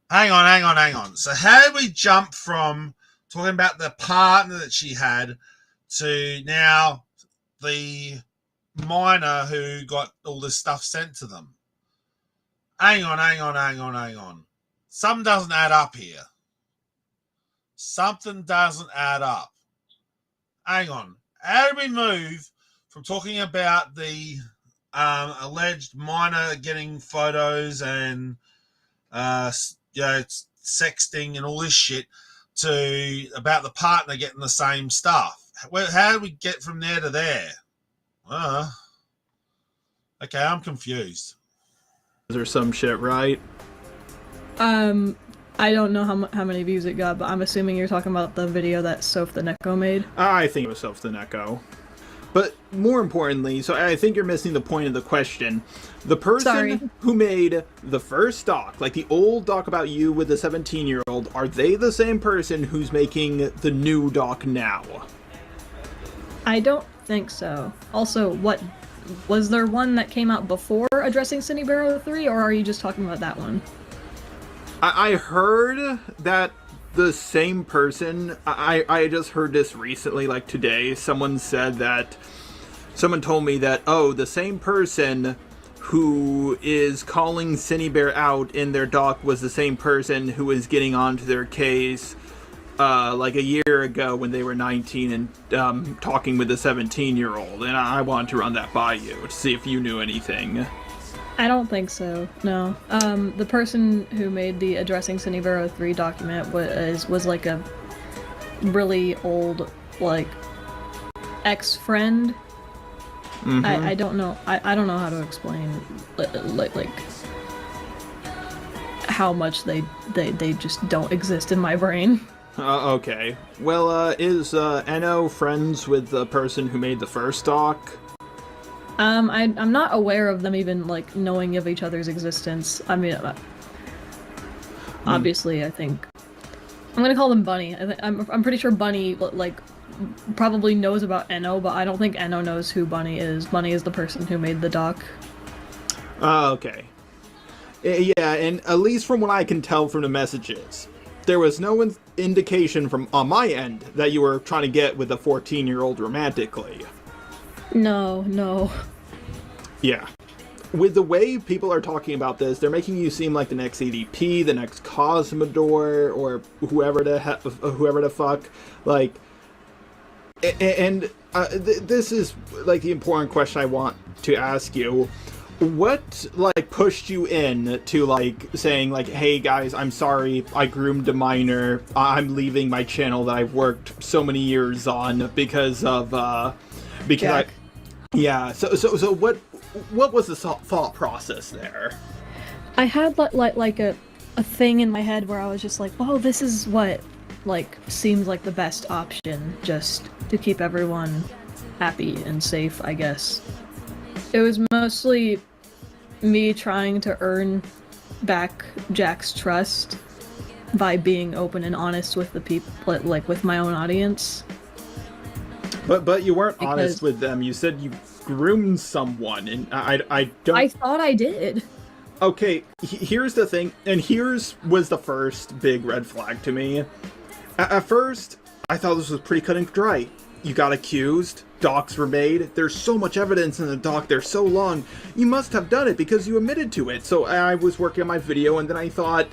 Hang on. So how did we jump from talking about the partner that she had to now the minor who got all this stuff sent to them? Hang on. Something doesn't add up here. Something doesn't add up. Hang on. How did we move from talking about the alleged minor getting photos and sexting and all this shit to about the partner getting the same stuff? How did we get from there to there? Okay, I'm confused. Or some shit, right? I don't know how many views it got, but I'm assuming you're talking about the video that Soph the Neko made. I think it was Soph the Neko. But more importantly, so I think you're missing the point of the question. The person who made the first doc, like the old doc about you with the 17-year-old, are they the same person who's making the new doc now? I don't think so. Also, what was there one that came out before addressing Cindy Barrow 3, or are you just talking about that one? I heard that the same person, I just heard this recently, like today, someone told me that, oh, the same person who is calling Cindy Bear out in their doc was the same person who was getting onto their case like a year ago when they were 19 and talking with a 17-year-old, and I wanted to run that by you to see if you knew anything. I don't think so, no. The person who made the Addressing Cindy Barrow 3 document was like a really old, like, ex-friend. Mm-hmm. I don't know. I don't know how to explain, like how much they just don't exist in my brain. Okay. Well, is Eno friends with the person who made the first doc? I'm not aware of them even, like, knowing of each other's existence. I mean, obviously, I think... I'm gonna call them Bunny. I'm pretty sure Bunny, like, probably knows about Eno, but I don't think Eno knows who Bunny is. Bunny is the person who made the doc. Okay. Yeah, and at least from what I can tell from the messages, there was no indication from on my end that you were trying to get with a 14-year-old romantically. No. Yeah. With the way people are talking about this, they're making you seem like the next EDP, the next Cosmodor, or whoever the fuck. Like, and this is like the important question I want to ask you. What, like, pushed you in to, like, saying, like, hey guys, I'm sorry, I groomed a minor, I'm leaving my channel that I've worked so many years on because of, Jack. Yeah, so what was the thought process there? I had, like a thing in my head where I was just like, oh, this is what, like, seems like the best option, just to keep everyone happy and safe, I guess. It was mostly me trying to earn back Jack's trust by being open and honest with the people, like, with my own audience. But you weren't honest with them. You said you groomed someone, and I don't... I thought I did. Okay, here's the thing, and was the first big red flag to me. At first, I thought this was pretty cut and dry. You got accused, docs were made, there's so much evidence in the doc, they're so long, you must have done it because you admitted to it. So I was working on my video, and then I thought,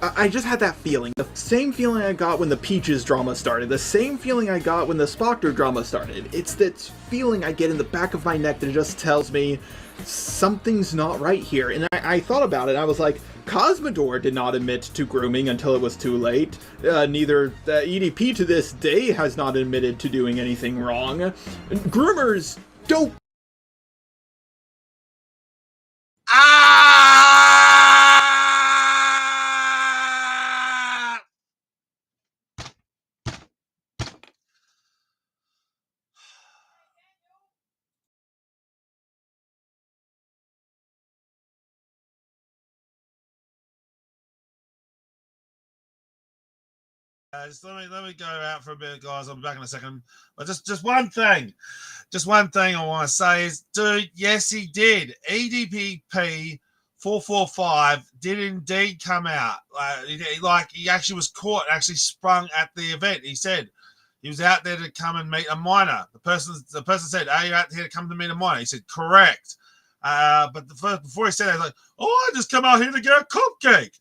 I just had that feeling. The same feeling I got when the Peaches drama started, the same feeling I got when the Spoctor drama started. It's that feeling I get in the back of my neck that just tells me something's not right here. And I thought about it, I was like, Cosmodor did not admit to grooming until it was too late. Neither the EDP to this day has not admitted to doing anything wrong. Groomers don't... Just let me go out for a bit, guys. I'll be back in a second. But just one thing I want to say is, dude, yes, he did. EDPP 445 did indeed come out. He actually was caught, actually sprung at the event. He said he was out there to come and meet a minor. The person said, "Are you out here to come to meet a minor?" He said, "Correct." But before he said that, he was like, "Oh, I just come out here to get a cupcake."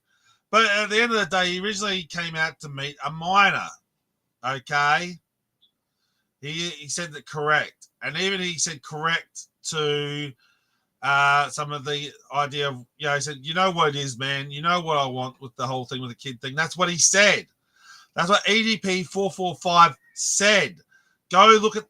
But at the end of the day, he originally came out to meet a minor. Okay? He said that correct. And even he said correct to some of the idea of, he said, you know what it is, man. You know what I want with the whole thing with the kid thing. That's what he said. That's what EDP 445 said. Go look at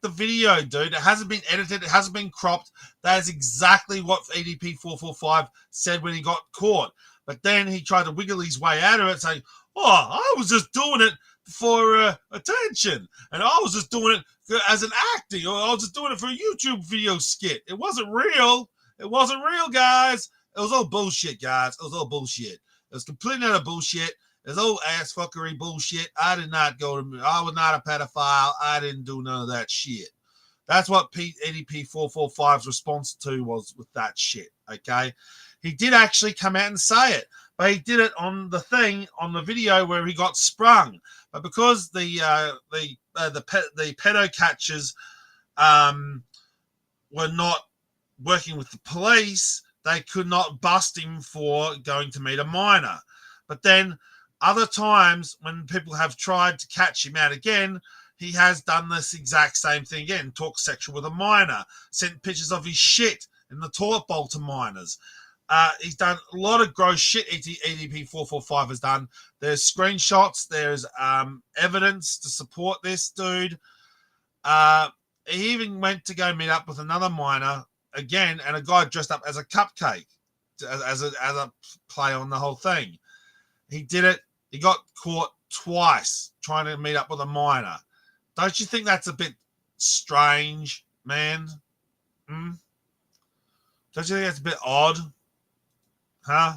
the video, dude. It hasn't been edited. It hasn't been cropped. That is exactly what EDP 445 said when he got caught. But then he tried to wiggle his way out of it, saying, "Oh, I was just doing it for attention, and I was just doing it as an acting, or I was just doing it for a YouTube video skit. It wasn't real. It wasn't real, guys. It was all bullshit, guys. It was all bullshit. It was completely utter bullshit. It's all ass fuckery bullshit. I did not go to. I was not a pedophile. I didn't do none of that shit. That's what EDP 445's response to was with that shit. Okay, he did actually come out and say it, but he did it on the thing on the video where he got sprung. But because the pedo catchers were not working with the police, they could not bust him for going to meet a minor. But then other times when people have tried to catch him out again, he has done this exact same thing again, talked sexual with a minor, sent pictures of his shit in the toilet bowl to minors. He's done a lot of gross shit. EDP 445 has done. There's screenshots. There's evidence to support this dude. He even went to go meet up with another minor again, and a guy dressed up as a cupcake as a play on the whole thing. He did it. He got caught twice trying to meet up with a minor. Don't you think that's a bit strange, man? Don't you think that's a bit odd? Huh?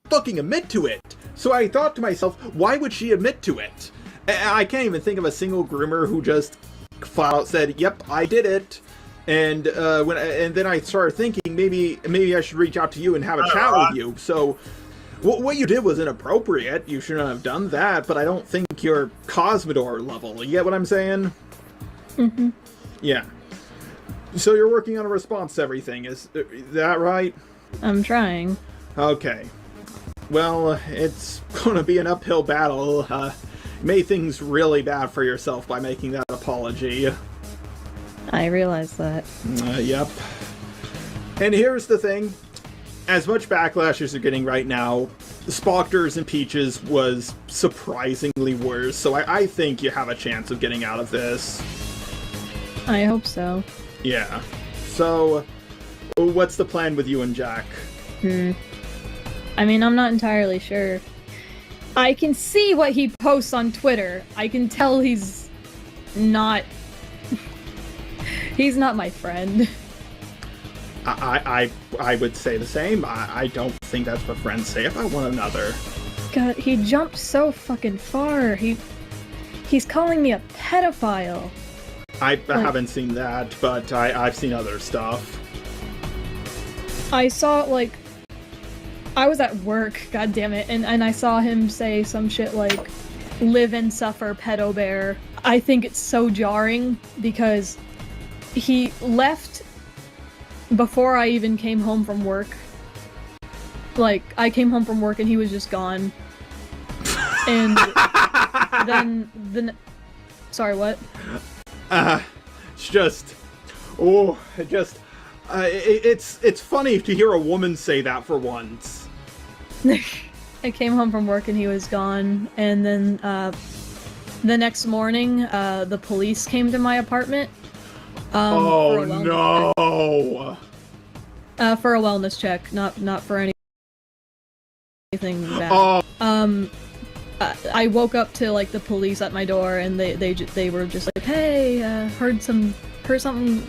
Fucking admit to it. So I thought to myself, why would she admit to it? I can't even think of a single groomer who just flat out said, "Yep, I did it." And then I started thinking maybe I should reach out to you and have a chat with you. So what you did was inappropriate. You shouldn't have done that. But I don't think you're Cosmodor level. You get what I'm saying? Mm-hmm. Yeah. So you're working on a response to everything. Is that right? I'm trying. Okay. Well, it's gonna be an uphill battle. You made things really bad for yourself by making that apology. I realize that. Yep. And here's the thing. As much backlash as you're getting right now, Spocters and Peaches was surprisingly worse, so I think you have a chance of getting out of this. I hope so. Yeah. So, what's the plan with you and Jack? I mean, I'm not entirely sure. I can see what he posts on Twitter. I can tell he's not... he's not my friend. I would say the same. I don't think that's what friends say about one another. God, he jumped so fucking far. He's calling me a pedophile. I haven't seen that, but I've seen other stuff. I saw, like... I was at work, god damn it, and I saw him say some shit like, "Live and suffer, pedo bear." I think it's so jarring because he left before I even came home from work. Like, I came home from work and he was just gone. And then sorry, what? It's just... Oh, it's funny to hear a woman say that for once. I came home from work and he was gone, and then the next morning the police came to my apartment. Oh no! For a wellness check, not for anything bad. Oh. I woke up to like the police at my door, and they were just like, "Hey, heard something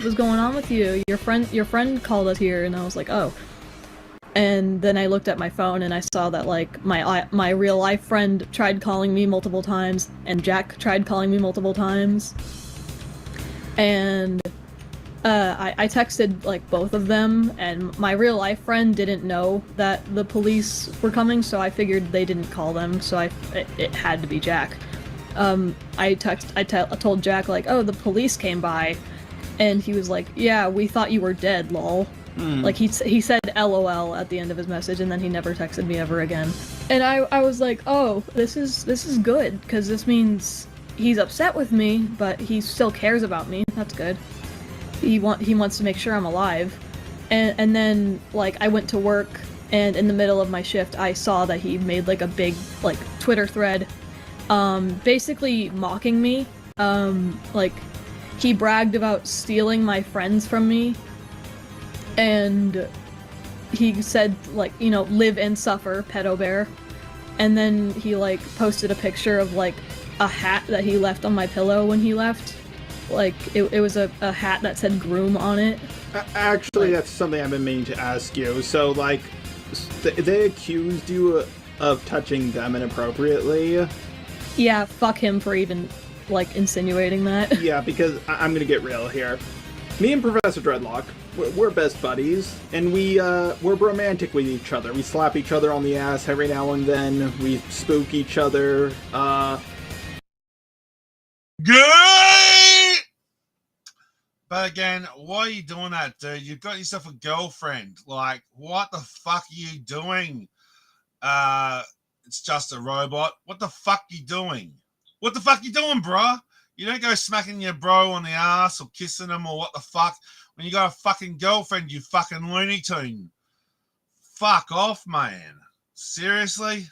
was going on with you. Your friend called us here," and I was like, "Oh." And then I looked at my phone and I saw that like my real life friend tried calling me multiple times, and Jack tried calling me multiple times. And I texted like both of them, and my real life friend didn't know that the police were coming, so I figured they didn't call them, so it had to be Jack. I told Jack like, "Oh, the police came by," and he was like, "Yeah, we thought you were dead, lol." Like he said LOL at the end of his message, and then he never texted me ever again. And I was like, "Oh, this is good, because this means he's upset with me, but he still cares about me. That's good. He wants to make sure I'm alive." And then like I went to work, and in the middle of my shift I saw that he made like a big like Twitter thread basically mocking me. Like he bragged about stealing my friends from me, and he said like, you know, "Live and suffer, pedo bear." And then he like posted a picture of like a hat that he left on my pillow when he left. Like it was a hat that said groom on it. Actually, that's something I've been meaning to ask you. So like they accused you of touching them inappropriately. Yeah, fuck him for even, like, insinuating that. Yeah, because I'm gonna get real here. Me and Professor Dreadlock, we're best buddies, and we're romantic with each other. We slap each other on the ass every now and then. We spook each other. Good! But again, why are you doing that, dude? You've got yourself a girlfriend. Like, what the fuck are you doing? It's just a robot. What the fuck are you doing? What the fuck are you doing, bruh? You don't go smacking your bro on the ass or kissing him or what the fuck when you got a fucking girlfriend, you fucking Looney Tune. Fuck off, man. Seriously?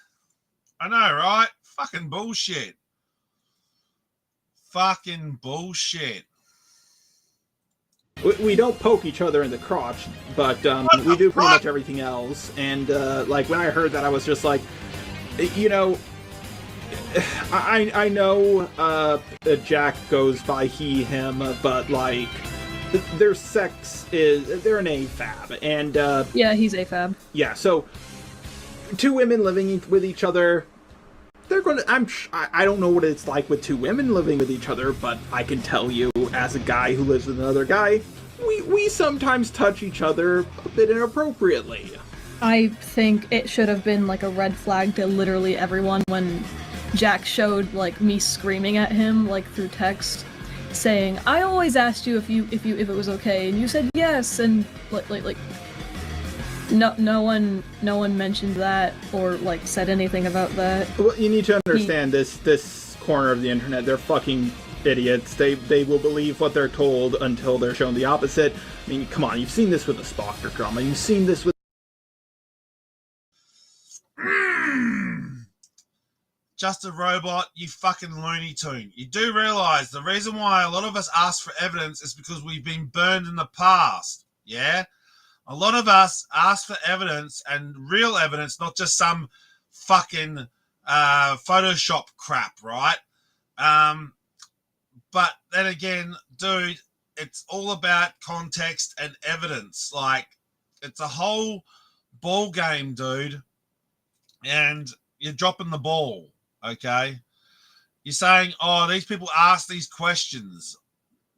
I know, right? Fucking bullshit. Fucking bullshit. We don't poke each other in the crotch, but we do pretty much everything else. And like when I heard that, I was just like, you know, I know Jack goes by he, him, but like their sex is they're an AFAB, and yeah, he's AFAB. Yeah, so two women living with each other. They're gonna. I don't know what it's like with two women living with each other, but I can tell you, as a guy who lives with another guy, we sometimes touch each other a bit inappropriately. I think it should have been like a red flag to literally everyone when Jack showed like me screaming at him like through text, saying, "I always asked you if it was okay, and you said yes," and like. No one mentioned that or like said anything about that. Well, you need to understand this corner of the internet. They're fucking idiots. They will believe what they're told until they're shown the opposite. I mean, come on, you've seen this with the Spocker drama. You've seen this with Just a robot, you fucking Looney Tune. You do realize the reason why a lot of us ask for evidence is because we've been burned in the past. Yeah? A lot of us ask for evidence and real evidence, not just some fucking Photoshop crap, right? But then again, dude, it's all about context and evidence. Like, it's a whole ball game, dude. And you're dropping the ball, okay? You're saying, oh, these people ask these questions.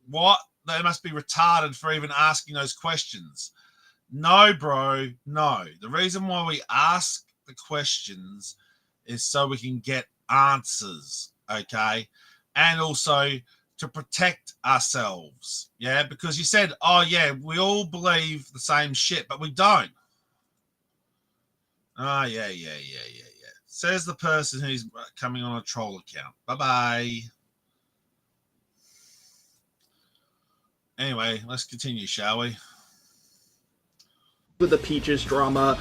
What? They must be retarded for even asking those questions. No, bro, no. The reason why we ask the questions is so we can get answers, okay? And also to protect ourselves, yeah? Because you said, oh, yeah, we all believe the same shit, but we don't. Oh, yeah. Says the person who's coming on a troll account. Bye-bye. Anyway, let's continue, shall we? With the Peaches drama,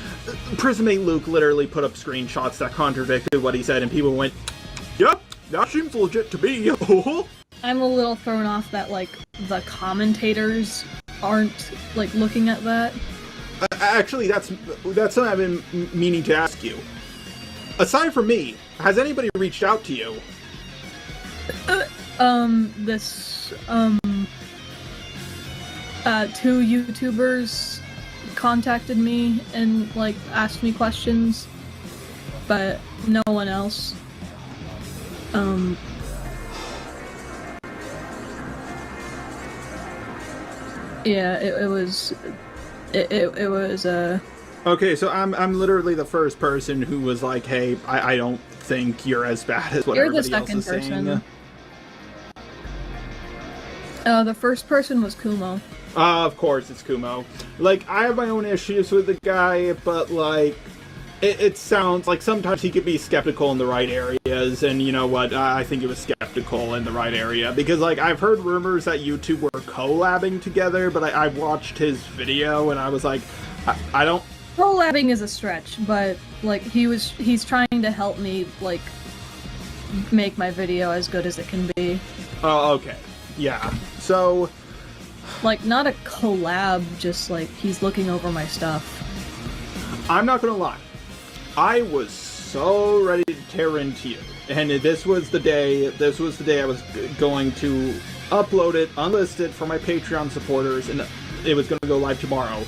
Prismate Luke literally put up screenshots that contradicted what he said, and people went, "Yep, that seems legit to me." I'm a little thrown off that like the commentators aren't like looking at that. Actually, that's something I've been meaning to ask you. Aside from me, has anybody reached out to you? Two YouTubers contacted me and like asked me questions, but no one else. Yeah, it was Okay, so I'm literally the first person who was like, hey, I don't think you're as bad as what everybody else is saying. You're the second person. The first person was Kumo. Of course it's Kumo. Like, I have my own issues with the guy, but like, it sounds like sometimes he could be skeptical in the right areas, and you know what, I think it was skeptical in the right area, because like, I've heard rumors that you two were collabing together, but I watched his video, and I was like, I don't... Collabing is a stretch, but like, he's trying to help me, like, make my video as good as it can be. Oh, okay. Yeah. So... Like, not a collab, just like, he's looking over my stuff. I'm not gonna lie. I was so ready to tear into you. And this was the day I was going to upload it, unlisted for my Patreon supporters, and it was gonna go live tomorrow.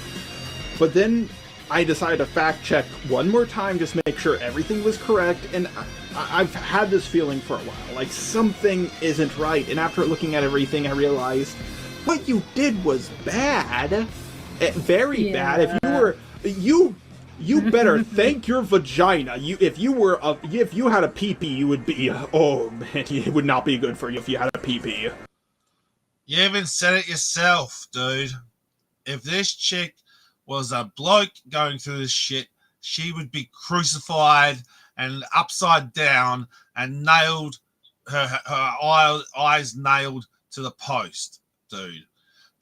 But then I decided to fact check one more time, just make sure everything was correct, and I've had this feeling for a while, like something isn't right, and after looking at everything, I realized what you did was bad. Very bad. If you were... You better thank your vagina. If you had a pee-pee, you would be... Oh, man, it would not be good for you if you had a pee-pee. You even said it yourself, dude. If this chick was a bloke going through this shit, she would be crucified and upside down and nailed, her eyes nailed to the post, dude.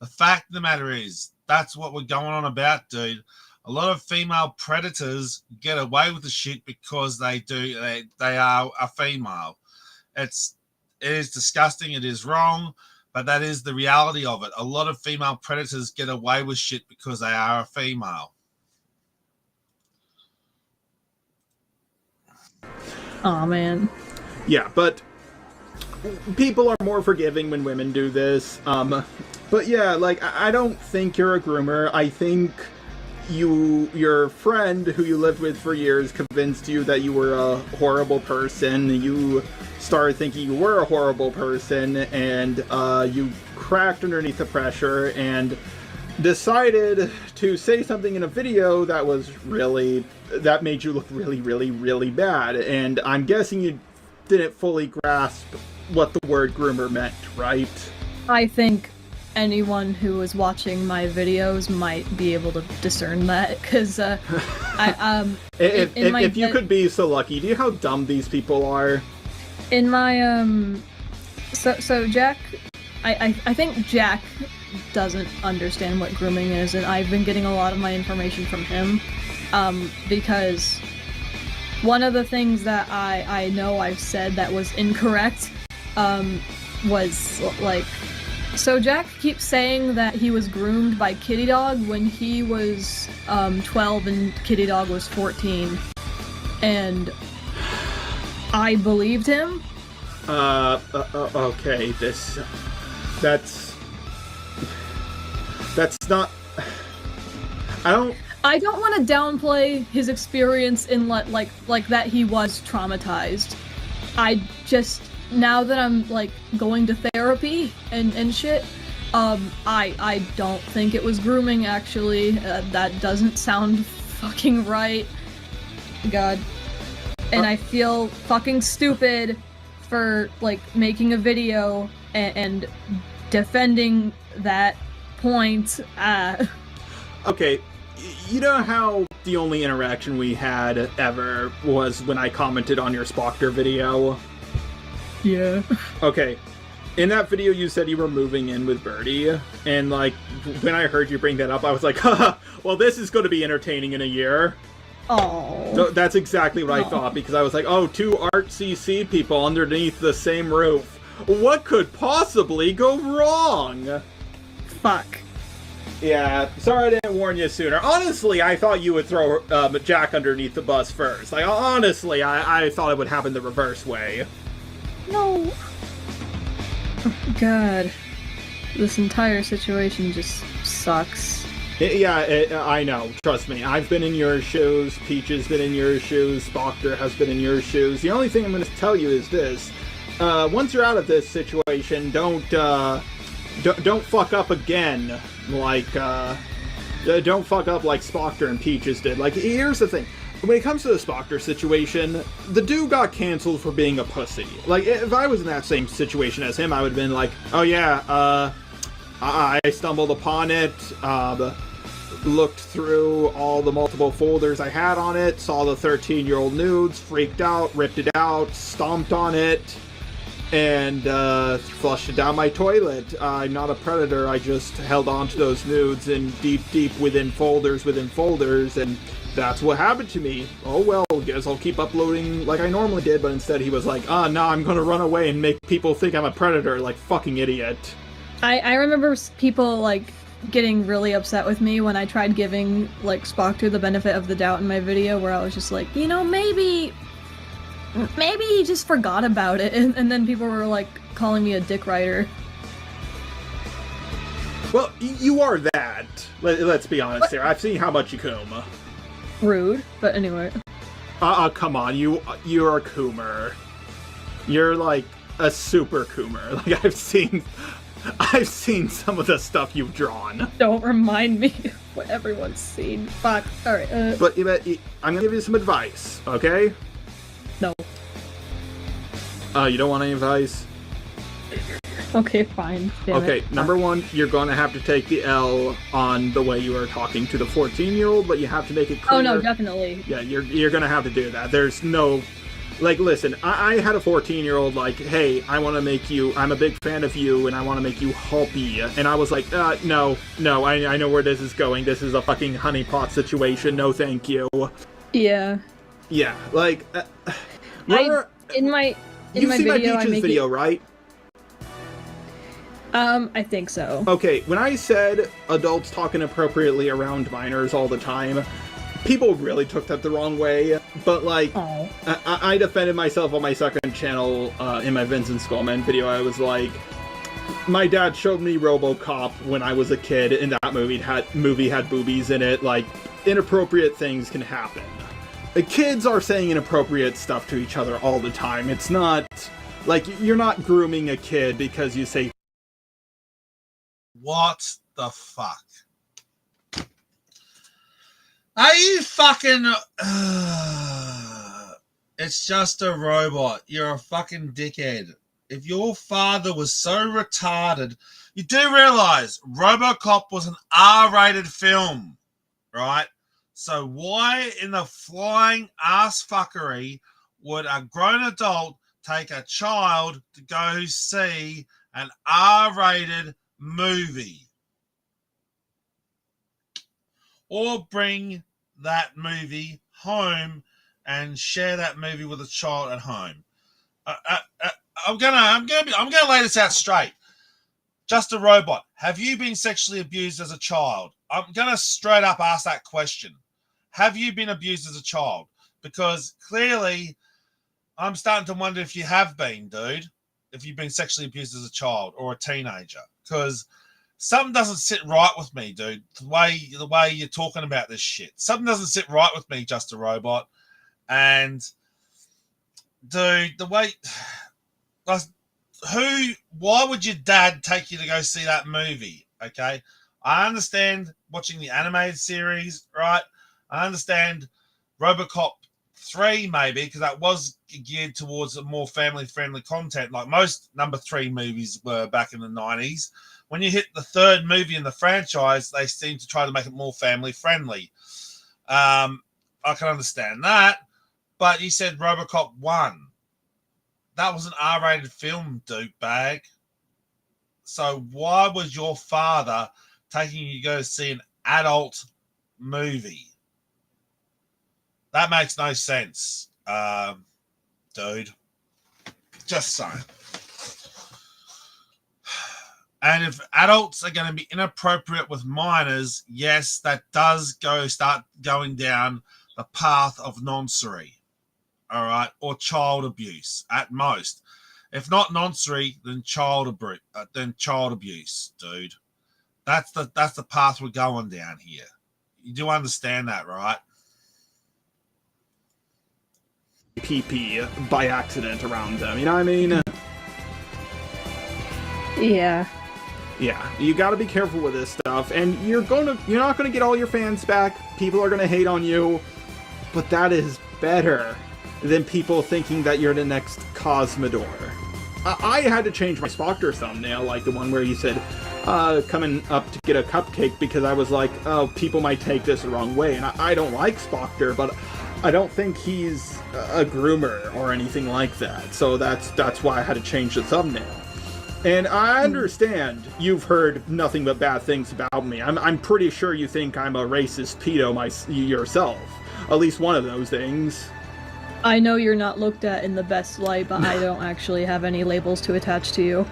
The fact of the matter is, that's what we're going on about, dude. A lot of female predators get away with the shit because they are a female. It is disgusting. It is wrong, but that is the reality of it. A lot of female predators get away with shit because they are a female. Oh man. Yeah, but people are more forgiving when women do this. But yeah, like I don't think you're a groomer. I think your friend who you lived with for years convinced you that you were a horrible person. You started thinking you were a horrible person, and you cracked underneath the pressure and decided to say something in a video that made you look really, really, really bad. And I'm guessing you didn't fully grasp what the word groomer meant, right? I think anyone who was watching my videos might be able to discern that, because if you could be so lucky, do you know how dumb these people are? In my so Jack, I think Jack doesn't understand what grooming is, and I've been getting a lot of my information from him, because one of the things that I know I've said that was incorrect was like, so Jack keeps saying that he was groomed by Kitty Dog when he was 12 and Kitty Dog was 14, and I believed him. Okay, that's not... I don't want to downplay his experience in like that he was traumatized. I just, now that I'm like going to therapy and shit, I don't think it was grooming, actually. That doesn't sound fucking right. God. And I feel fucking stupid for like making a video and defending that point. Okay, you know how the only interaction we had ever was when I commented on your Spoctor video? Yeah. Okay. In that video, you said you were moving in with Birdie, and like, when I heard you bring that up, I was like, haha, well, this is going to be entertaining in a year. Oh. So that's exactly what I thought, because I was like, oh, two ArtCC people underneath the same roof. What could possibly go wrong? Fuck. Yeah, sorry I didn't warn you sooner. Honestly, I thought you would throw Jack underneath the bus first. Like, honestly, I thought it would happen the reverse way. No. God. This entire situation just sucks. Yeah, I know. Trust me. I've been in your shoes. Peach has been in your shoes. Spoctor has been in your shoes. The only thing I'm going to tell you is this. Once you're out of this situation, don't fuck up again. Like, don't fuck up like Spoctor and Peaches did. Like, here's the thing. When it comes to the Spoctor situation, the dude got canceled for being a pussy. Like, if I was in that same situation as him, I would have been like, oh yeah, I stumbled upon it, looked through all the multiple folders I had on it, saw the 13-year-old nudes, freaked out, ripped it out, stomped on it, and flushed it down my toilet. I'm not a predator, I just held on to those nudes in deep within folders, and that's what happened to me. Oh well, guess I'll keep uploading like I normally did, but instead he was like, no, I'm gonna run away and make people think I'm a predator, like fucking idiot. I remember people like getting really upset with me when I tried giving like Spoctor the benefit of the doubt in my video, where I was just like, you know, maybe he just forgot about it, and then people were like calling me a dick rider. Well, you are that. Let's be honest here. I've seen how much you come. Rude, but anyway. Come on, you're a Coomer. You're like a super Coomer. Like I've seen some of the stuff you've drawn. Don't remind me of what everyone's seen. Fuck. Alright, But I'm gonna give you some advice, okay? No. You don't want any advice? Okay, fine. Damn okay, it. number one, you're gonna have to take the L on the way you are talking to the 14-year-old, but you have to make it clear. Oh no, definitely. Yeah, you're gonna have to do that. There's no... Like, listen, I had a 14-year-old like, hey, I'm a big fan of you, and I want to make you Hulpy. And I was like, no, I know where this is going. This is a fucking honeypot situation. No, thank you. Yeah. Yeah, like... in my You've seen video, my Beaches video, right? I think so. Okay, when I said adults talk inappropriately around minors all the time, people really took that the wrong way, but like, I defended myself on my second channel in my Vincent Skullman video. I was like, my dad showed me RoboCop when I was a kid, and that movie had boobies in it. Like, inappropriate things can happen. The kids are saying inappropriate stuff to each other all the time. It's not, like, you're not grooming a kid because you say... What the fuck? Are you fucking... It's just a robot. You're a fucking dickhead. If your father was so retarded... You do realize RoboCop was an R-rated film, right? So why in the flying ass fuckery would a grown adult take a child to go see an R-rated movie? Or bring that movie home and share that movie with a child at home? I'm gonna lay this out straight. Just a robot. Have you been sexually abused as a child? I'm gonna straight up ask that question. Have you been abused as a child? Because clearly, I'm starting to wonder if you have been, dude. If you've been sexually abused as a child or a teenager, because something doesn't sit right with me, dude. The way you're talking about this shit, something doesn't sit right with me. Just a robot, and dude, the way, why would your dad take you to go see that movie? Okay, I understand watching the animated series, right? I understand RoboCop 3 maybe, because that was geared towards a more family-friendly content, like most number 3 movies were back in the 90s. When you hit the third movie in the franchise, they seem to try to make it more family-friendly. I can understand that, but you said RoboCop 1. That was an R-rated film, douchebag. So why was your father taking you to go see an adult movie? That makes no sense, dude. Just saying. And if adults are going to be inappropriate with minors, yes, that does start going down the path of noncery, all right, or child abuse at most. If not noncery, then child abuse, dude. That's the path we're going down here. You do understand that, right? PP by accident around them, you know what I mean? Yeah. Yeah, you gotta be careful with this stuff, and you're not gonna get all your fans back. People are gonna hate on you, but that is better than people thinking that you're the next Cosmodor. I had to change my Spoctor thumbnail, like the one where he said, coming up to get a cupcake, because I was like, oh, people might take this the wrong way, and I don't like Spoctor, but I don't think he's a groomer or anything like that, so that's why I had to change the thumbnail. And I understand you've heard nothing but bad things about me. I'm pretty sure you think I'm a racist pedo yourself. At least one of those things. I know you're not looked at in the best light, but I don't actually have any labels to attach to you.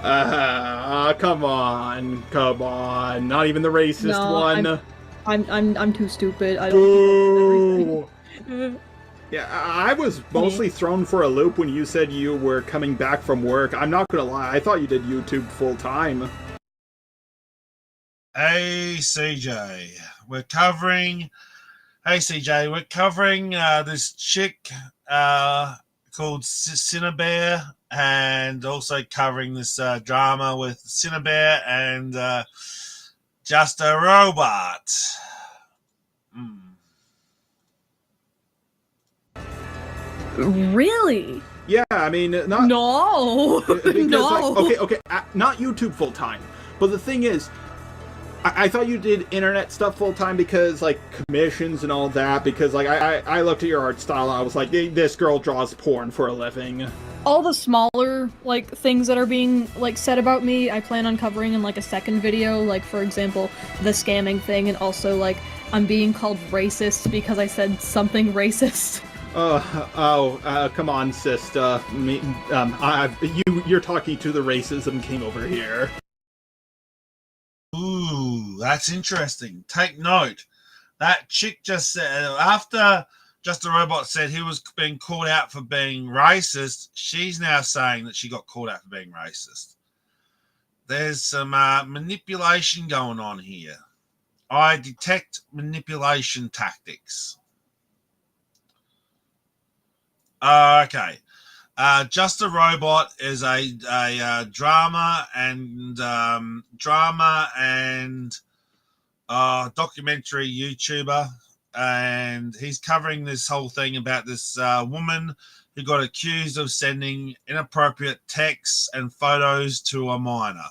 Come on. Not even the racist one. I'm too stupid. I don't think Yeah, I was mostly thrown for a loop when you said you were coming back from work. I'm not gonna lie, I thought you did YouTube full time. Hey, CJ, we're covering Hey CJ, we're covering this chick called Cinebear, and also covering this drama with Cinebear and Just a Robot. Really? Yeah, I mean, not... No! Because, No! Like, okay, not YouTube full-time, but the thing is, I thought you did internet stuff full-time because, like, commissions and all that, because, like, I looked at your art style and I was like, this girl draws porn for a living. All the smaller, like, things that are being, like, said about me, I plan on covering in, like, a second video, like, for example, the scamming thing, and also, like, I'm being called racist because I said something racist. Come on, sister. You're talking to the racism king over here. Ooh, that's interesting. Take note. That chick just said, after Just a Robot said he was being called out for being racist, she's now saying that she got called out for being racist. There's some manipulation going on here. I detect manipulation tactics. Okay. Just a Robot is a drama and documentary YouTuber, and he's covering this whole thing about this woman who got accused of sending inappropriate texts and photos to a minor.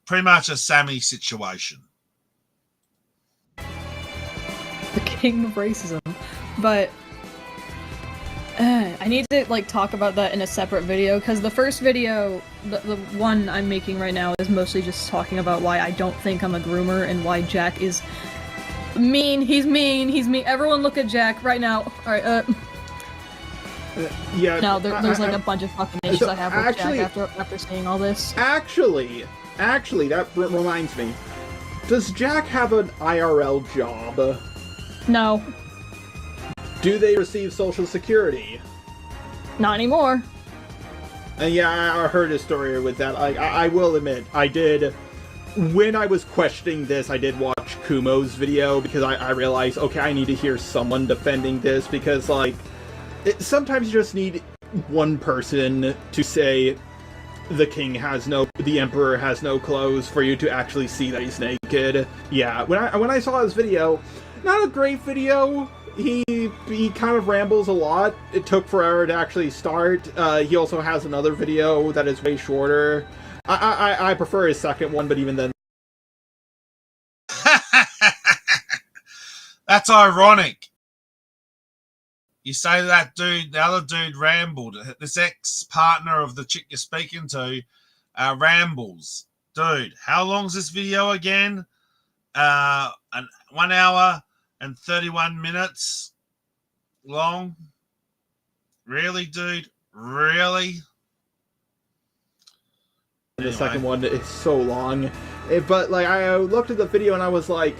Pretty much a Sammy situation. The king of racism. But I need to, like, talk about that in a separate video, because the first video, the one I'm making right now, is mostly just talking about why I don't think I'm a groomer and why Jack is mean. He's mean. He's mean. Everyone look at Jack right now. Alright, yeah. No, there's like a bunch of fucking issues I have with Jack after seeing all this. Actually, that reminds me. Does Jack have an IRL job? No. Do they receive Social Security? Not anymore. Yeah, I heard a story with that. I will admit, I did... When I was questioning this, I did watch Kumo's video, because I realized, okay, I need to hear someone defending this, because, like, sometimes you just need one person to say the emperor has no clothes for you to actually see that he's naked. Yeah, when I saw his video, not a great video. He kind of rambles a lot. It took forever to actually start. He also has another video that is way shorter. I prefer his second one, but even then... That's ironic. You say that dude, the other dude rambled. This ex-partner of the chick you're speaking to rambles. Dude, how long's this video again? 1 hour and 31 minutes long? Really, dude? Really? The second one is so long. But, like, I looked at the video and I was like,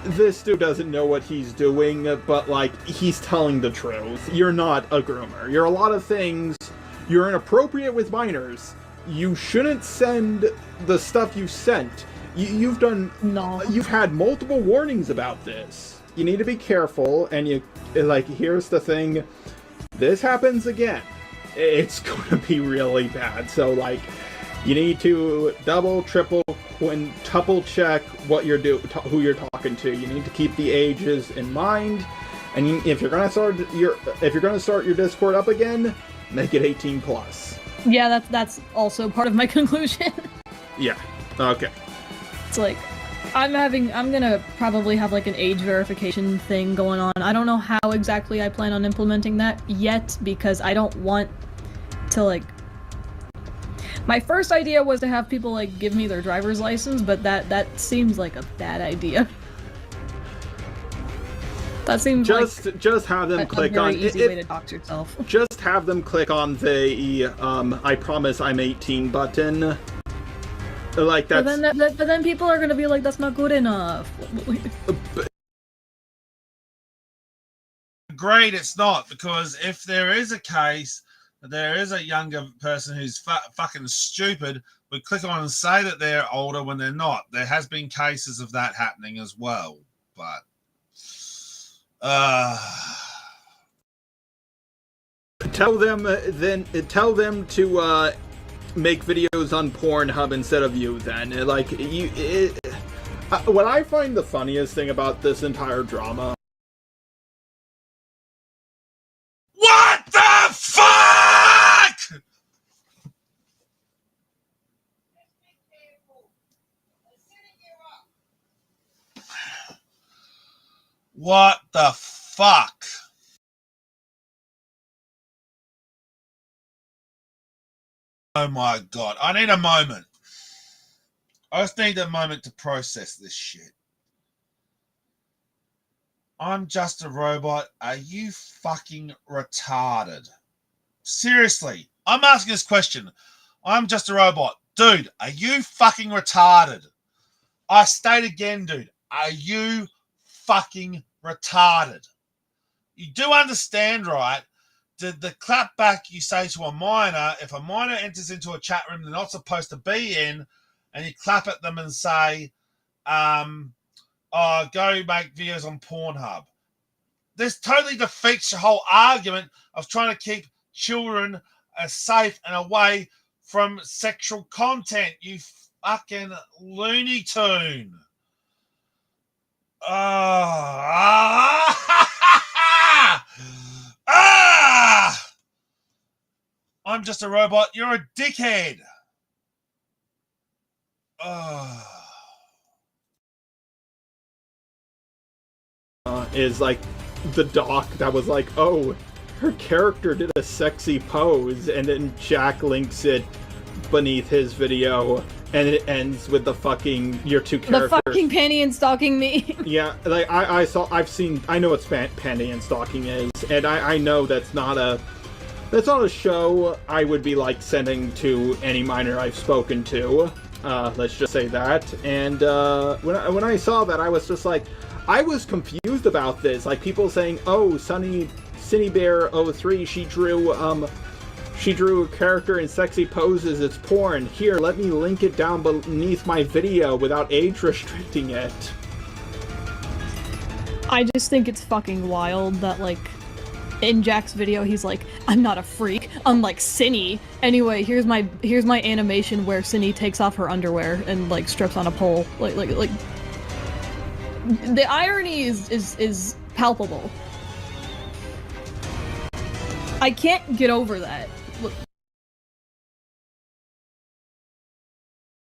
this dude doesn't know what he's doing, but, like, he's telling the truth. You're not a groomer. You're a lot of things. You're inappropriate with minors. You shouldn't send the stuff you sent. You've done... No. You've had multiple warnings about this. You need to be careful, and here's the thing. This happens again. It's going to be really bad. So, like, you need to double, triple, quintuple check what you're who you're talking to. You need to keep the ages in mind. And if you're gonna start your Discord up again, make it 18+. Yeah, that's also part of my conclusion. Yeah. Okay. It's like, I'm gonna probably have like an age verification thing going on. I don't know how exactly I plan on implementing that yet, because I don't want to, like... My first idea was to have people, like, give me their driver's license, but that seems like a bad idea. That seems just have them click on... a very easy way to talk to yourself. Just have them click on the, I promise I'm 18 button. Like, that's... But then people are gonna be like, that's not good enough. Great, it's not, because if there is a case there is a younger person who's fucking stupid, would click on and say that they're older when they're not. There has been cases of that happening as well, but tell them to make videos on Pornhub instead of you. Then, like, what I find the funniest thing about this entire drama. What the fuck? What the fuck? Oh my god. I need a moment. I just need a moment to process this shit. I'm just a robot. Are you fucking retarded? Seriously, I'm asking this question. I'm just a robot. Dude, are you fucking retarded? I state again, dude. Are you fucking retarded? You do understand, right? The clapback you say to a minor, if a minor enters into a chat room they're not supposed to be in, and you clap at them and say, oh, go make videos on Pornhub. This totally defeats the whole argument of trying to keep children safe and away from sexual content, you fucking Looney Tune. I'm just a robot. You're a dickhead. Is like the doc that was like, oh, her character did a sexy pose, and then Jack links it beneath his video, and it ends with the fucking your two characters. The fucking panty and stalking me. Yeah, like I know what panty and stalking is, and I know that's not a show I would be like sending to any minor I've spoken to. Let's just say that. And when I saw that, I was just like, I was confused about this. Like people saying, "Oh, CinnyBear03, she drew a character in sexy poses. It's porn. Here, let me link it down beneath my video without age restricting it." I just think it's fucking wild that, like, in Jack's video, he's like, "I'm not a freak, unlike Cinny." Anyway, here's my animation where Cinny takes off her underwear and like strips on a pole. Like the irony is palpable. I can't get over that. Look.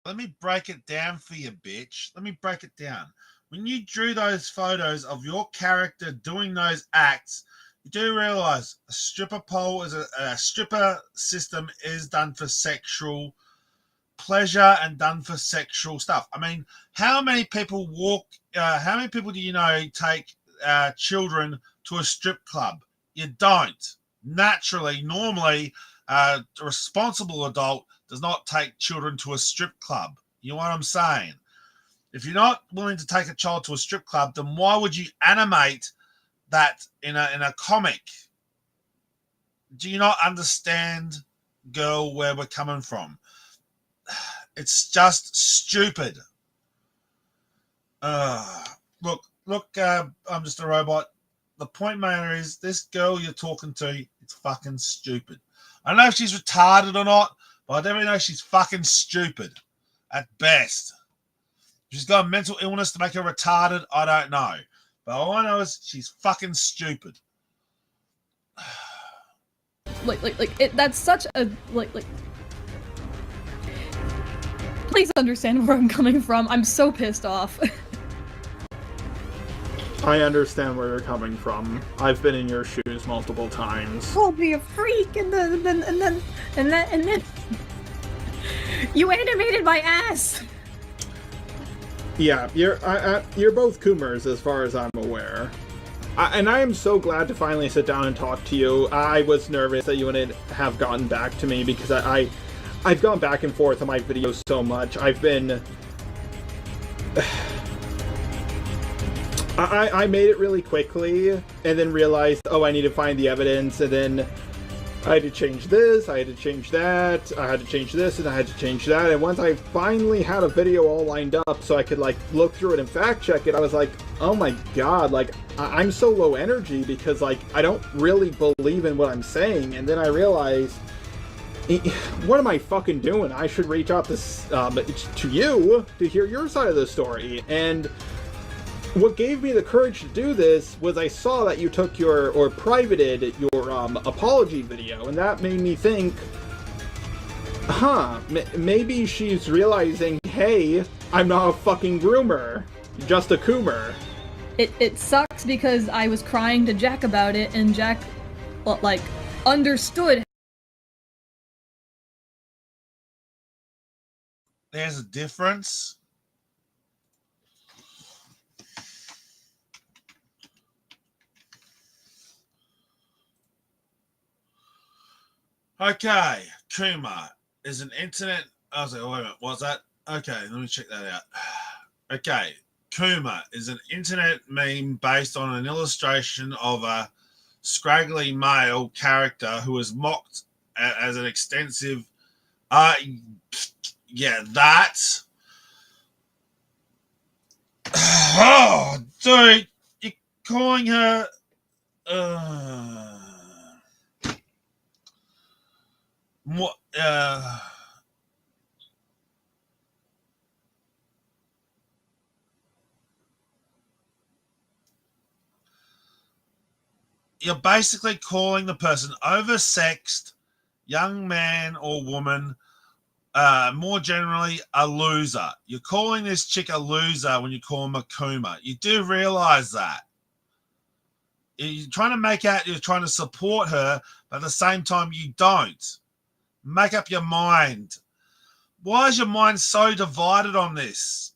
Let me break it down for you, bitch. Let me break it down. When you drew those photos of your character doing those acts, you do realize a stripper pole is a stripper system is done for sexual pleasure and done for sexual stuff. I mean, how many people how many people do you know take children to a strip club? You don't. Naturally, normally, a responsible adult does not take children to a strip club. You know what I'm saying? If you're not willing to take a child to a strip club, then why would you animate that in a comic? Do you not understand, girl, where we're coming from? It's just stupid. Look, I'm just a robot. The point matter is this girl you're talking to, it's fucking stupid. I don't know if she's retarded or not, but I definitely know she's fucking stupid at best. If she's got a mental illness to make her retarded, I don't know. But all I know is she's fucking stupid. That's such a Please understand where I'm coming from. I'm so pissed off. I understand where you're coming from. I've been in your shoes multiple times. Called me a freak, and then you animated my ass. Yeah, you're both Coomers as far as I'm aware. And I am so glad to finally sit down and talk to you. I was nervous that you wouldn't have gotten back to me because I've gone back and forth on my videos so much. I've been... I made it really quickly and then realized, oh, I need to find the evidence, and then I had to change this, I had to change that, I had to change this, and I had to change that. And once I finally had a video all lined up so I could, like, look through it and fact check it, I was like, oh my god, like, I'm so low energy because, like, I don't really believe in what I'm saying. And then I realized, what am I fucking doing? I should reach out to you to hear your side of the story. And what gave me the courage to do this was I saw that you took or privated your apology video, and that made me think, maybe she's realizing, hey, I'm not a fucking groomer, just a coomer. It sucks because I was crying to Jack about it, and Jack, like, understood. There's a difference. Okay, Kuma is an internet. I was like, wait a minute, what's that? Okay, let me check that out. Okay, Kuma is an internet meme based on an illustration of a scraggly male character who is mocked as an extensive. Yeah, that. Oh, dude, you're calling her. What? You're basically calling the person oversexed, young man or woman, more generally a loser. You're calling this chick a loser when you call him a Kuma. You do realize that. You're trying to make out you're trying to support her, but at the same time you don't. Make up your mind. Why is your mind so divided on this,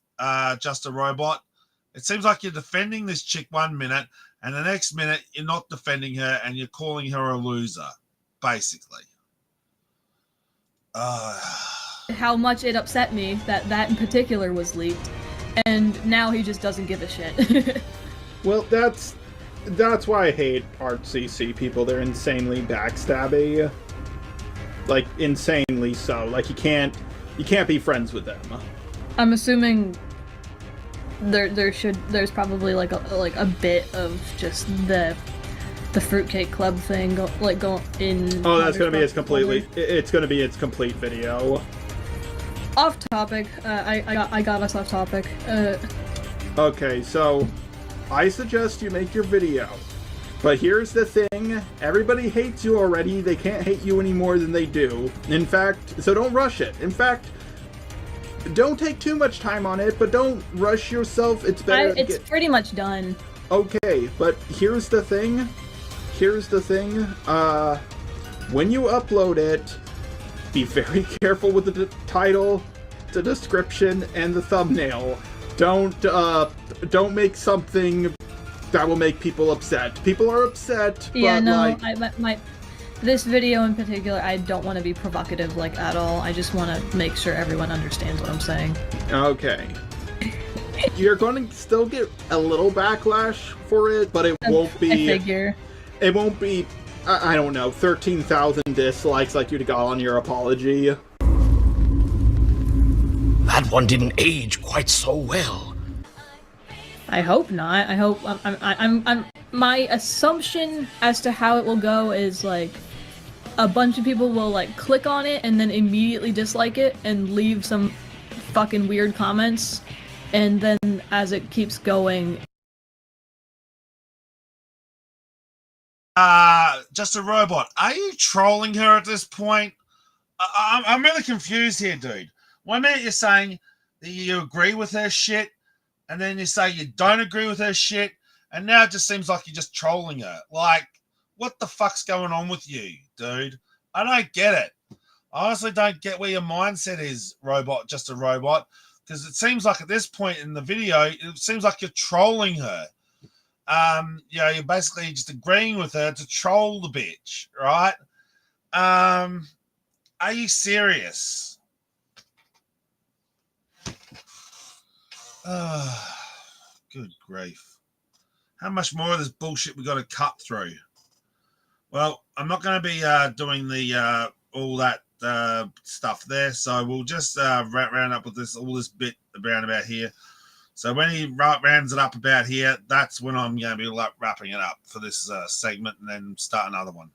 Just a Robot? It seems like you're defending this chick 1 minute, and the next minute you're not defending her and you're calling her a loser, basically. How much it upset me that in particular was leaked, and now he just doesn't give a shit. Well, that's why I hate ArtCC people. They're insanely backstabby. Like, insanely so. Like, you can't be friends with them. I'm assuming there's probably like a bit of just the Fruitcake Club thing going in. Oh, that's gonna be its completely. It's gonna be its complete video. Off topic. I got us off topic. Okay, so I suggest you make your video. But here's the thing, everybody hates you already, they can't hate you any more than they do. In fact, so don't rush it. In fact, don't take too much time on it, but don't rush yourself, it's better It's pretty much done. Okay, but here's the thing, when you upload it, be very careful with the title, the description, and the thumbnail. Don't make something that will make people upset. People are upset, yeah, but no, this video in particular, I don't want to be provocative, like, at all. I just want to make sure everyone understands what I'm saying. Okay. You're going to still get a little backlash for it, but it won't be... I figure. It won't be, I don't know, 13,000 dislikes like you'd got on your apology. That one didn't age quite so well. I hope not. I hope I'm my assumption as to how it will go is like a bunch of people will like click on it and then immediately dislike it and leave some fucking weird comments, and then as it keeps going. Just a Robot. Are you trolling her at this point? I'm really confused here, dude. 1 minute you're saying that you agree with her shit, and then you say you don't agree with her shit, and now it just seems like you're just trolling her. Like, what the fuck's going on with you, dude? I don't get it. I honestly don't get where your mindset is, Robot, Just a Robot, because it seems like at this point in the video, it seems like you're trolling her. You're basically just agreeing with her to troll the bitch, right? Are you serious? Good grief. How much more of this bullshit we got to cut through? Well, I'm not going to be doing the all that stuff there, so we'll just round up with all this bit around about here. So when he rounds it up about here, that's when I'm going to be wrapping it up for this segment and then start another one.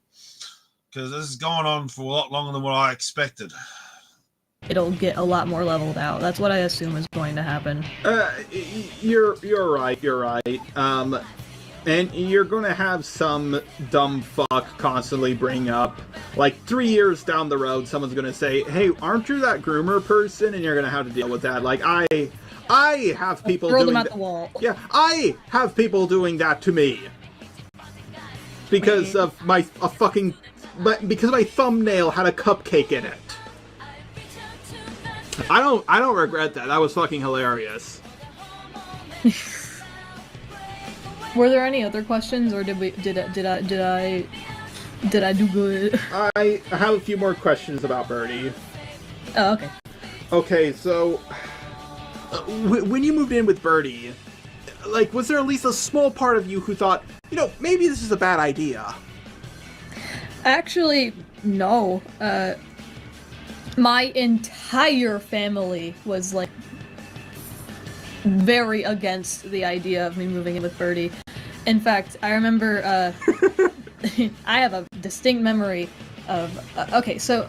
Because this is going on for a lot longer than what I expected. It'll get a lot more leveled out. That's what I assume is going to happen. You're right. You're right. And you're gonna have some dumb fuck constantly bring up, like 3 years down the road, someone's gonna say, "Hey, aren't you that groomer person?" And you're gonna have to deal with that. Like I have people throw doing them at the wall. Yeah, I have people doing that to me because of because my thumbnail had a cupcake in it. I don't regret that. That was fucking hilarious. Were there any other questions, or did I do good? I have a few more questions about Birdie. Oh, okay. Okay, so when you moved in with Birdie, like, was there at least a small part of you who thought, you know, maybe this is a bad idea? Actually, no. My entire family was like very against the idea of me moving in with Birdie. In fact, I remember, I have a distinct memory of, okay, so,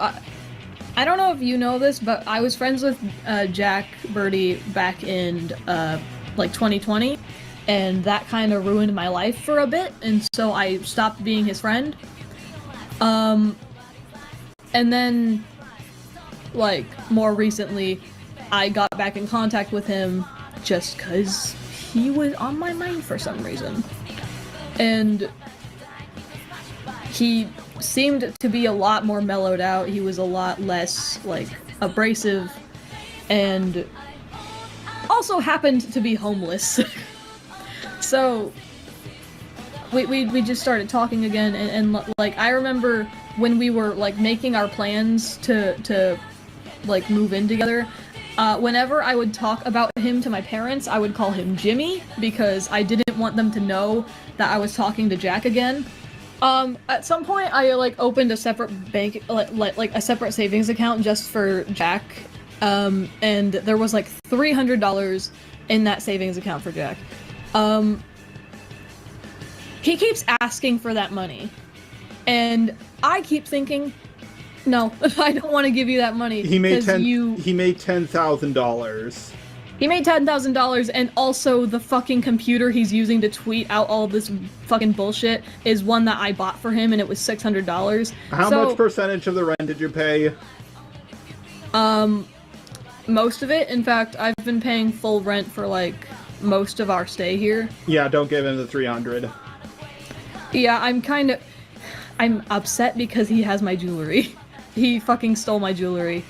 I don't know if you know this, but I was friends with, Jack Birdie back in, like 2020, and that kind of ruined my life for a bit, and so I stopped being his friend. And then, like, more recently, I got back in contact with him just because he was on my mind for some reason. And he seemed to be a lot more mellowed out. He was a lot less, like, abrasive, and also happened to be homeless. So we just started talking again, and like, I remember when we were, like, making our plans to like, move in together, whenever I would talk about him to my parents, I would call him Jimmy, because I didn't want them to know that I was talking to Jack again. At some point, I, like, opened a separate bank, like a separate savings account just for Jack, and there was, like, $300 in that savings account for Jack. He keeps asking for that money, and I keep thinking, no, I don't want to give you that money. He made $10,000. He made $10,000, and also the fucking computer he's using to tweet out all this fucking bullshit is one that I bought for him, and it was $600. How much percentage of the rent did you pay? Most of it. In fact, I've been paying full rent for, like, most of our stay here. Yeah, don't give him the $300. Yeah, I'm upset because he has my jewelry. He fucking stole my jewelry.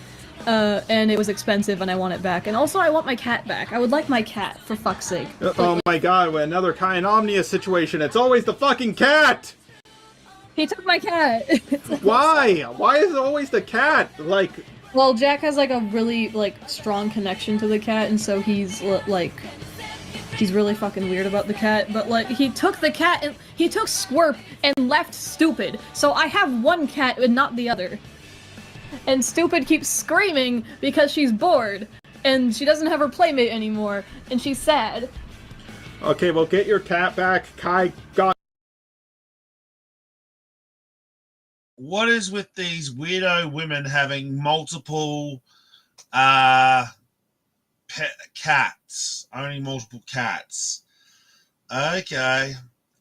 And it was expensive and I want it back. And also I want my cat back. I would like my cat, for fuck's sake. Oh my god, with another Kai and Omnia situation, it's always the fucking cat! He took my cat! Why? Why is it always the cat? Like... Well, Jack has, like, a really, like, strong connection to the cat, and so he's, like... He's really fucking weird about the cat, but, like, he took the cat and... He took Squirp and left Stupid, so I have one cat and not the other. And Stupid keeps screaming because she's bored, and she doesn't have her playmate anymore, and she's sad. Okay, well, get your cat back. Kai got... What is with these weirdo women having multiple cats, owning multiple cats? Okay,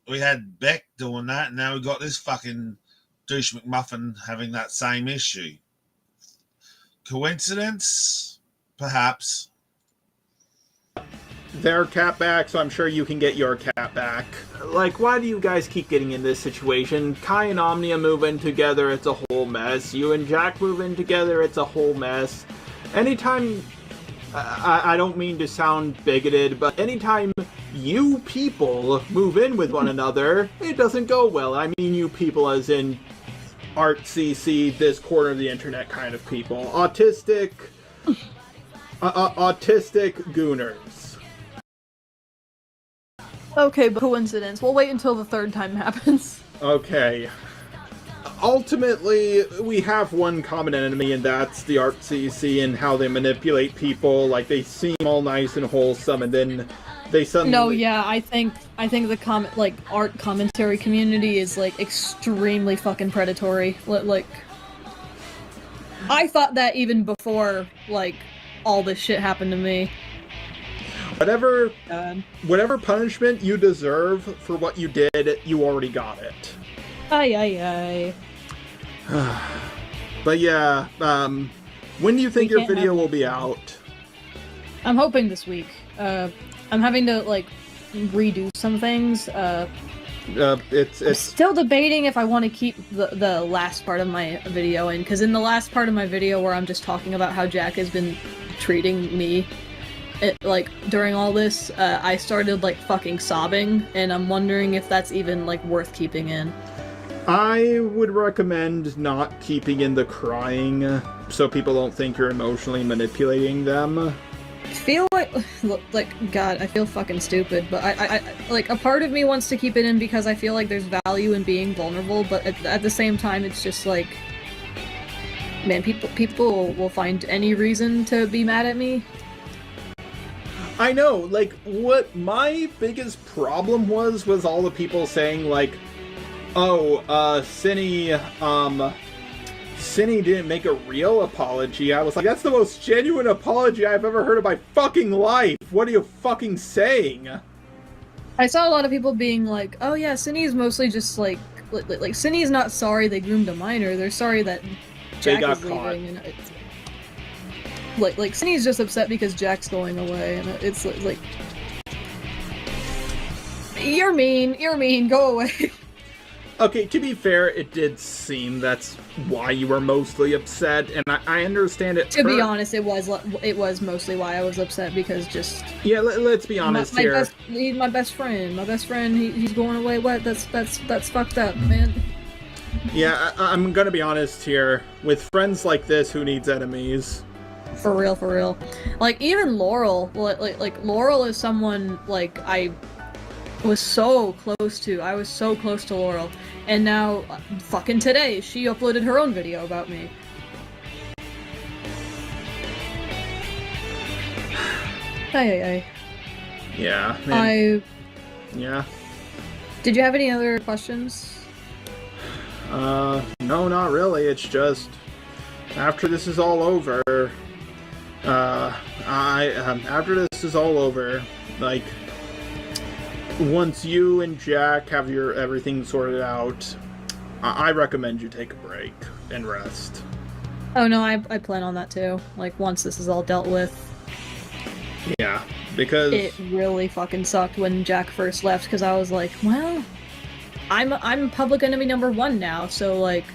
we had Beck doing that, and now we got this fucking douche McMuffin having that same issue. Coincidence? Perhaps. Their cat back, so I'm sure you can get your cat back. Like, why do you guys keep getting in this situation? Kai and Omnia move in together, it's a whole mess. You and Jack move in together, it's a whole mess. Anytime... I don't mean to sound bigoted, but anytime you people move in with one another, it doesn't go well. I mean you people as in ArtCC, this corner of the internet kind of people. Autistic gooners. Okay, but coincidence. We'll wait until the third time happens. Okay. ultimately, we have one common enemy, and that's the ArtCC and how they manipulate people. Like, they seem all nice and wholesome, and then they suddenly... No, yeah, I think the art commentary community is, like, extremely fucking predatory. Like, I thought that even before, like, all this shit happened to me. Whatever punishment you deserve for what you did, you already got it. Aye. But yeah, when do you think your video will be out? I'm hoping this week. I'm having to, like, redo some things. I'm still debating if I want to keep the last part of my video in, because in the last part of my video where I'm just talking about how Jack has been treating me, during all this, I started, like, fucking sobbing, and I'm wondering if that's even, like, worth keeping in. I would recommend not keeping in the crying, so people don't think you're emotionally manipulating them. I feel like, God, I feel fucking stupid, but I like, a part of me wants to keep it in because I feel like there's value in being vulnerable, but at the same time, it's just like, man, people will find any reason to be mad at me. I know, like, what my biggest problem was all the people saying, like, oh, Cinny didn't make a real apology. I was like, that's the most genuine apology I've ever heard of my fucking life. What are you fucking saying? I saw a lot of people being like, oh yeah, Cinny's mostly just like Cinny's not sorry they groomed a minor. They're sorry that Jack is leaving. And it's, like Cinny's just upset because Jack's going away, and it's like, you're mean, go away. Okay, to be fair, it did seem that's why you were mostly upset, and I understand it. To be honest, it was mostly why I was upset, because just... Yeah, let's be honest here. He's my best friend. My best friend, he's going away. What? That's fucked up, man. Yeah, I'm gonna be honest here. With friends like this, who needs enemies? For real. Like, even Laurel, like Laurel is someone, like, I was so close to. I was so close to Laurel. And now, fucking today, she uploaded her own video about me. Hey. Yeah. Man. Yeah. Did you have any other questions? No, not really. It's just, after this is all over, after this is all over, like, once you and Jack have your everything sorted out, I recommend you take a break and rest. Oh no, I plan on that too. Like, once this is all dealt with. Yeah, because it really fucking sucked when Jack first left, because I was like, well, I'm public enemy #1 now, so like,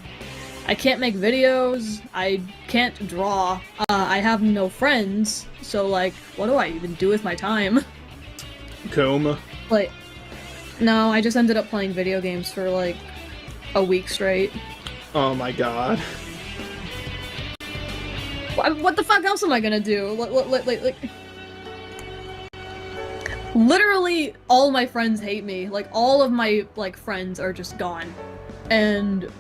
I can't make videos, I can't draw, I have no friends, so like, what do I even do with my time? Comb. Like, no, I just ended up playing video games for like a week straight. Oh my god. What the fuck else am I gonna do? Like, literally all my friends hate me. Like, all of my, like, friends are just gone. And,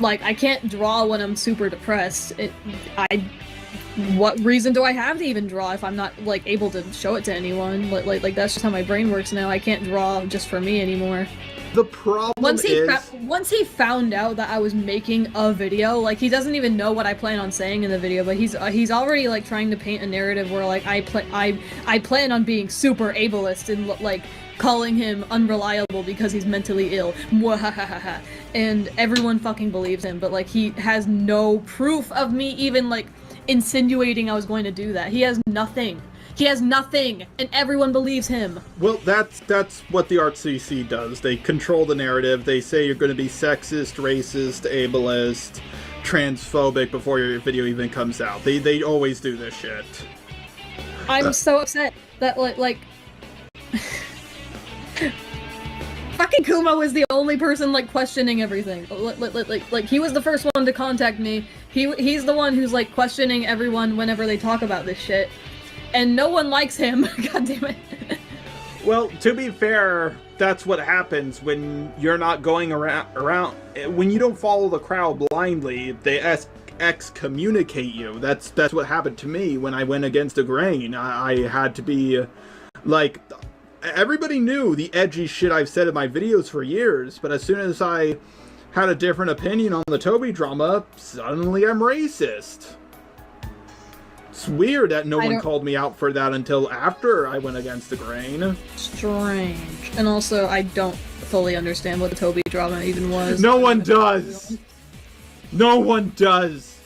like, I can't draw when I'm super depressed. What reason do I have to even draw if I'm not, like, able to show it to anyone? Like that's just how my brain works now. I can't draw just for me anymore. The problem once he found out that I was making a video, like, he doesn't even know what I plan on saying in the video, but he's already, like, trying to paint a narrative where, like, I plan on being super ableist and, like, calling him unreliable because he's mentally ill. Mwahahaha. And everyone fucking believes him, but, like, he has no proof of me even, like, insinuating I was going to do that. He has nothing. He has nothing, and everyone believes him. Well, that's what the ArtCC does. They control the narrative. They say you're going to be sexist, racist, ableist, transphobic before your video even comes out. They always do this shit. I'm so upset that, like fucking Kumo is the only person, like, questioning everything. Like, he was the first one to contact me. He's the one who's, like, questioning everyone whenever they talk about this shit. And no one likes him. God damn it. Well, to be fair, that's what happens when you're not going around when you don't follow the crowd blindly. They excommunicate you. That's what happened to me when I went against the grain. I had to be like, everybody knew the edgy shit I've said in my videos for years, but as soon as I had a different opinion on the Toby drama, suddenly I'm racist. It's weird that no one called me out for that until after I went against the grain. Strange. And also, I don't fully understand what the Toby drama even was. No one does! No one does!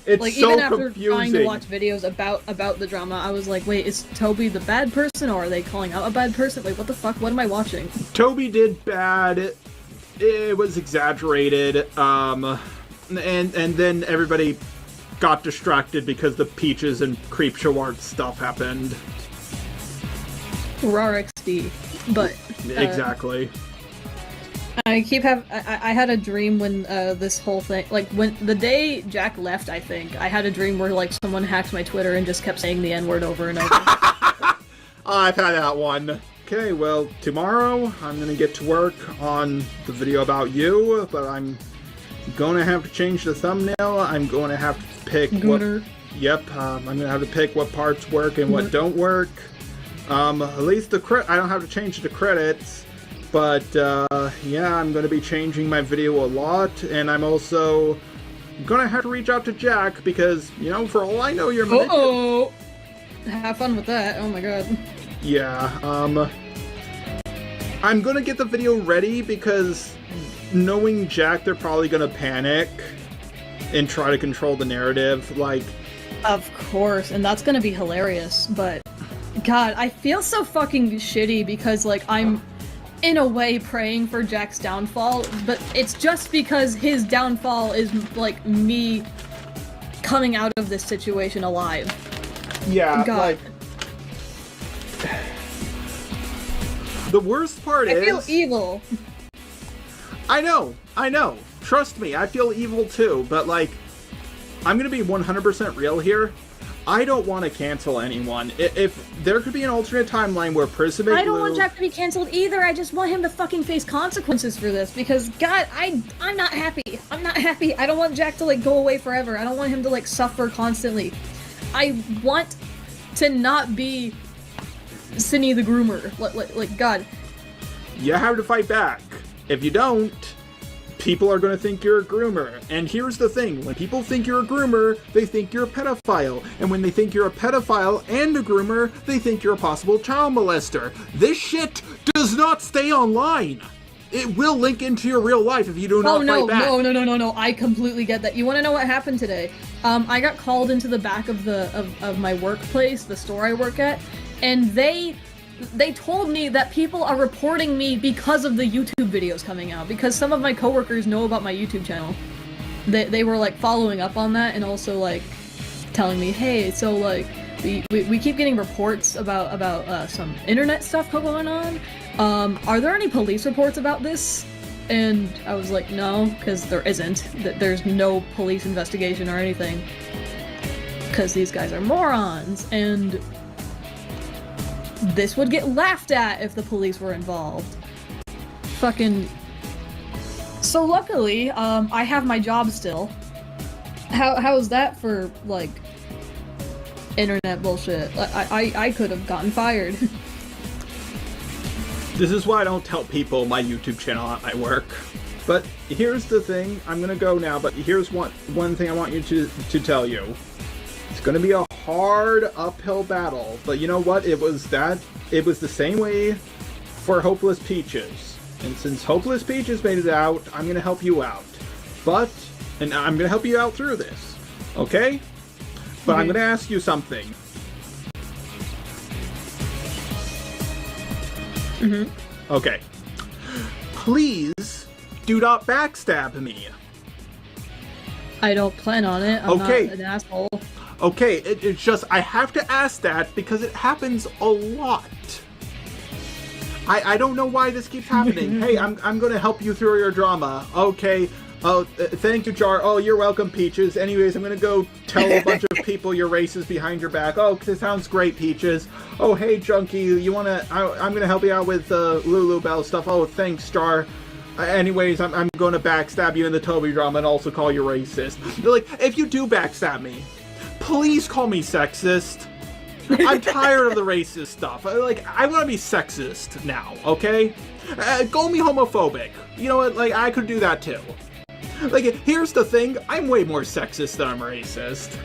It's like, so even after confusing. trying to watch videos about the drama, I was like, wait, is Toby the bad person, or are they calling out a bad person? Like, what the fuck? What am I watching? Toby did bad. It was exaggerated. And then everybody got distracted because the Peaches and Creepshow stuff happened. RARXD, but exactly. I had a dream when this whole thing, like when the day Jack left, I think I had a dream where like someone hacked my Twitter and just kept saying the N-word over and over. I've had that one. Okay, well, tomorrow I'm gonna get to work on the video about you, but I'm gonna have to change the thumbnail. I'm going to have to pick Gooder. I'm gonna have to pick what parts work and what don't work. At least I don't have to change the credits, but yeah, I'm gonna be changing my video a lot, and I'm also gonna have to reach out to Jack because, you know, for all I know, you're Uh-oh! Have fun with that. Oh my god. Yeah, I'm gonna get the video ready because knowing Jack, they're probably gonna panic and try to control the narrative, like... Of course, and that's gonna be hilarious, but... God, I feel so fucking shitty because, like, I'm, in a way, praying for Jack's downfall, but it's just because his downfall is, like, me coming out of this situation alive. Yeah, God. like... The worst part is... I feel evil. I know. Trust me, I feel evil too, but like, I'm gonna be 100% real here. I don't want to cancel anyone. If there could be an alternate timeline where Prism I don't want Jack to be cancelled either. I just want him to fucking face consequences for this because, God, I'm not happy. I'm not happy. I don't want Jack to, like, go away forever. I don't want him to, like, suffer constantly. I want to not be Cindy the Groomer. Like, God. You have to fight back. If you don't, people are going to think you're a groomer. And here's the thing, when people think you're a groomer, they think you're a pedophile. And when they think you're a pedophile and a groomer, they think you're a possible child molester. This shit does not stay online. It will link into your real life if you do not fight back. No, I completely get that. You want to know what happened today? I got called into the back of my workplace, the store I work at, and they told me that people are reporting me because of the YouTube videos coming out, because some of my coworkers know about my YouTube channel. They were like following up on that and also like telling me, hey, so like we keep getting reports about some internet stuff going on. Are there any police reports about this? And I was like, no, because there isn't. There's no police investigation or anything. Because these guys are morons, and this would get laughed at if the police were involved. Fucking... So luckily, I have my job still. How is that for, like, internet bullshit? I could have gotten fired. This is why I don't tell people my YouTube channel at my work. But here's the thing, I'm gonna go now, but here's one thing I want you to tell you. It's gonna be a hard uphill battle, but you know what? It was the same way for Hopeless Peaches. And since Hopeless Peaches made it out, I'm gonna help you out. And I'm gonna help you out through this, okay? But I'm gonna ask you something. Okay. Please do not backstab me. I don't plan on it. I'm not an asshole. Okay, it's just, I have to ask that because it happens a lot. I don't know why this keeps happening. Hey, I'm gonna help you through your drama. Okay, Oh, thank you, Jar. Oh, you're welcome, Peaches. Anyways, I'm gonna go tell a bunch of people you're racist behind your back. Oh, this sounds great, Peaches. Oh, hey, Junkie, you wanna... I'm gonna help you out with Lulu Bell stuff. Oh, thanks, Jar. Anyways, I'm gonna backstab you in the Toby drama and also call you racist. Like, if you do backstab me, please call me sexist. I'm tired of the racist stuff. Like, I want to be sexist now, okay? Call me homophobic. You know what? Like, I could do that too. Like, here's the thing. I'm way more sexist than I'm racist.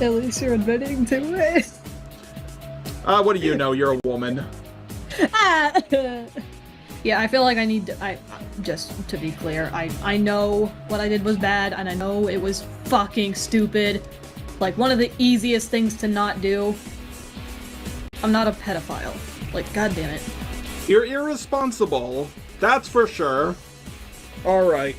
At least you're admitting to it. What do you know? You're a woman. Yeah, I feel like I need to, just to be clear, I know what I did was bad, and I know it was fucking stupid. Like, one of the easiest things to not do. I'm not a pedophile. Like, goddamn it. You're irresponsible. That's for sure. Alright.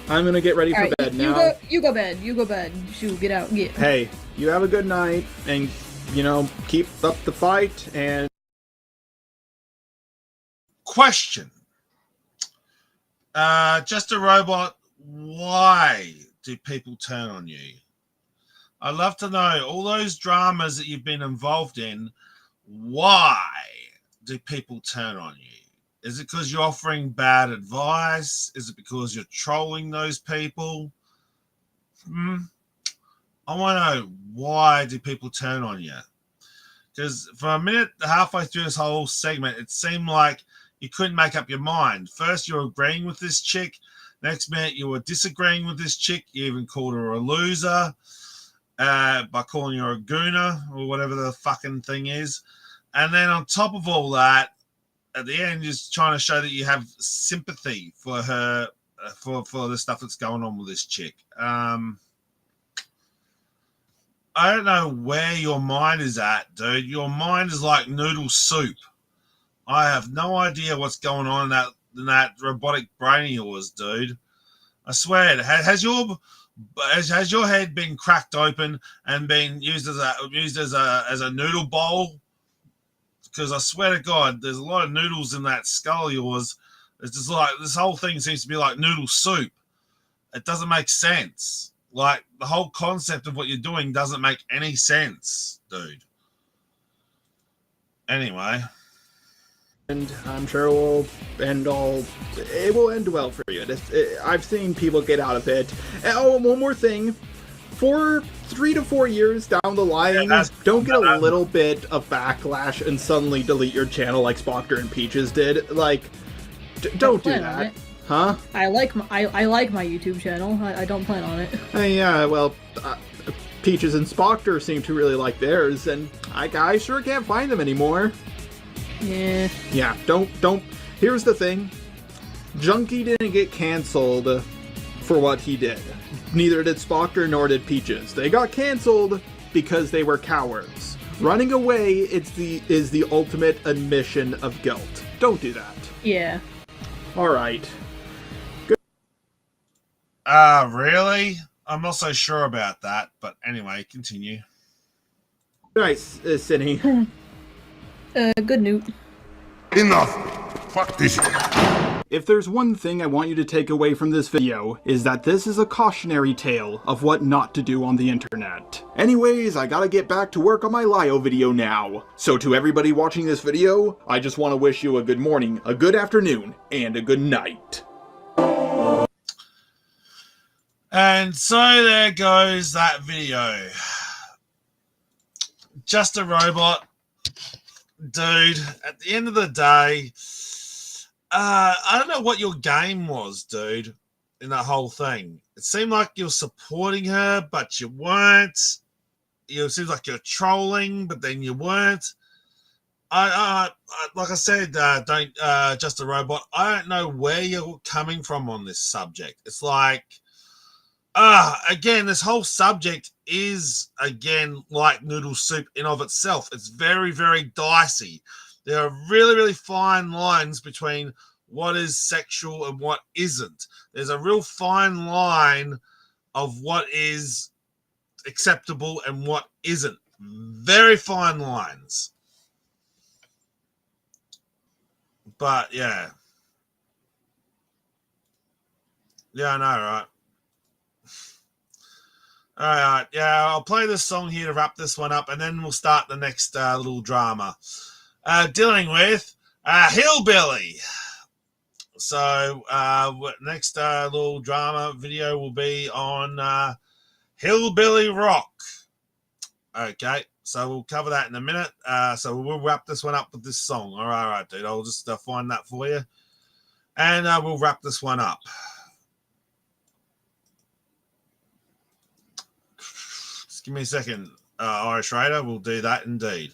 I'm gonna get ready for bed now. You go bed. You go bed. Shoot, get out. Get. Hey, you have a good night, and, you know, keep up the fight, and... Question. Just a robot, why do people turn on you? I'd love to know all those dramas that you've been involved in. Why do people turn on you? Is it because you're offering bad advice? Is it because you're trolling those people? I want to know, why do people turn on you? Because for a minute, halfway through this whole segment, it seemed like you couldn't make up your mind. First, you're agreeing with this chick. Next minute, you were disagreeing with this chick. You even called her a loser. By calling her a gooner or whatever the fucking thing is. And then on top of all that, at the end, you're just trying to show that you have sympathy for her, for the stuff that's going on with this chick. I don't know where your mind is at, dude. Your mind is like noodle soup. I have no idea what's going on in that robotic brain of yours, dude. I swear, has your head been cracked open and been used as a noodle bowl? Because I swear to God, there's a lot of noodles in that skull of yours. It's just like this whole thing seems to be like noodle soup. It doesn't make sense. Like, the whole concept of what you're doing doesn't make any sense, dude. Anyway. And I'm sure it will end well for you. I've seen people get out of it. Oh, one more thing. For 3 to 4 years down the line, don't get a little bit of backlash and suddenly delete your channel like Spoctor and Peaches did. Like, don't do that. Huh? I like my YouTube channel. I don't plan on it. Yeah, well, Peaches and Spoctor seem to really like theirs, and I sure can't find them anymore. Yeah. Yeah, don't. Here's the thing. Junkie didn't get canceled for what he did. Neither did Spoctor nor did Peaches. They got canceled because they were cowards. Running away is the ultimate admission of guilt. Don't do that. Yeah. Alright. Really? I'm not so sure about that, but anyway, continue. Nice, Cindy. Good Newt. Enough! Fuck this. If there's one thing I want you to take away from this video, is that this is a cautionary tale of what not to do on the internet. Anyways, I gotta get back to work on my Lio video now. So to everybody watching this video, I just want to wish you a good morning, a good afternoon, and a good night. And so there goes that video. Just a robot. Dude, at the end of the day, I don't know what your game was, dude, in that whole thing. It seemed like you're supporting her, but you weren't. It seems like you're trolling, but then you weren't. Like I said, don't just a robot. I don't know where you're coming from on this subject. It's like, again, this whole subject is, again, like noodle soup in of itself. It's very, very dicey. There are really, really fine lines between what is sexual and what isn't. There's a real fine line of what is acceptable and what isn't. Very fine lines. But, yeah. Yeah, I know, right? All right, yeah, I'll play this song here to wrap this one up, and then we'll start the next little drama. Dealing with Hillbilly. So next little drama video will be on Hillbilly Rock. Okay, so we'll cover that in a minute. So we'll wrap this one up with this song. All right, dude. I'll just find that for you, and we'll wrap this one up. Just give me a second, Irish Raider. We'll do that indeed.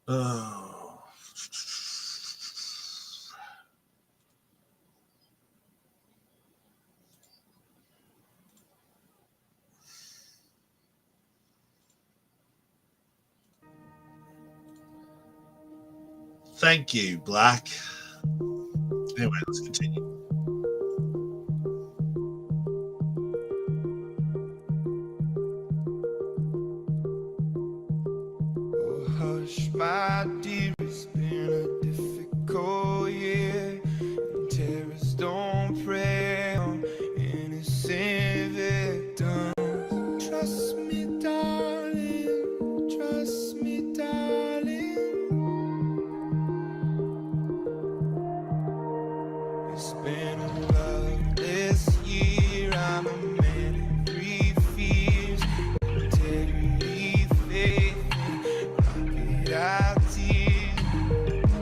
Oh. Thank you, Black. Anyway, let's continue. Hush, my dear, it's been a difficult year. And terrorists don't prey on innocent victims. Trust me, darling. Trust me, darling. It's been a loveless year. I'm a man of three fears. Integrity, faith,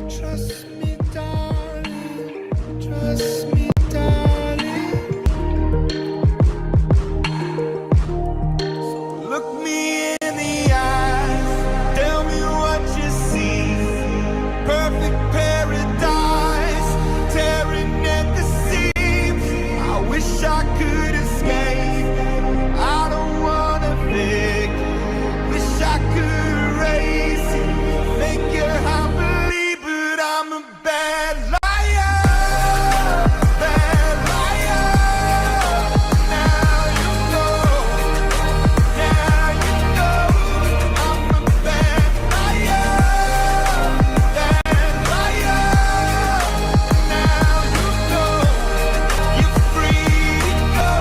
trust me, darling. Trust me, darling. So look me in the eyes. Tell me what you see. Perfect paradise, tearing at the seams. I wish I could escape. I don't wanna think. Wish I could erase it. Make your heart believe, but I'm a bad liar. Bad liar. Now you know. Now you know. I'm a bad liar. Bad liar. Now you know. You're free to go.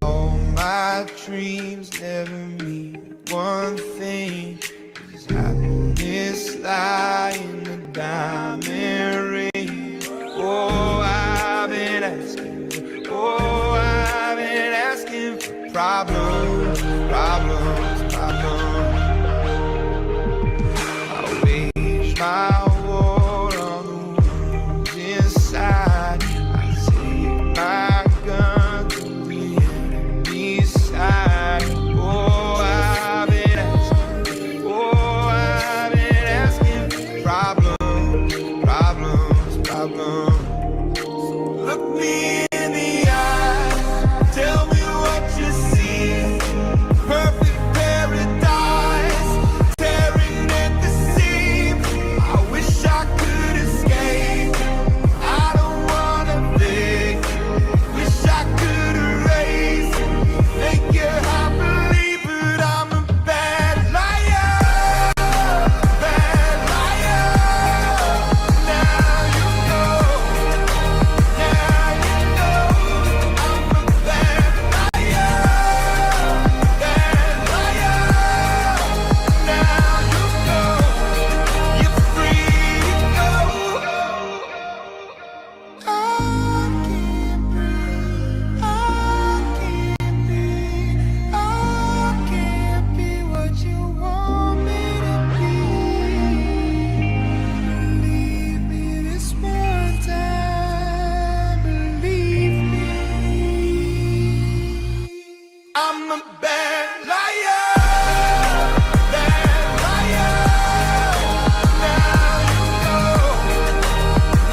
All my dreams never mean one thing. Is happiness lie in the diamond ring? Oh, I've been asking. Oh, I've been asking for problems, problems, problems. I wage my war on the wounds inside. I take my gun to the enemy's side. Oh, I've been asking. Oh, I've been asking for problems, problems, problems. So look me in the eyes. Tell me what you see. Perfect paradise, tearing at the seams. I wish I could escape. I don't wanna think. Wish I could erase it. Make your heart believe, but I'm a bad liar. Bad liar. Now you know. Now you know. I'm a bad liar. Bad liar. Now you know. You're free to go. I can't breathe. I can't be. I can't be what you want me to be. Believe me this one time. Believe me. I'm a bad liar. Bad liar. Now you know.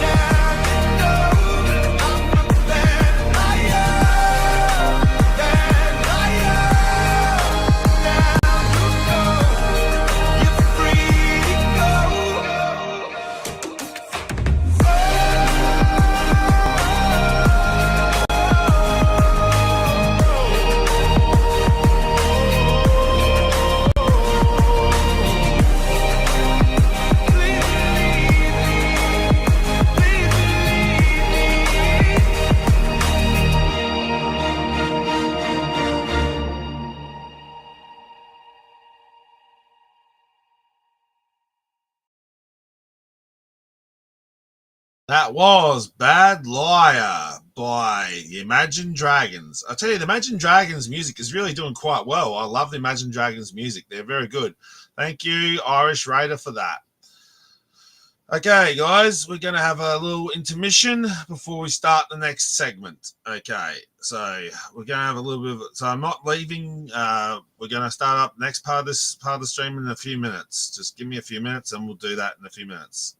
Now you know. I'm a bad liar. Bad liar. Now you know. You're free to go. That was Bad Liar by the Imagine Dragons. I tell you, the Imagine Dragons music is really doing quite well. I love the Imagine Dragons music. They're very good. Thank you, Irish Raider, for that. Okay, guys, we're going to have a little intermission before we start the next segment. Okay, so we're going to have a little bit of... So I'm not leaving. We're going to start up next part of the stream in a few minutes. Just give me a few minutes and we'll do that in a few minutes.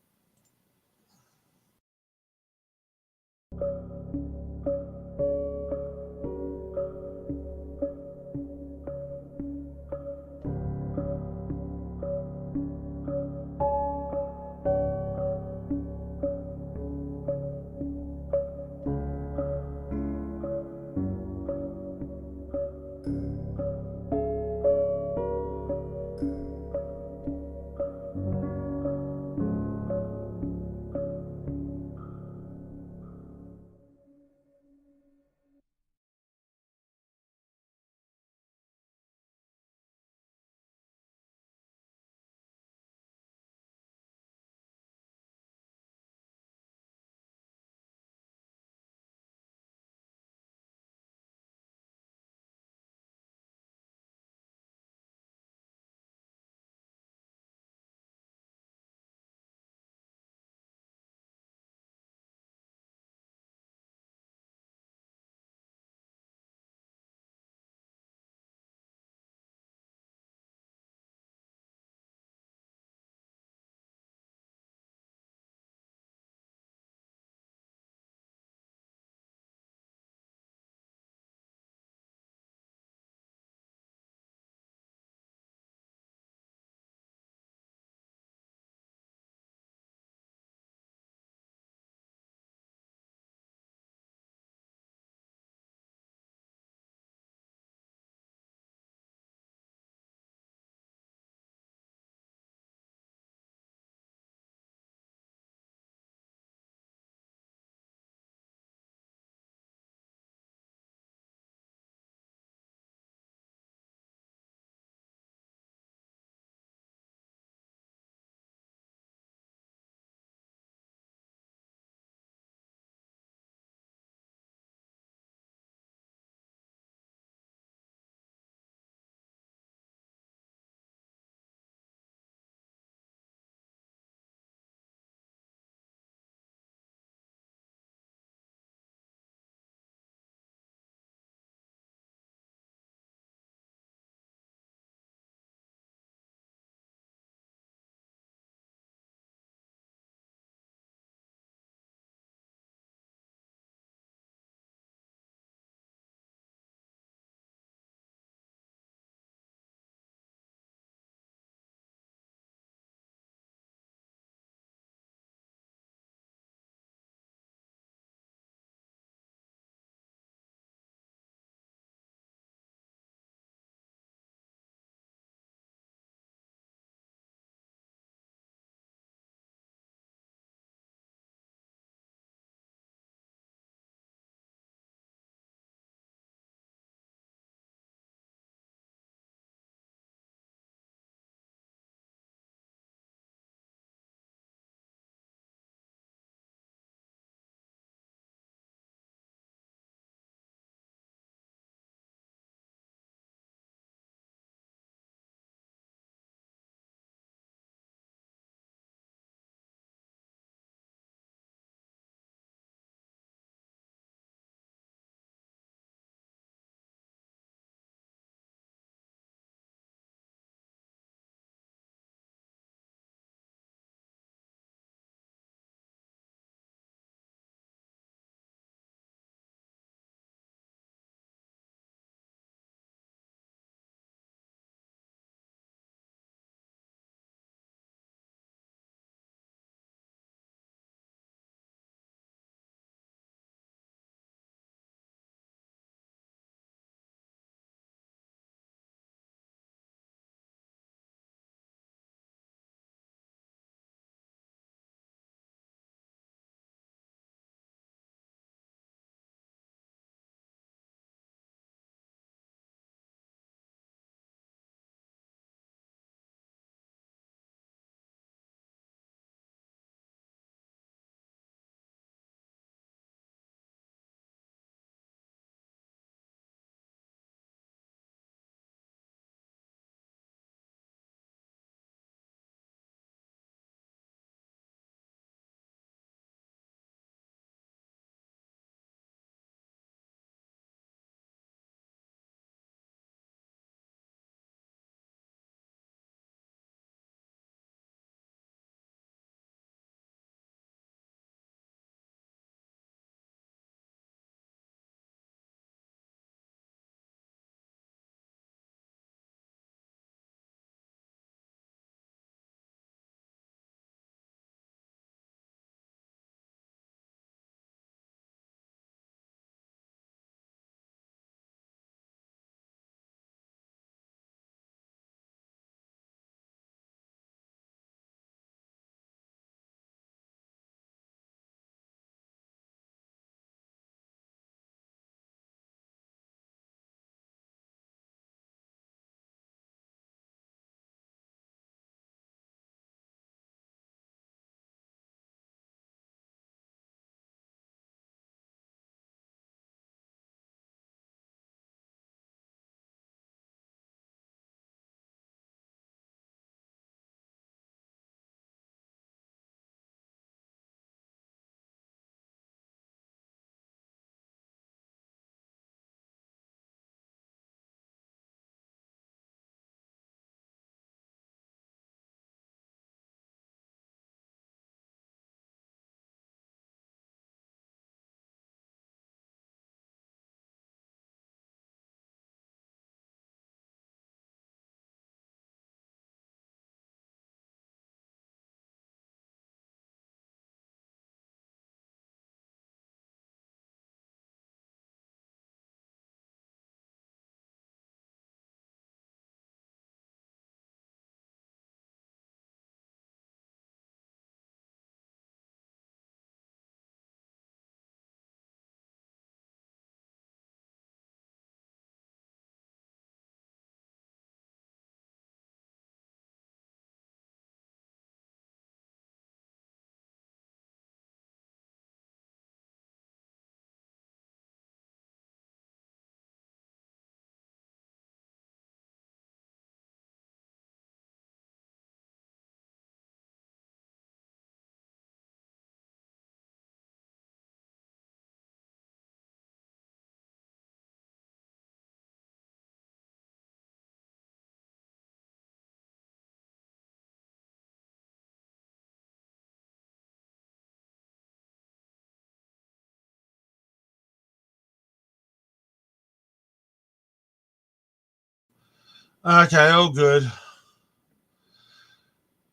Okay, all good.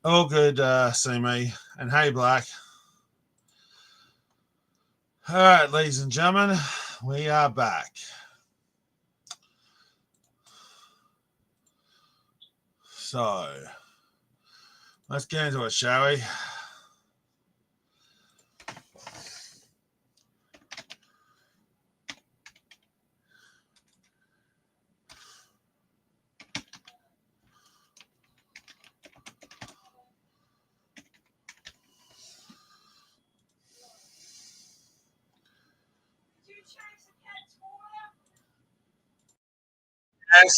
All good, see me. And hey, Black. All right, ladies and gentlemen, we are back. So, let's get into it, shall we? Yes.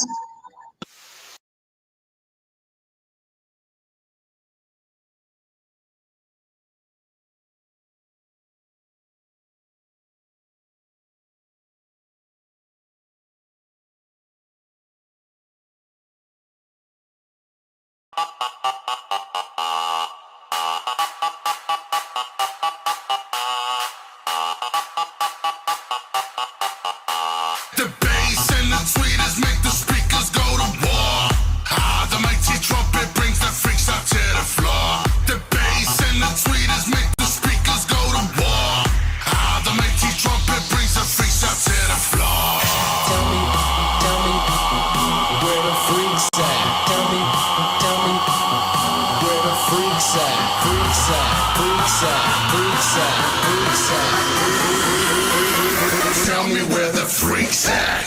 The bass and the tweeters make the speakers go to war. Ah, the mighty trumpet brings the freaks out to the floor. The bass and the tweeters make the speakers go to war. Ah, the mighty trumpet brings the freaks out to the floor. Tell me, where the freaks at? Tell me, where the freaks at? Freaks at, freaks at, freaks at, freaks at. Tell me where the freaks at.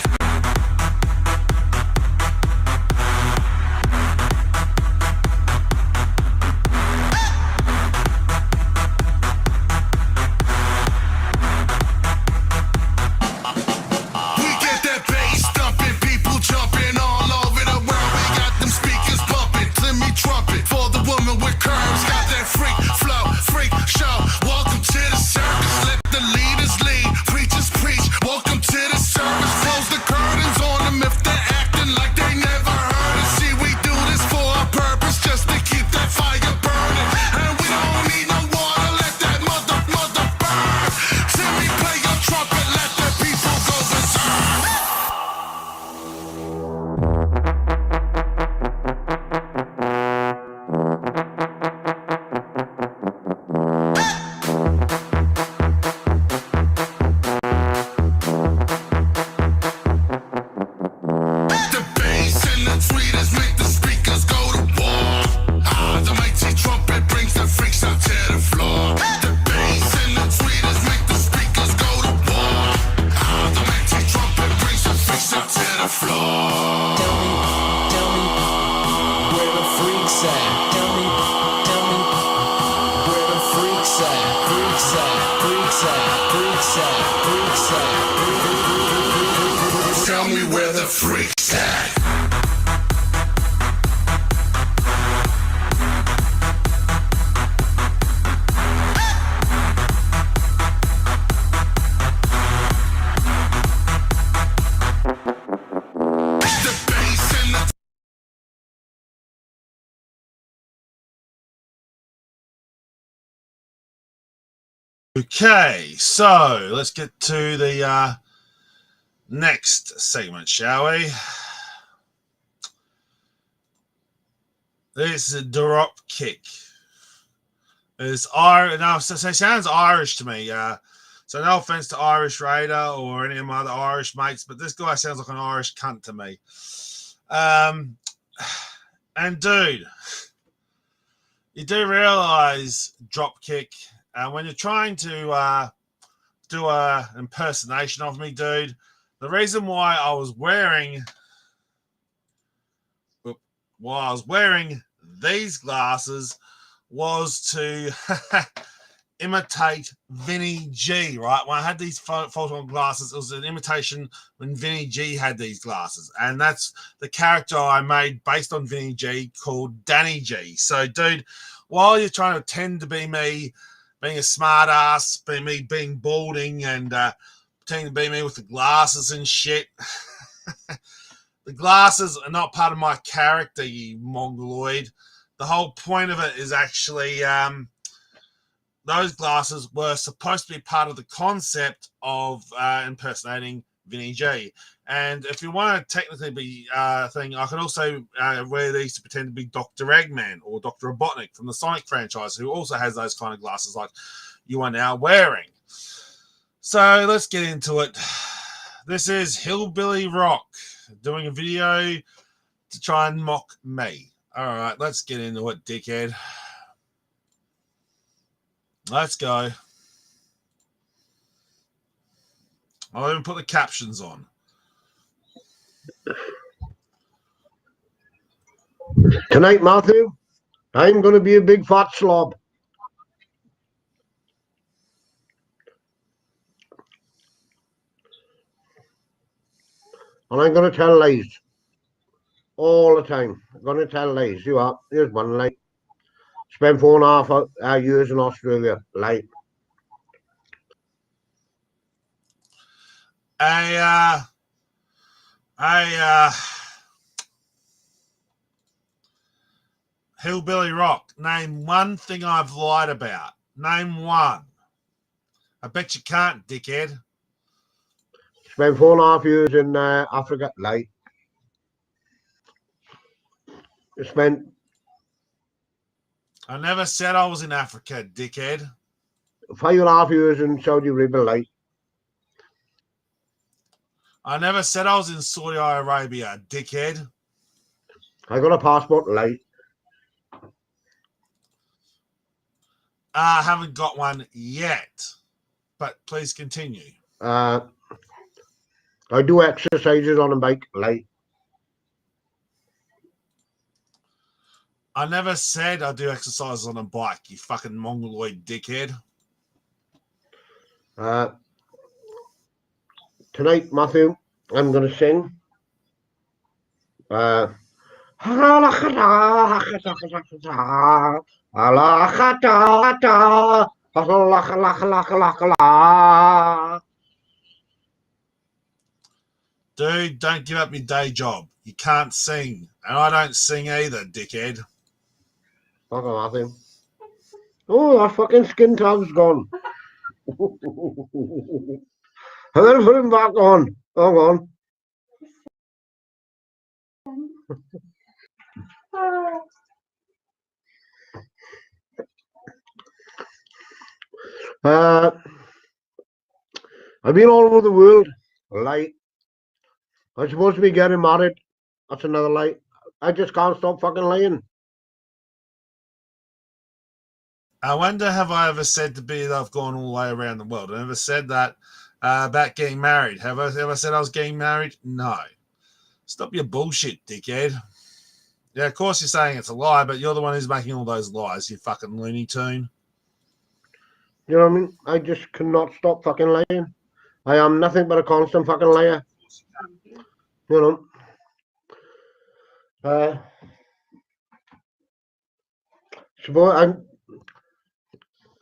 We get that bass thumping, people jumping all over the world. We got them speakers bumping, let me trumpet for the woman with curves. Got that freak flow, freak show. Welcome to the circus, let the leaders lead, preachers preach. Welcome to the service. Close the curtains on them if they're acting like they never heard us. See, we do this for a purpose, just to keep that fire burning. And we don't need no water, let that mother burn. Timmy, play your trumpet, let the people go berserk. The bass and the tweeters make the speakers go to war. Ah, the mighty trumpet brings the freaks out to the floor. The bass and the tweeters make the speakers go to war. Ah, the mighty trumpet brings the freaks out to the floor. Tell me, where the freaks at? Tell me, where the freaks at? Freaks at, freaks at, freaks at, freaks at. Tell me where the freaks at. The bass and the Okay, so let's get to the next segment, shall we? This is a drop kick. It's now it sounds Irish to me. So no offense to Irish Raider or any of my other Irish mates, but this guy sounds like an Irish cunt to me. And dude, you do realize drop kick when you're trying to do a impersonation of me, dude. The reason why I was wearing these glasses was to imitate Vinny G, right? When I had these photon glasses, it was an imitation when Vinny G had these glasses. And that's the character I made based on Vinny G called Danny G. So, dude, while you're trying to pretend to be me, being a smart ass, being balding and pretending to be me with the glasses and shit, the glasses are not part of my character, you mongoloid. The whole point of it is actually those glasses were supposed to be part of the concept of impersonating Vinny G. And if you want to technically be thing, I can also wear these to pretend to be Dr. Eggman or Dr. Robotnik from the Sonic franchise, who also has those kind of glasses like you are now wearing. So let's get into it. This is Hillbilly Rock doing a video to try and mock me. All right, let's get into it, dickhead. Let's go. I'll even put the captions on. Tonight, Matthew, I'm going to be a big fat slob. And I'm going to tell lies. All the time. I'm going to tell lies. You are. Here's one lie. Spent 4.5 years in Australia. Lie. Hillbilly Rock, name one thing I've lied about. Name one. I bet you can't, dickhead. Spent 4.5 years in Africa. Lie. Spent. I never said I was in Africa, dickhead. 5.5 years in Saudi Arabia. Lie. I never said I was in Saudi Arabia, dickhead. I got a passport. Lie. I haven't got one yet, but please continue. I do exercises on a bike. Lie. I never said I do exercise on a bike, you fucking mongoloid dickhead. Tonight, Matthew, I'm going to sing. Dude, don't give up your day job. You can't sing. And I don't sing either, dickhead. Fuck Matthew. Oh, that fucking skin tag's gone. I'm going to put him back on. Hang on. I've been all over the world. Lie. I'm supposed to be getting married. That's another lie. I just can't stop fucking lying. I wonder, have I ever said to be that I've gone all the way around the world? I never said that about getting married. Have I ever said I was getting married? No. Stop your bullshit, dickhead. Yeah, of course you're saying it's a lie, but you're the one who's making all those lies, you fucking Looney Tune. You know what I mean? I just cannot stop fucking lying. I am nothing but a constant fucking liar. You know. Suppose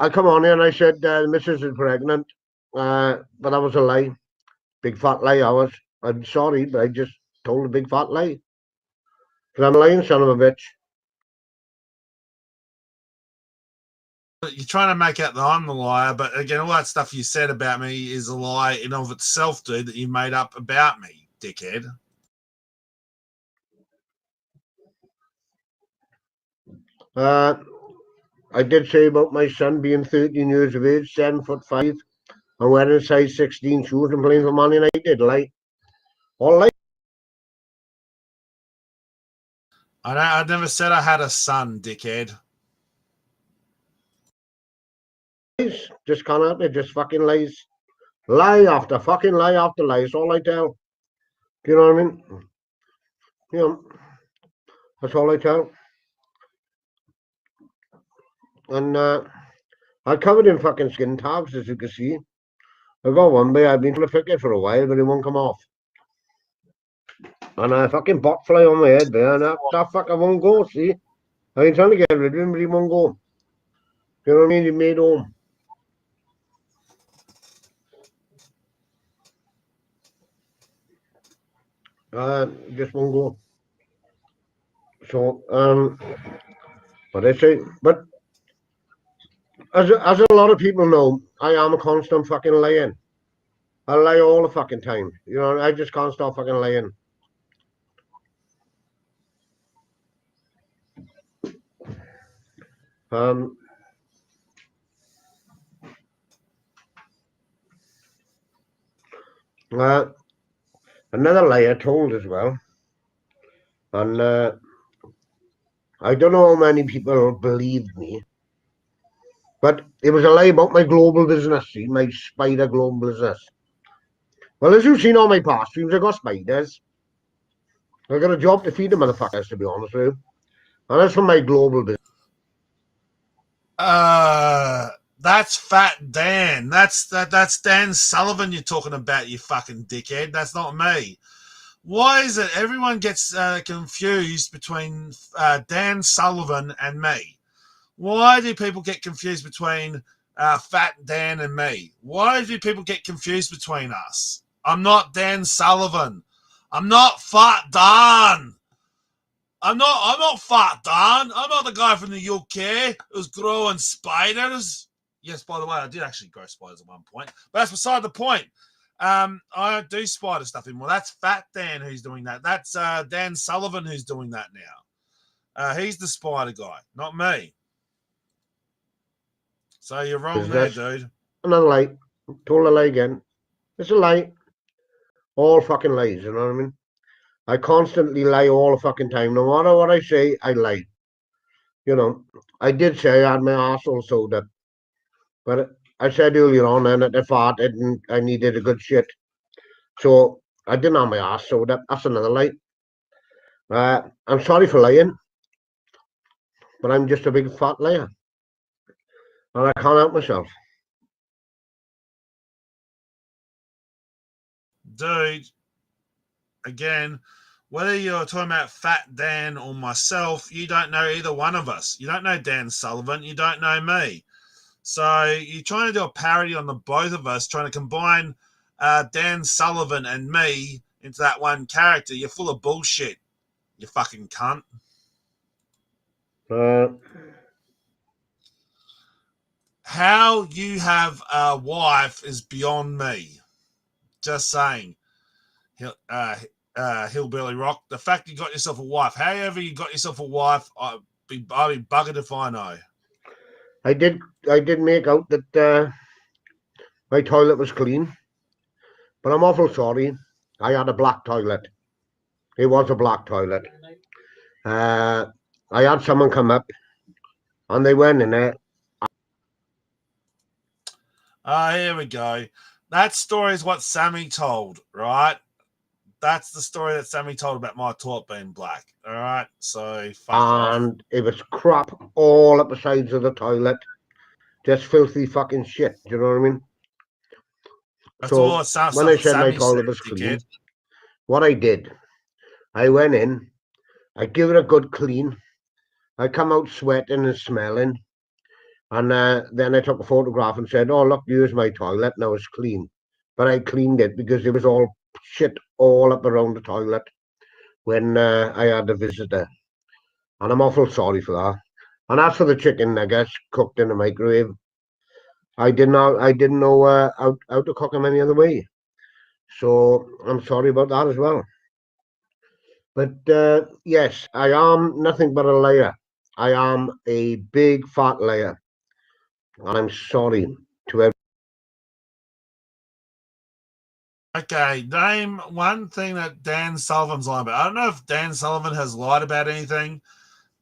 I come on here and I said the missus is pregnant, but that was a lie. Big fat lie I was. I'm sorry, but I just told a big fat lie. Because I'm a lying son of a bitch. You're trying to make out that I'm the liar, but again, all that stuff you said about me is a lie in of itself, dude, that you made up about me, dickhead. I did say about my son being 13 years of age, 7'5", and wearing size 16 shoes and playing for Man United. Lie. All lie. I never said I had a son, dickhead. Just can't help it. Just fucking lies. Lie after fucking lie after lie. That's all I tell. Do you know what I mean? Yeah. That's all I tell. And I'm covered in fucking skin tags, as you can see. I've got one, but I've been trying to fix it for a while, but it won't come off. And a fucking bot fly on my head there, and that fucker won't go, see? I've been trying to get rid of him, but he won't go. You know what I mean? He made home. Just won't go. So, but I say, but as a lot of people know, I am a constant fucking lion. I lie all the fucking time. You know, I just can't stop fucking lying. Another lie I told as well, and I don't know how many people believed me, but it was a lie about my global business, see, my spider global business. Well, as you've seen on my past streams, I got spiders. I got a job to feed the motherfuckers, to be honest with you. And that's for my global business. That's Fat Dan. That's Dan Sullivan you're talking about, you fucking dickhead. That's not me. Why is it everyone gets confused between Dan Sullivan and me? Why do people get confused between Fat Dan and me? Why do people get confused between us? I'm not Dan Sullivan. I'm not Fat Dan. I'm not Fat Dan. I'm not the guy from the UK who's growing spiders. Yes, by the way, I did actually grow spiders at one point, but that's beside the point. I don't do spider stuff anymore. That's Fat Dan who's doing that. That's Dan Sullivan who's doing that now. He's the spider guy, not me. So you're wrong there, dude. Another lie. Told a lie again. It's a lie. All fucking lies, you know what I mean? I constantly lie all the fucking time. No matter what I say, I lie. You know, I did say I had my arsehole sewed up. But I said earlier on then at the fart, I needed a good shit. So I didn't have my arse sewed up. That's another lie. I'm sorry for lying. But I'm just a big fat liar. And I can't help myself. Dude, again, whether you're talking about Fat Dan or myself, you don't know either one of us. You don't know Dan Sullivan. You don't know me. So you're trying to do a parody on the both of us, trying to combine Dan Sullivan and me into that one character. You're full of bullshit, you fucking cunt. How you have a wife is beyond me. Just saying. Hillbilly Rock. The fact you got yourself a wife, however you got yourself a wife, I'd be buggered if I know. I did make out that my toilet was clean, but I'm awful sorry. I had a black toilet. It was a black toilet. I had someone come up, and they went in there. Here we go. That story is what Sammy told, right? That's the story that Sammy told about my toilet being black. All right, so fuck and off. It was crap all up the sides of the toilet, just filthy fucking shit. Do you know what I mean? That's all it sounds when like I said my Sammy toilet said, was clean, dickhead. what I did, I went in, I give it a good clean, I come out sweating and smelling, and then I took a photograph and said, "Oh look, here's my toilet. Now it's clean." But I cleaned it because it was all shit all up around the toilet when I had a visitor, and I'm awful sorry for that. And as for the chicken nuggets cooked in the microwave, I didn't know how to cook them any other way, so I'm sorry about that as well. But yes, I am nothing but a liar. I am a big fat liar, and I'm sorry to everyone. Okay, name one thing that Dan Sullivan's lied about. I don't know if Dan Sullivan has lied about anything,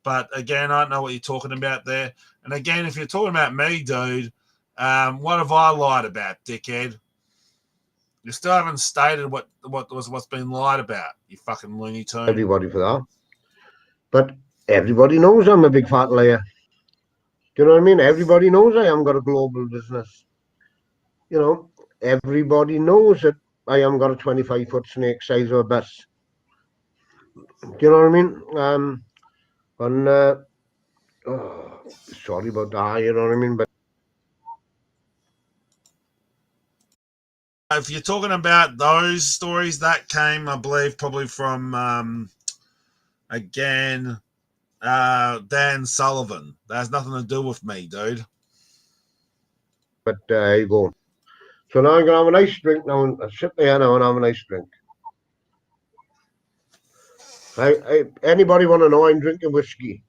but again, I don't know what you're talking about there. And again, if you're talking about me, dude, what have I lied about, dickhead? You still haven't stated what's been lied about, you fucking Looney Tune. Everybody for that. But everybody knows I'm a big fat liar. Do you know what I mean? Everybody knows I am got a global business. You know, everybody knows that I am got a 25-foot snake size of a bus. Do you know what I mean? Sorry about that, you know what I mean? But if you're talking about those stories, that came, I believe, probably from, again, Dan Sullivan. That has nothing to do with me, dude. But there you go. So now I'm going to have a nice drink now and I'll sit there now and have a nice drink. Anybody want to know I'm drinking whiskey?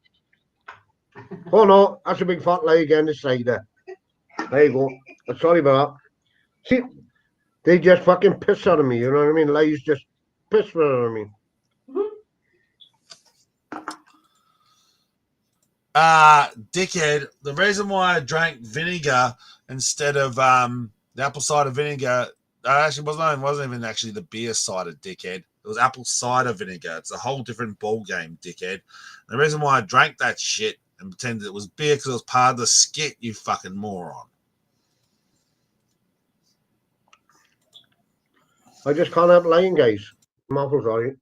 Oh no, that's a big fat lie again, it's cider. There you go. Sorry about that. See, they just fucking piss out of me, you know what I mean? Lies just piss out of me. Dickhead, the reason why I drank vinegar instead of the apple cider vinegar, actually wasn't even actually the beer cider, dickhead. It was apple cider vinegar. It's a whole different ball game, dickhead. The reason why I drank that shit and pretended it was beer because it was part of the skit, you fucking moron. I just can't help lying, guys. I'm awful sorry.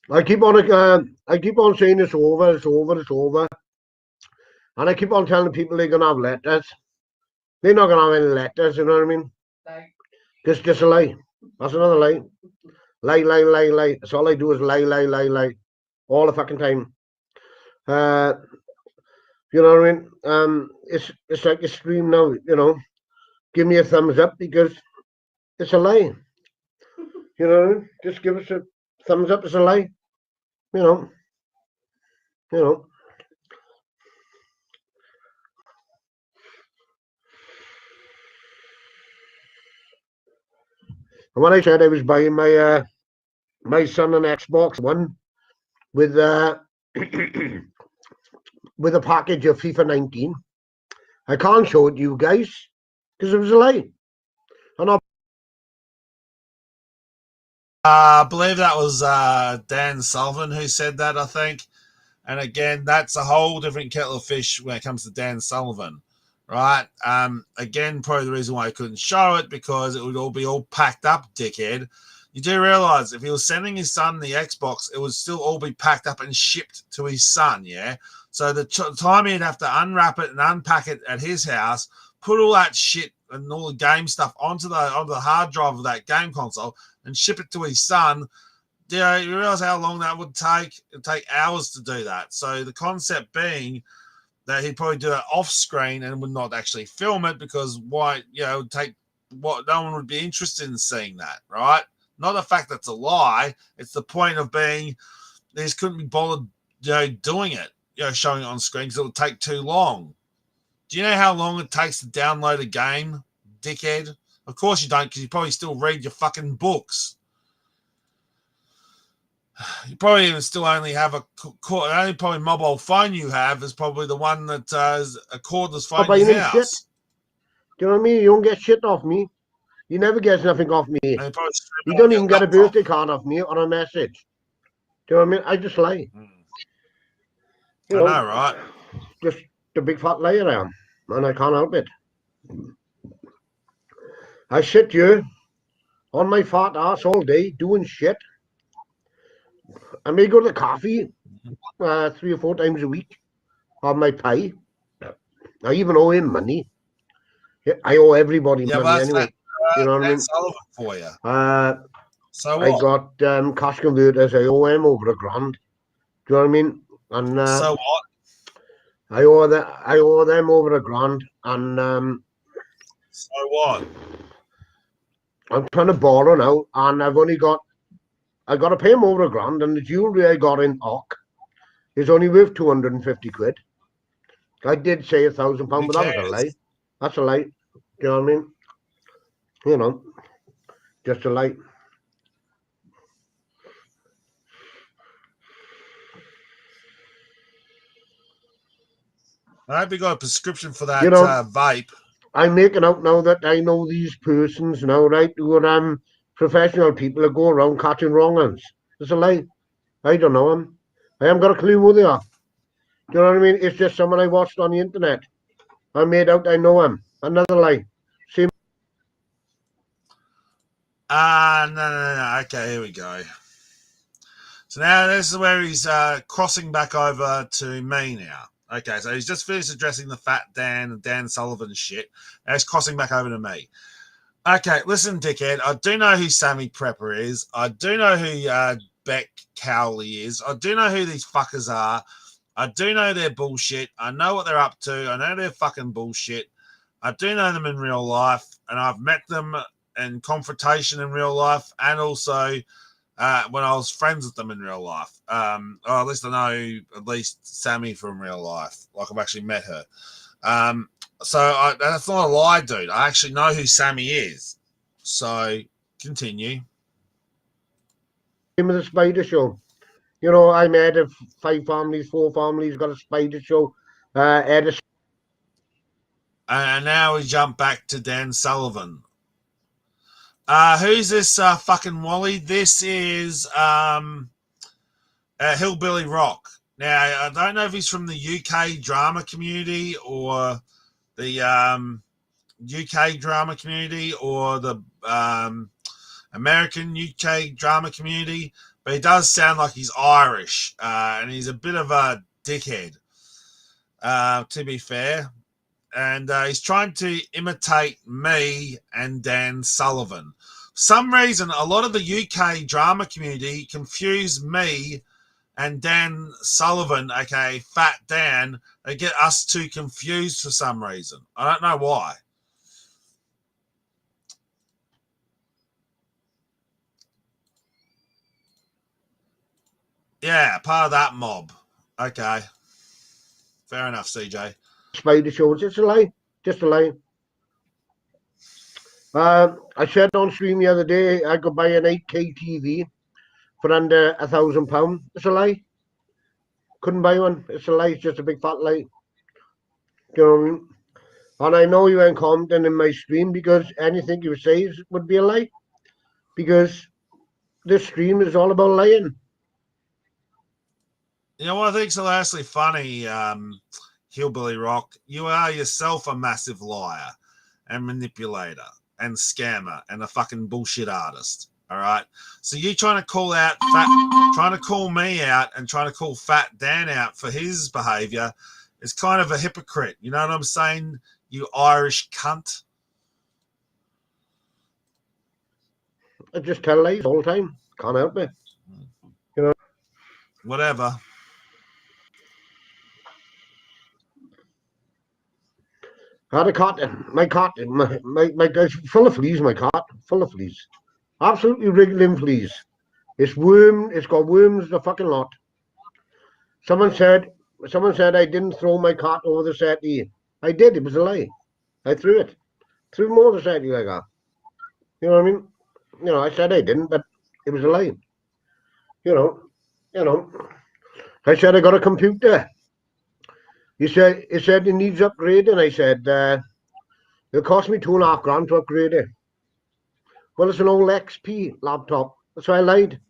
I keep on saying it's over, and I keep on telling people they're gonna have letters. They're not gonna have any letters, you know what I mean? It's just a lie. That's another lie. Lie. That's all I do is lie. All the fucking time. You know what I mean? It's like a stream now, you know. Give me a thumbs up because it's a lie. You know what I mean? Just give us a thumbs up, it's a lie. You know. And when I said I was buying my my son an Xbox One with with a package of FIFA 19, I can't show it to you guys because it was a lie. And I believe that was Dan Sullivan who said that, I think. And again, that's a whole different kettle of fish when it comes to Dan Sullivan, right? Again, probably the reason why I couldn't show it because it would all be all packed up, dickhead. You do realize if he was sending his son the Xbox, it would still all be packed up and shipped to his son, yeah? So the time he'd have to unwrap it and unpack it at his house, put all that shit and all the game stuff onto the hard drive of that game console and ship it to his son, you realize how long that would take? It'd take hours to do that. So the concept being that he'd probably do it off screen and would not actually film it because why, it would take what no one would be interested in seeing that, right? Not the fact that's a lie. It's the point of being they just couldn't be bothered, doing it, showing it on screen because it would take too long. Do you know how long it takes to download a game, dickhead? Of course you don't, because you probably still read your fucking books. You probably even still only have only probably mobile phone you have is probably the one that is a cordless phone in your house. Shit. Do you know what I mean? You don't get shit off me. You never get nothing off me. You don't even get a birthday card off me or a message. Do you know what I mean? I just lie. I know, right? Just a big fat liar I am, and I can't help it. I sit here on my fat ass all day doing shit. I may go to the coffee 3 or 4 times a week on my pay. I even owe him money. I owe everybody money anyway. You know what I mean? For you. So what? I got cash converters. I owe him over $1,000. Do you know what I mean? And so what? I owe them over $1,000. And so what? I'm trying to borrow now, and I got to pay him over $1,000, and the jewelry I got in Ock is only worth 250 quid. I did say £1,000, but that was a lie. That's a lie. Do you know what I mean? Just a lie. I hope you got a prescription for that vape. I'm making out now that I know these persons now, right, who are professional people that go around catching wrong ones. It's a lie. I don't know them. I haven't got a clue who they are. Do you know what I mean? It's just someone I watched on the internet. I made out I know him. Another lie. Same. No. Okay, here we go. So now this is where he's crossing back over to me now. Okay, so he's just finished addressing the fat Dan and Dan Sullivan shit. Now he's crossing back over to me. Okay, listen, dickhead. I do know who Sammy Prepper is. I do know who Beck Cowley is. I do know who these fuckers are. I do know they're bullshit. I know what they're up to. I know they're fucking bullshit. I do know them in real life, and I've met them in confrontation in real life, and also when I was friends with them in real life. Or at least I know at least Sammy from real life. Like I've actually met her. So that's not a lie, dude. I actually know who Sammy is. So continue. Him of the Spider Show. You know, I'm head of 4 families, got a Spider Show. Head of... And now we jump back to Dan Sullivan. Who's this fucking Wally? This is Hillbilly Rock. Now, I don't know if he's from the UK drama community or the UK drama community or the American UK drama community, but he does sound like he's Irish, and he's a bit of a dickhead, to be fair. And he's trying to imitate me and Dan Sullivan. For some reason, a lot of the UK drama community confuse me and Dan Sullivan, aka Fat Dan. They get us two confused for some reason. I don't know why. Yeah, part of that mob. Okay. Fair enough, CJ. Spider Show, just a lie. Just a lie. I said on stream the other day I could buy an 8K TV for under £1,000. It's a lie. Couldn't buy one. It's a lie. It's just a big fat lie. You know what I mean? And I know you ain't commenting in my stream because anything you say would be a lie. Because this stream is all about lying. You know what I think's hilariously funny, Hillbilly Rock? You are yourself a massive liar and manipulator and scammer and a fucking bullshit artist. All right. So you trying to call me out and trying to call Fat Dan out for his behavior is kind of a hypocrite. You know what I'm saying? You Irish cunt. I just tell lies all the time. Can't help it. You know. Whatever. I had a cat. My cat. My guy's full of fleas. My cat full of fleas. Absolutely wriggling fleas. It's got worms the fucking lot. Someone said I didn't throw my cat over the settee. I did. It was a lie. I threw it. Threw him over the settee like that. You know what I mean? You know, I said I didn't, but it was a lie. You know. I said I got a computer. He said it needs upgrading. I said it'll cost me $2.5 to upgrade it. Well, it's an old XP laptop. So I lied.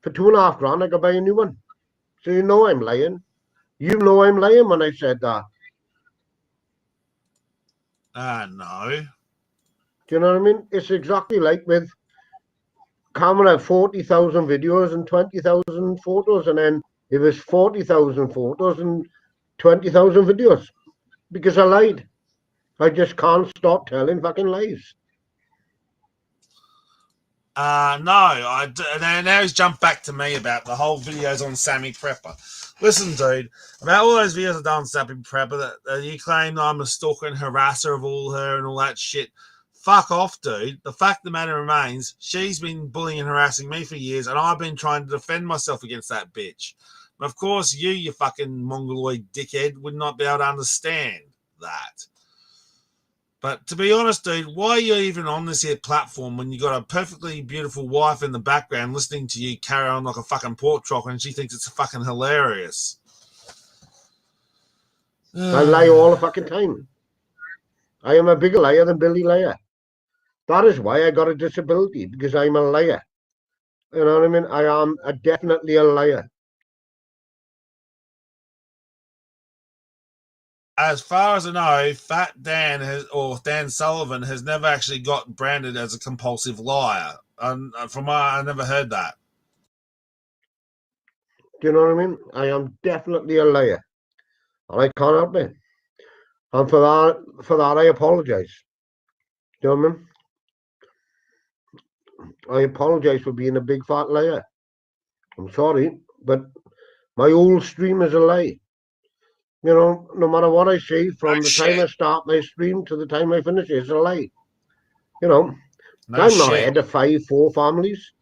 For $2.5, I could buy a new one. So you know I'm lying. You know I'm lying when I said that. No. Do you know what I mean? It's exactly like with camera 40,000 videos and 20,000 photos, and then it was 40,000 photos and 20,000 videos. Because I lied. I just can't stop telling fucking lies. No, now he's jumped back to me about the whole videos on Sammy Prepper. Listen, dude, about all those videos I've done on Sammy Prepper, that you claim I'm a stalker and harasser of all her and all that shit. Fuck off, dude. The fact of the matter remains, she's been bullying and harassing me for years, and I've been trying to defend myself against that bitch. But of course, you fucking mongoloid dickhead, would not be able to understand that. But to be honest, dude, why are you even on this here platform when you got a perfectly beautiful wife in the background listening to you carry on like a fucking pork chop and she thinks it's fucking hilarious? I lie all the fucking time. I am a bigger liar than Billy Liar. That is why I got a disability, because I'm a liar. You know what I mean? I am definitely a liar. As far as I know, Fat Dan Dan Sullivan has never actually got branded as a compulsive liar. I never heard that. Do you know what I mean? I am definitely a liar, and I can't help it. And for that, I apologize. Do you know what I mean? I apologize for being a big fat liar. I'm sorry, but my whole stream is a lie. You know, no matter what I say, from the time I start my stream to the time I finish, it's a lie. You know, I'm not head of 4 families.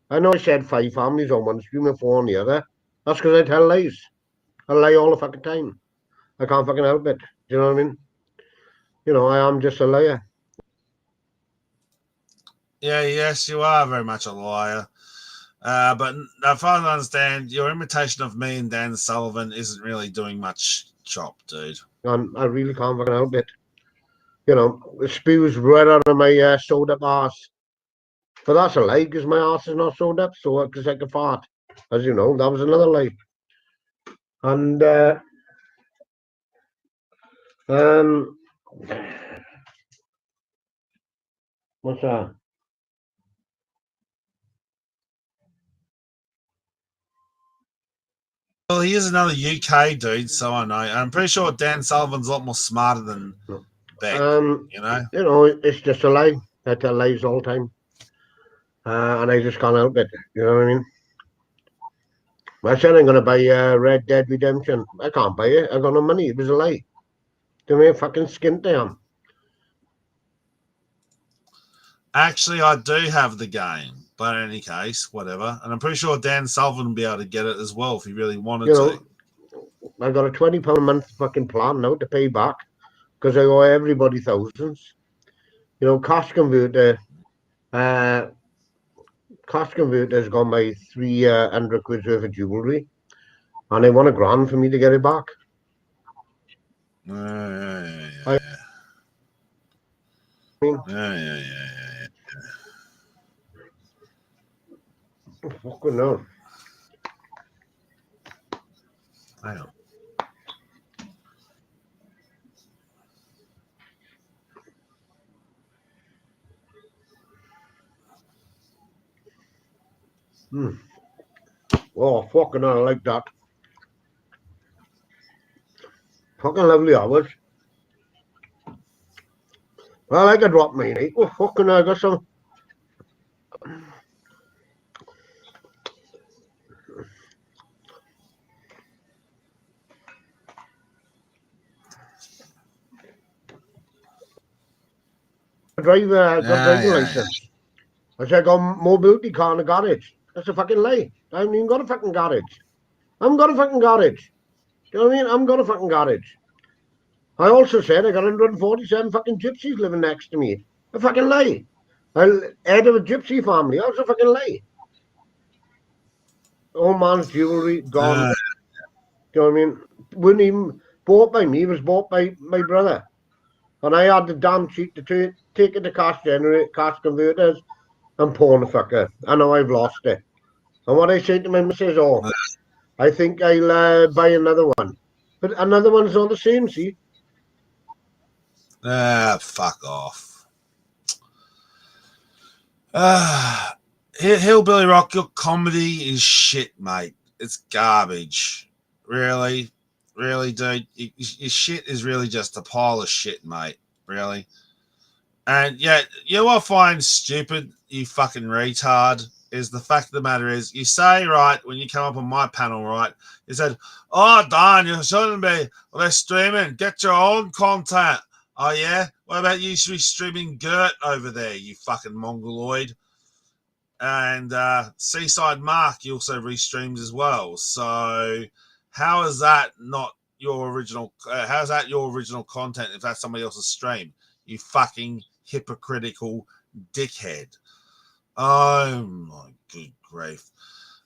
I know I said 5 families on one stream and 4 on the other. That's because I tell lies. I lie all the fucking time. I can't fucking help it. Do you know what I mean? You know, I am just a liar. Yeah, yes, you are very much a liar. But if I understand, your imitation of me and Dan Sullivan isn't really doing much chop, dude. And I really can't fucking help it. You know, it spews right out of my sewed up arse. But that's a lie, because my arse is not sewed up, so because I can fart. As you know, that was another lie. And what's that? Well, he is another UK dude, so I know. I'm pretty sure Dan Sullivan's a lot more smarter than Beck, you know? You know, it's just a lie. I tell lies all the time. And I just can't help it. You know what I mean? I said I'm going to buy Red Dead Redemption. I can't buy it. I got no money. It was a lie. Give me a fucking skint down. Actually, I do have the game, but in any case, whatever. And I'm pretty sure Dan Sullivan will be able to get it as well if he really wanted to. I got a £20 a month fucking plan now to pay back because I owe everybody thousands. You know, Cash Converter's got my 300 quid worth of jewellery, and they want £1,000 for me to get it back. Yeah. Fucking no. Hang on. Oh, fucking hell, I like that. Fucking lovely hours. I like a drop me, eh? Oh, fucking hell, I got some. Driving license. I said I got a mobility car in a garage. That's a fucking lie. I haven't even got a fucking garage. I haven't got a fucking garage. Do you know what I mean? I haven't got a fucking garage. I also said I got 147 fucking gypsies living next to me. A fucking lie. I'm head of a gypsy family. That's a fucking lie. Old man's jewellery gone. Do you know what I mean? Wasn't even bought by me. It was bought by my brother. And I had the damn cheek to take it to cash converters and pawn the fucker. I know I've lost it. And what I say to my missus, I think I'll buy another one. But another one's not the same, see? Fuck off. Hillbilly Rock, your comedy is shit, mate. It's garbage. Really? Really, dude? Your shit is really just a pile of shit, mate. Really? And yeah, you know what I find stupid, you fucking retard, is the fact of the matter is, you say, right, when you come up on my panel, right, you said, oh, Dan, you shouldn't be. Well, they're streaming. Get your own content. Oh, yeah? What about you should be streaming Gert over there, you fucking mongoloid? And Seaside Mark, he also restreams as well. So how is that not your original? How's that your original content if that's somebody else's stream? You fucking hypocritical dickhead. Oh my good grief.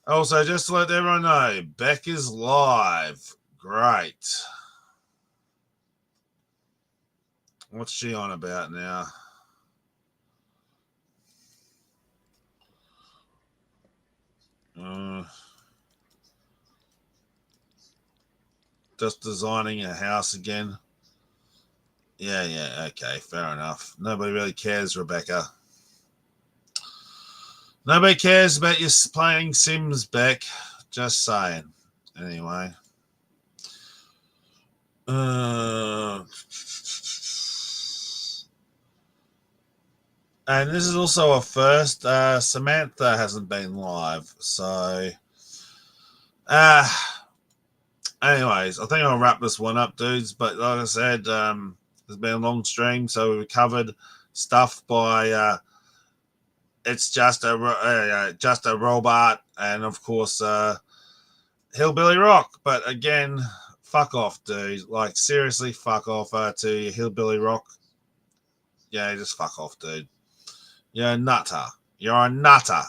Also, just to let everyone know, Beck is live. Great. What's she on about now? Just designing a house again. Yeah, okay, fair enough. Nobody really cares, Rebecca. Nobody cares about you playing Sims, Beck. Just saying. Anyway. And this is also a first. Samantha hasn't been live, so anyways, I think I'll wrap this one up, dudes. But like I said, it's been a long stream, so we covered stuff by It's Just a Robot, and of course Hillbilly Rock. But again, fuck off, dude. Like, seriously, fuck off to Hillbilly Rock. Yeah, just fuck off, dude. You're a nutter. You're a nutter.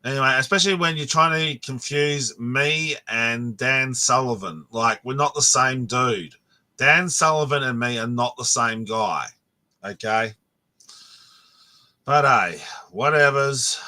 Anyway, especially when you're trying to confuse me and Dan Sullivan. Like, we're not the same dude. Dan Sullivan and me are not the same guy. Okay? But hey, whatevers.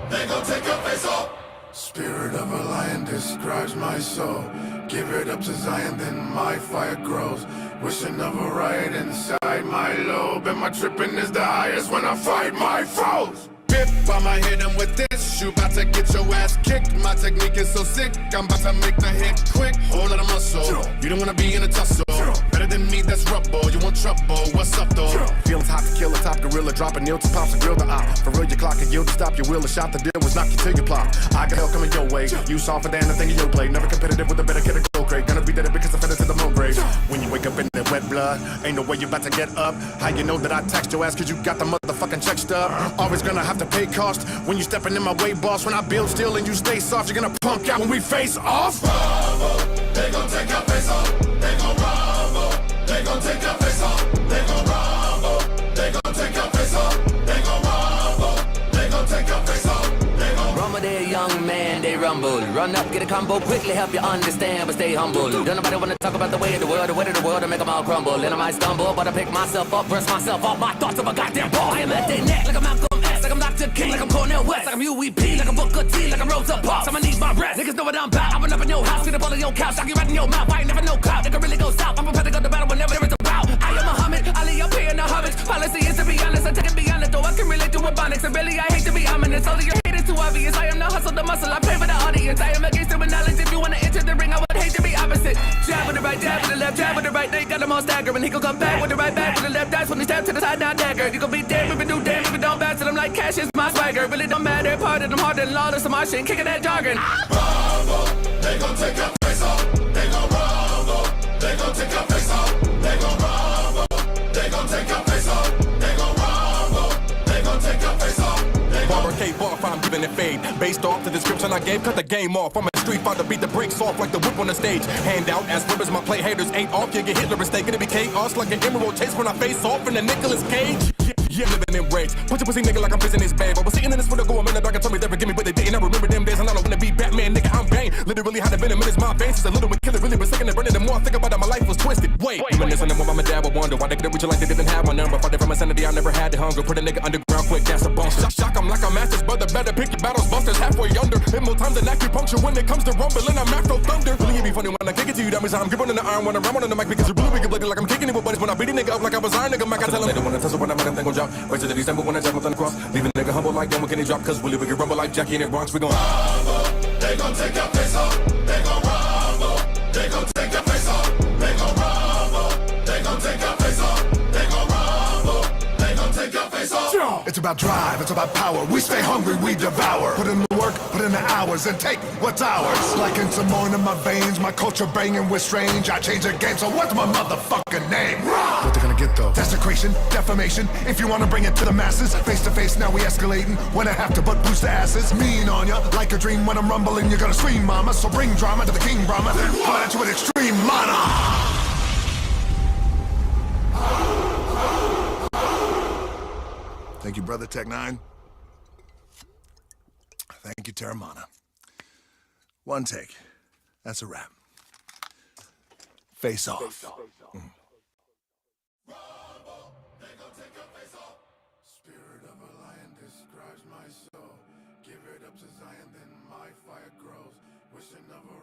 They gon' take your face off. Spirit of a lion describes my soul. Give it up to Zion, then my fire grows. Wishing of a riot inside my lobe. And my tripping is the highest when I fight my foes. Bip, I'ma hit him with this. You bout to get your ass kicked. My technique is so sick, I'm about to make the hit quick. Whole lot of muscle, you don't wanna be in a tussle. Better than me, that's rubble. You want trouble, what's up though? Feelings hot to kill a top gorilla. Drop a nail to pops and grill the eye. For real, your clock and yield to stop your will. A shot the deal was knock you till you plop. I got hell coming your way. You softer than the thing in your play. Never competitive with a better kid to go crate. Gonna be dead because I fell into the moon grave. When you wake up in that wet blood, ain't no way you about to get up. How you know that I taxed your ass cause you got the motherfucking check stub? Always gonna have to pay cost when you stepping in my way, boss. When I build still and you stay soft, you're gonna punk out when we face off. Rumble, they gon' take your face off. They gon' rumble, they gon' take your face off. They gon' rumble, they gon' take your face off. They gon' rumble, they gon' take your face off. Rumble there, young man, they rumble. Run up, get a combo, quickly help you understand, but stay humble. Don't nobody wanna talk about the way of the world, and make them all crumble. And I might stumble, but I pick myself up, brush myself off my thoughts of a goddamn ball. I am at their neck like I'm Malcolm X, like I'm Dr. King, like I'm Cornel West, like I'm UEP, like I'm Booker T, like I'm Rosa Parks. I'ma need my rest. Niggas know what I'm about. I run up in your house, get up on your couch, knock you right in your mouth. I ain't never no clout, nigga really go south. I'm prepared to go to battle whenever there is a bout. I am Muhammad Ali, I'm paying the homage. Policy is to be honest, I take it beyond it, though I can relate to Ebonics. And really, I hate to be ominous. All of your hate is too obvious. I am the hustle, the muscle. I pay for the audience. I am against it with knowledge. If you wanna enter the ring, I would hate to be opposite. Jab with the right, jab with the left, jab with the right. They got them all staggering. He gon' come back with the right back with the left. That's when he stab to the side, now dagger. You gon' be dead if we do damn if we don't bounce. And I'm like, cash is my swagger. Really don't matter. Part of them harder than lawless. So my shit kicking that jargon. Rumble, they gon' take your face off. They gon' rumble, they gon' take your face off. They gon' rumble, they gon' take your face off. They gon' rumble, they gon' take your face off. Barber cave off, I'm giving it fade. Based off the description I gave, cut the game off. I'm a street fighter, beat the brakes off like the whip on the stage. Hand out as ribbons, my play haters ain't off. You get Hitler mistake, it'll be chaos like an emerald chase when I face off in the Nicolas Cage. Yeah, living in rage. Punch a pussy nigga like I'm prison his babe. I was sitting in this for the go, I'm in the dark and told me they forgive me, but they didn't. I remember them days and I don't wanna be Batman, nigga, I'm Bane. Literally had a venom in his mind, veins. Since a little bit killer, really been sick and burning. The more I think about it, my life was twisted. Wait, reminiscing of what my dad would wonder why they could reach you like they didn't have my number. Fighting from insanity, I never had the hunger. Put a nigga underground quick, that's a bump. Shock, I'm like a master's brother, better pick your battles, busters halfway under. Hit more times than acupuncture when it comes to rumbling, I'm Afro Thunder. Really, it be funny when I kick it to you, that means I'm gripping on the iron when I'm on the mic because you're really wicked bloody like I'm kicking it with buddies. When I beat a nigga up like I was Iron Nigga, Mac, I tell him they don't wanna tussle when I'm at them, they gon' drop. Wait till the December when I jump on the cross. Leave a nigga humble like them, when can he drop? Cause really we can rumble like Jackie in the Bronx, we gon' rumble, they gon' take your face off. They gon' rumble, they gon' take your face off. They gon' rumble, they gon' take your face off. They gon' rumble, about drive, it's about power. We stay hungry, we devour. Put in the work, put in the hours, and take what's ours. Like in Simone in my veins, my culture banging with strange. I change the game, so what's my motherfucking name? What they gonna get though? Desecration, defamation. If you wanna bring it to the masses, face to face, now we escalating. When I have to butt boost the asses, mean on ya. Like a dream when I'm rumbling, you're gonna scream, mama. So bring drama to the King Brahma. Come at you with extreme mana. Thank you, Brother Tech9. Thank you, Terramana. One take. That's a wrap. Face off. Spirit of a lion describes my soul. Give it up to Zion, then my fire grows. Wishing of a